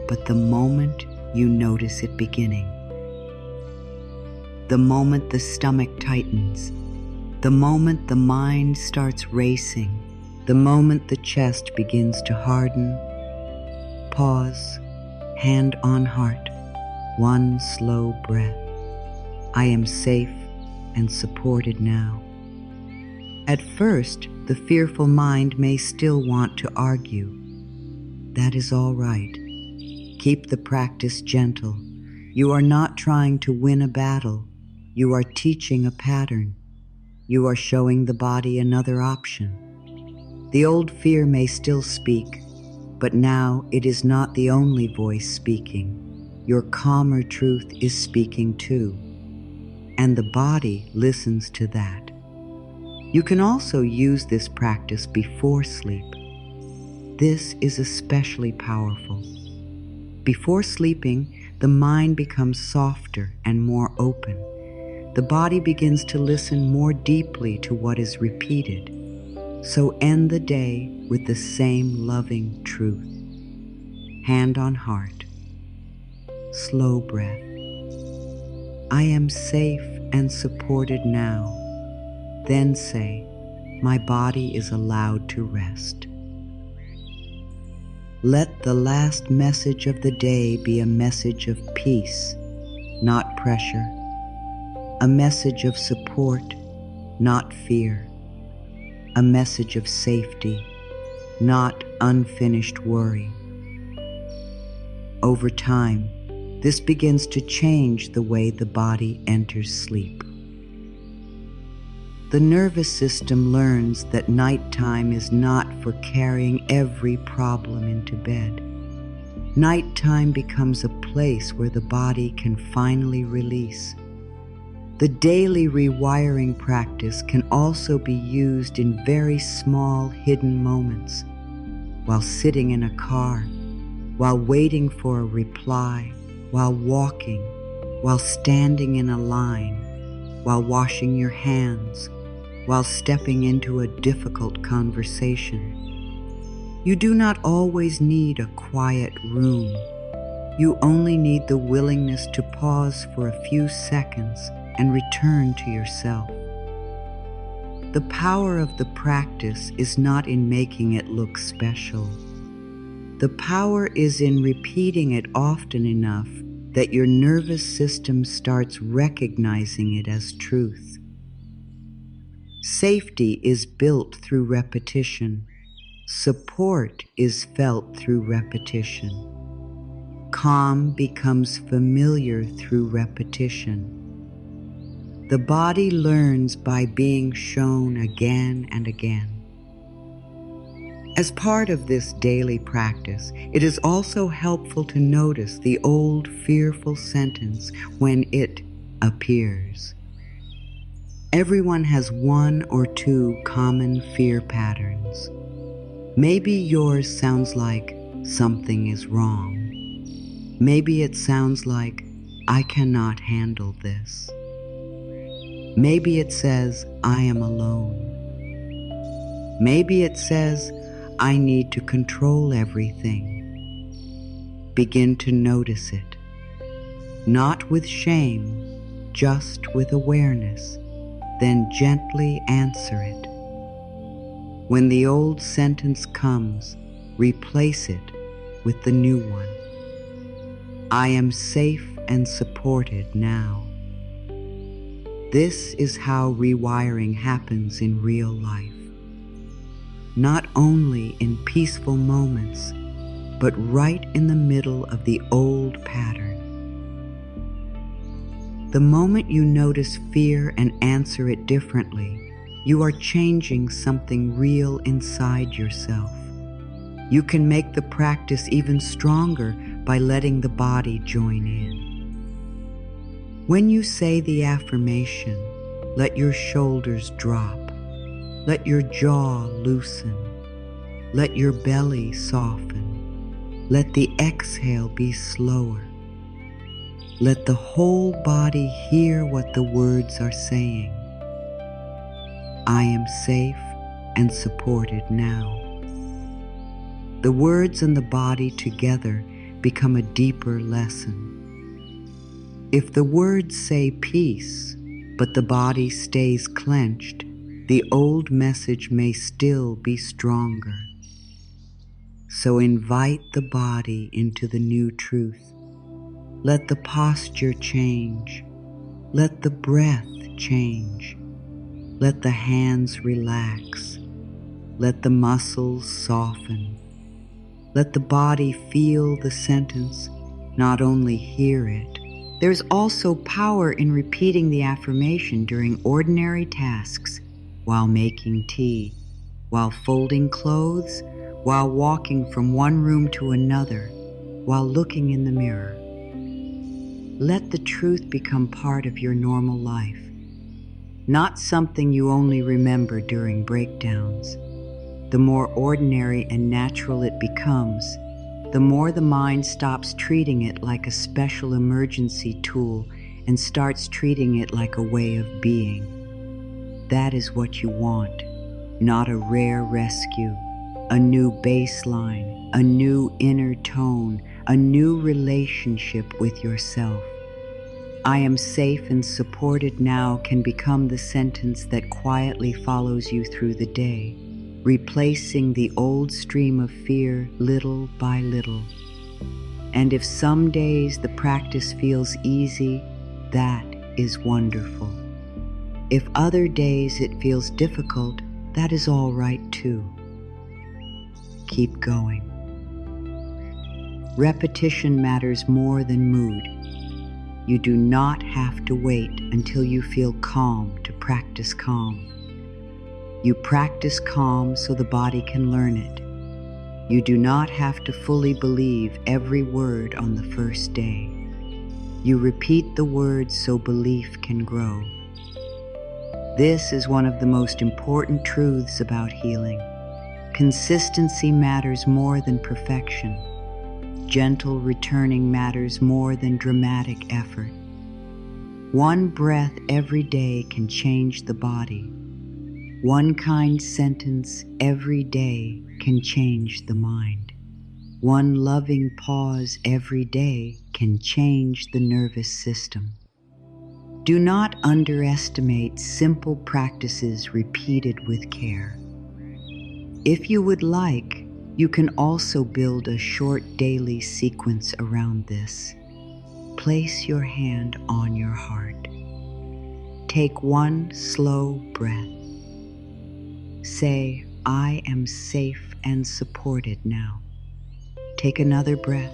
but the moment you notice it beginning. The moment the stomach tightens, the moment the mind starts racing, the moment the chest begins to harden. Pause, hand on heart, one slow breath. I am safe and supported now. At first, the fearful mind may still want to argue. That is all right. Keep the practice gentle. You are not trying to win a battle. You are teaching a pattern. You are showing the body another option. The old fear may still speak, but now it is not the only voice speaking. Your calmer truth is speaking too, and the body listens to that. You can also use this practice before sleep. This is especially powerful. Before sleeping, the mind becomes softer and more open. The body begins to listen more deeply to what is repeated. So end the day with the same loving truth. Hand on heart. Slow breath. I am safe and supported now. Then say, my body is allowed to rest. Let the last message of the day be a message of peace, not pressure. A message of support, not fear. A message of safety, not unfinished worry. Over time, this begins to change the way the body enters sleep. The nervous system learns that nighttime is not for carrying every problem into bed. Nighttime becomes a place where the body can finally release. The daily rewiring practice can also be used in very small, hidden moments, while sitting in a car, while waiting for a reply, while walking, while standing in a line, while washing your hands, while stepping into a difficult conversation. You do not always need a quiet room. You only need the willingness to pause for a few seconds and return to yourself. The power of the practice is not in making it look special. The power is in repeating it often enough that your nervous system starts recognizing it as truth. Safety is built through repetition. Support is felt through repetition. Calm becomes familiar through repetition. The body learns by being shown again and again. As part of this daily practice, it is also helpful to notice the old fearful sentence when it appears. Everyone has one or two common fear patterns. Maybe yours sounds like something is wrong. Maybe it sounds like I cannot handle this. Maybe it says, I am alone. Maybe it says, I need to control everything. Begin to notice it, not with shame, just with awareness, then gently answer it. When the old sentence comes, replace it with the new one. I am safe and supported now. This is how rewiring happens in real life. Not only in peaceful moments, but right in the middle of the old pattern. The moment you notice fear and answer it differently, you are changing something real inside yourself. You can make the practice even stronger by letting the body join in. When you say the affirmation, let your shoulders drop. Let your jaw loosen. Let your belly soften. Let the exhale be slower. Let the whole body hear what the words are saying. I am safe and supported now. The words and the body together become a deeper lesson. If the words say peace, but the body stays clenched, the old message may still be stronger. So invite the body into the new truth. Let the posture change. Let the breath change. Let the hands relax. Let the muscles soften. Let the body feel the sentence, not only hear it. There's also power in repeating the affirmation during ordinary tasks, while making tea, while folding clothes, while walking from one room to another, while looking in the mirror. Let the truth become part of your normal life, not something you only remember during breakdowns. The more ordinary and natural it becomes, the more the mind stops treating it like a special emergency tool and starts treating it like a way of being. That is what you want, not a rare rescue, a new baseline, a new inner tone, a new relationship with yourself. I am safe and supported now can become the sentence that quietly follows you through the day, replacing the old stream of fear little by little. And if some days the practice feels easy, that is wonderful. If other days it feels difficult, that is all right too. Keep going. Repetition matters more than mood. You do not have to wait until you feel calm to practice calm. You practice calm so the body can learn it. You do not have to fully believe every word on the first day. You repeat the words so belief can grow. This is one of the most important truths about healing. Consistency matters more than perfection. Gentle returning matters more than dramatic effort. One breath every day can change the body. One kind sentence every day can change the mind. One loving pause every day can change the nervous system. Do not underestimate simple practices repeated with care. If you would like, you can also build a short daily sequence around this. Place your hand on your heart. Take one slow breath. Say, I am safe and supported now. Take another breath.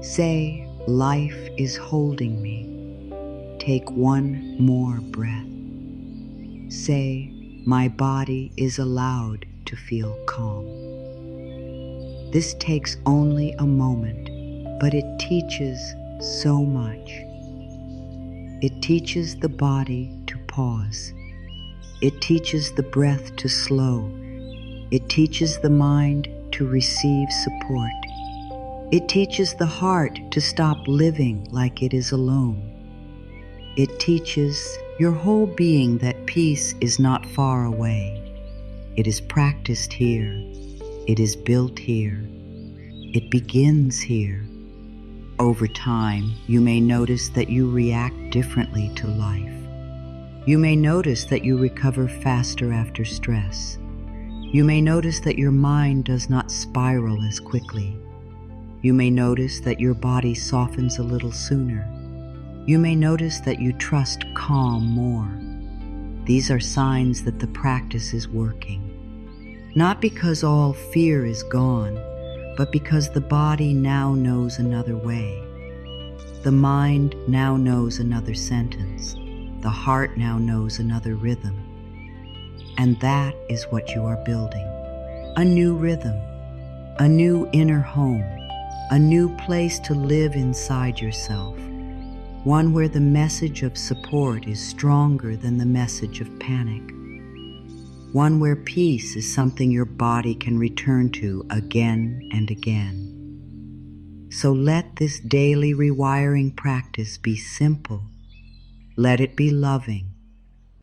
Say, life is holding me. Take one more breath. Say, my body is allowed to feel calm. This takes only a moment, but it teaches so much. It teaches the body to pause. It teaches the breath to slow. It teaches the mind to receive support. It teaches the heart to stop living like it is alone. It teaches your whole being that peace is not far away. It is practiced here. It is built here. It begins here. Over time, you may notice that you react differently to life. You may notice that you recover faster after stress. You may notice that your mind does not spiral as quickly. You may notice that your body softens a little sooner. You may notice that you trust calm more. These are signs that the practice is working. Not because all fear is gone, but because the body now knows another way. The mind now knows another sentence. The heart now knows another rhythm. And that is what you are building. A new rhythm, a new inner home, a new place to live inside yourself. One where the message of support is stronger than the message of panic. One where peace is something your body can return to again and again. So let this daily rewiring practice be simple. Let it be loving.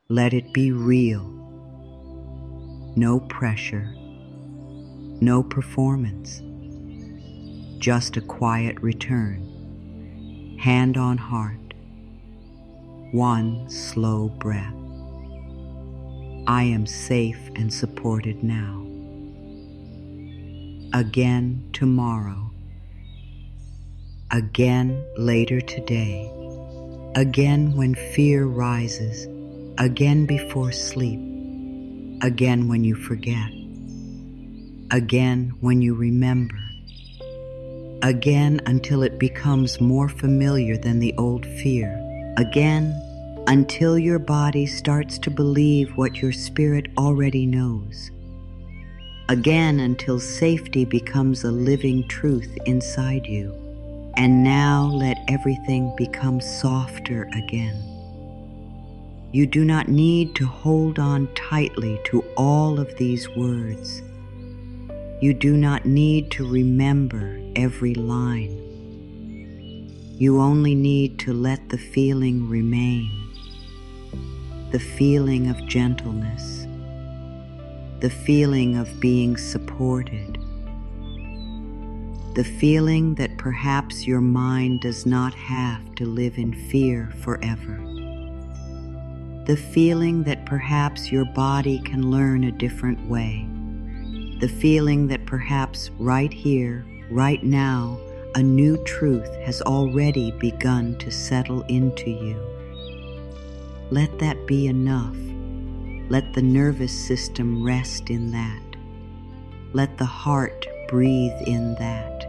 Let it be real. No pressure. No performance. Just a quiet return. Hand on heart. One slow breath. I am safe and supported now. Again tomorrow. Again later today. Again when fear rises. Again before sleep. Again when you forget. Again when you remember. Again until it becomes more familiar than the old fear. Again until your body starts to believe what your spirit already knows. Again until safety becomes a living truth inside you. And now let everything become softer again. You do not need to hold on tightly to all of these words. You do not need to remember every line. You only need to let the feeling remain. The feeling of gentleness. The feeling of being supported. The feeling that perhaps your mind does not have to live in fear forever. The feeling that perhaps your body can learn a different way. The feeling that perhaps right here, right now, a new truth has already begun to settle into you. Let that be enough. Let the nervous system rest in that. Let the heart breathe in that.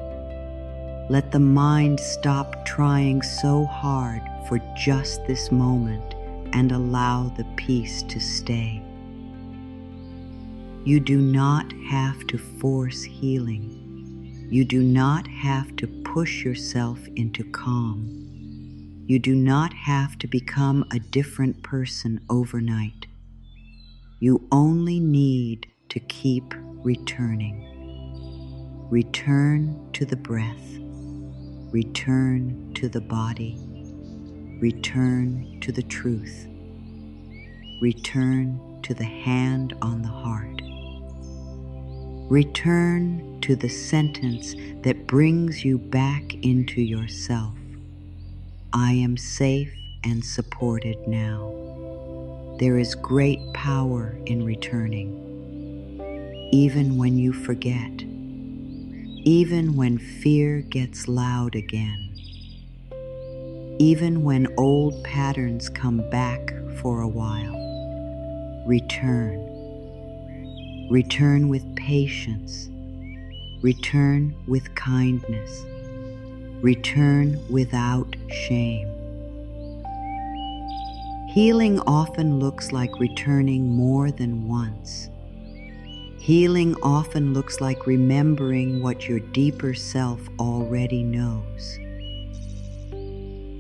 Let the mind stop trying so hard for just this moment and allow the peace to stay. You do not have to force healing. You do not have to push yourself into calm. You do not have to become a different person overnight. You only need to keep returning. Return to the breath. Return to the body. Return to the truth. Return to the hand on the heart. Return to the sentence that brings you back into yourself. I am safe and supported now. There is great power in returning. Even when you forget. Even when fear gets loud again. Even when old patterns come back for a while. Return. Return with patience. Return with kindness. Return without shame. Healing often looks like returning more than once. Healing often looks like remembering what your deeper self already knows.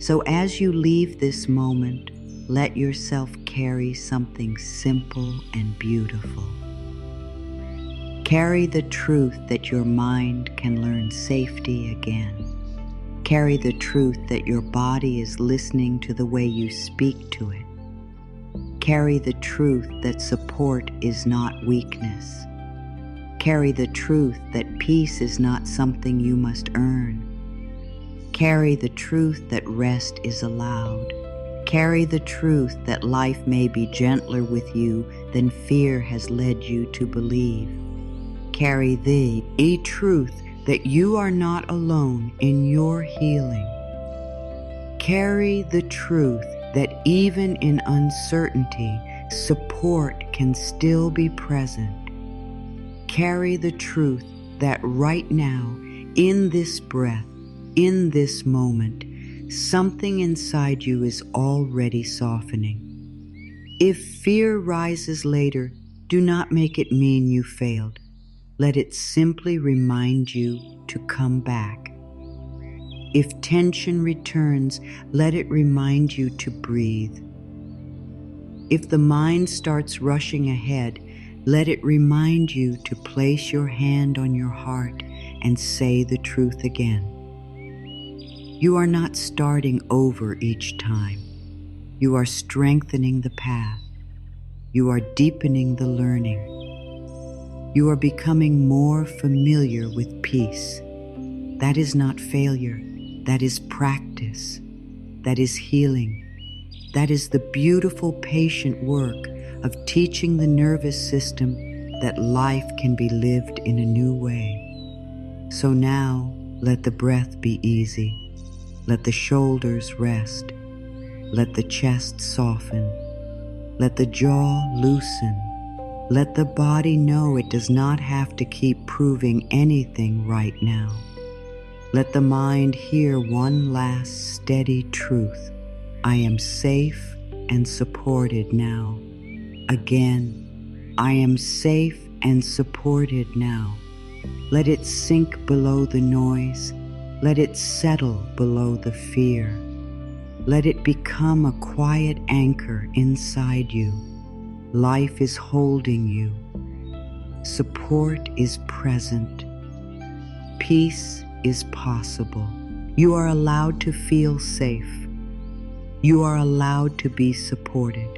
So as you leave this moment, let yourself carry something simple and beautiful. Carry the truth that your mind can learn safety again. Carry the truth that your body is listening to the way you speak to it. Carry the truth that support is not weakness. Carry the truth that peace is not something you must earn. Carry the truth that rest is allowed. Carry the truth that life may be gentler with you than fear has led you to believe. Carry a truth that you are not alone in your healing. Carry the truth that even in uncertainty, support can still be present. Carry the truth that right now, in this breath, in this moment, something inside you is already softening. If fear rises later, do not make it mean you failed. Let it simply remind you to come back. If tension returns, let it remind you to breathe. If the mind starts rushing ahead, let it remind you to place your hand on your heart and say the truth again. You are not starting over each time. You are strengthening the path. You are deepening the learning. You are becoming more familiar with peace. That is not failure. That is practice. That is healing. That is the beautiful, patient work of teaching the nervous system that life can be lived in a new way. So now, let the breath be easy. Let the shoulders rest. Let the chest soften. Let the jaw loosen. Let the body know it does not have to keep proving anything right now. Let the mind hear one last steady truth. I am safe and supported now. Again, I am safe and supported now. Let it sink below the noise. Let it settle below the fear. Let it become a quiet anchor inside you. Life is holding you. Support is present. Peace is possible. You are allowed to feel safe. You are allowed to be supported.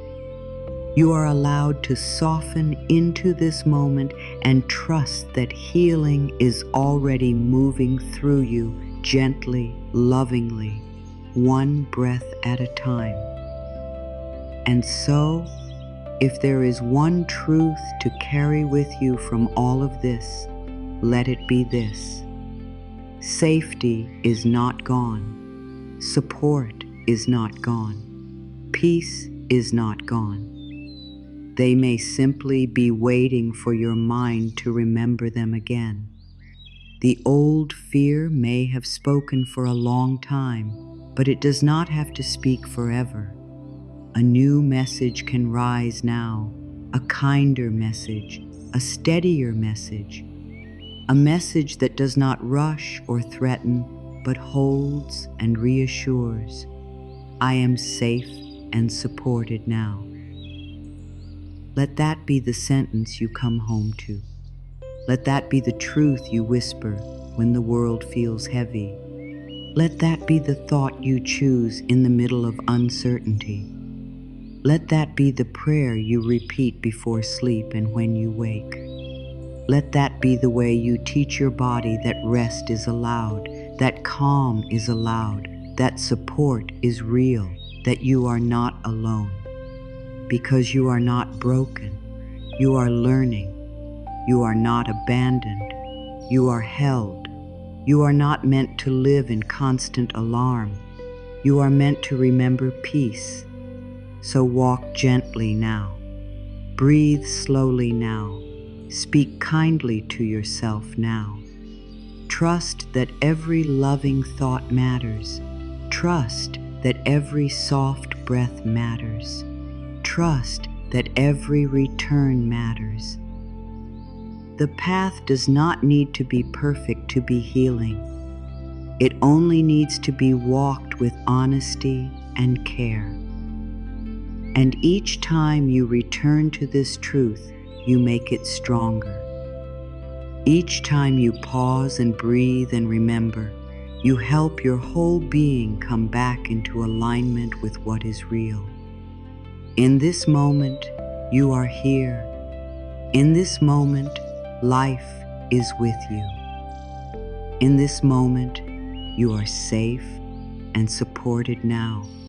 You are allowed to soften into this moment and trust that healing is already moving through you gently, lovingly, one breath at a time. And so, if there is one truth to carry with you from all of this, let it be this. Safety is not gone. Support is not gone. Peace is not gone. They may simply be waiting for your mind to remember them again. The old fear may have spoken for a long time, but it does not have to speak forever. A new message can rise now, a kinder message, a steadier message, a message that does not rush or threaten, but holds and reassures. I am safe and supported now. Let that be the sentence you come home to. Let that be the truth you whisper when the world feels heavy. Let that be the thought you choose in the middle of uncertainty. Let that be the prayer you repeat before sleep and when you wake. Let that be the way you teach your body that rest is allowed, that calm is allowed, that support is real, that you are not alone. Because you are not broken, you are learning. You are not abandoned, you are held. You are not meant to live in constant alarm. You are meant to remember peace. So walk gently now. Breathe slowly now. Speak kindly to yourself now. Trust that every loving thought matters. Trust that every soft breath matters. Trust that every return matters. The path does not need to be perfect to be healing. It only needs to be walked with honesty and care. And each time you return to this truth, you make it stronger. Each time you pause and breathe and remember, you help your whole being come back into alignment with what is real. In this moment, you are here. In this moment, life is with you. In this moment, you are safe and supported now.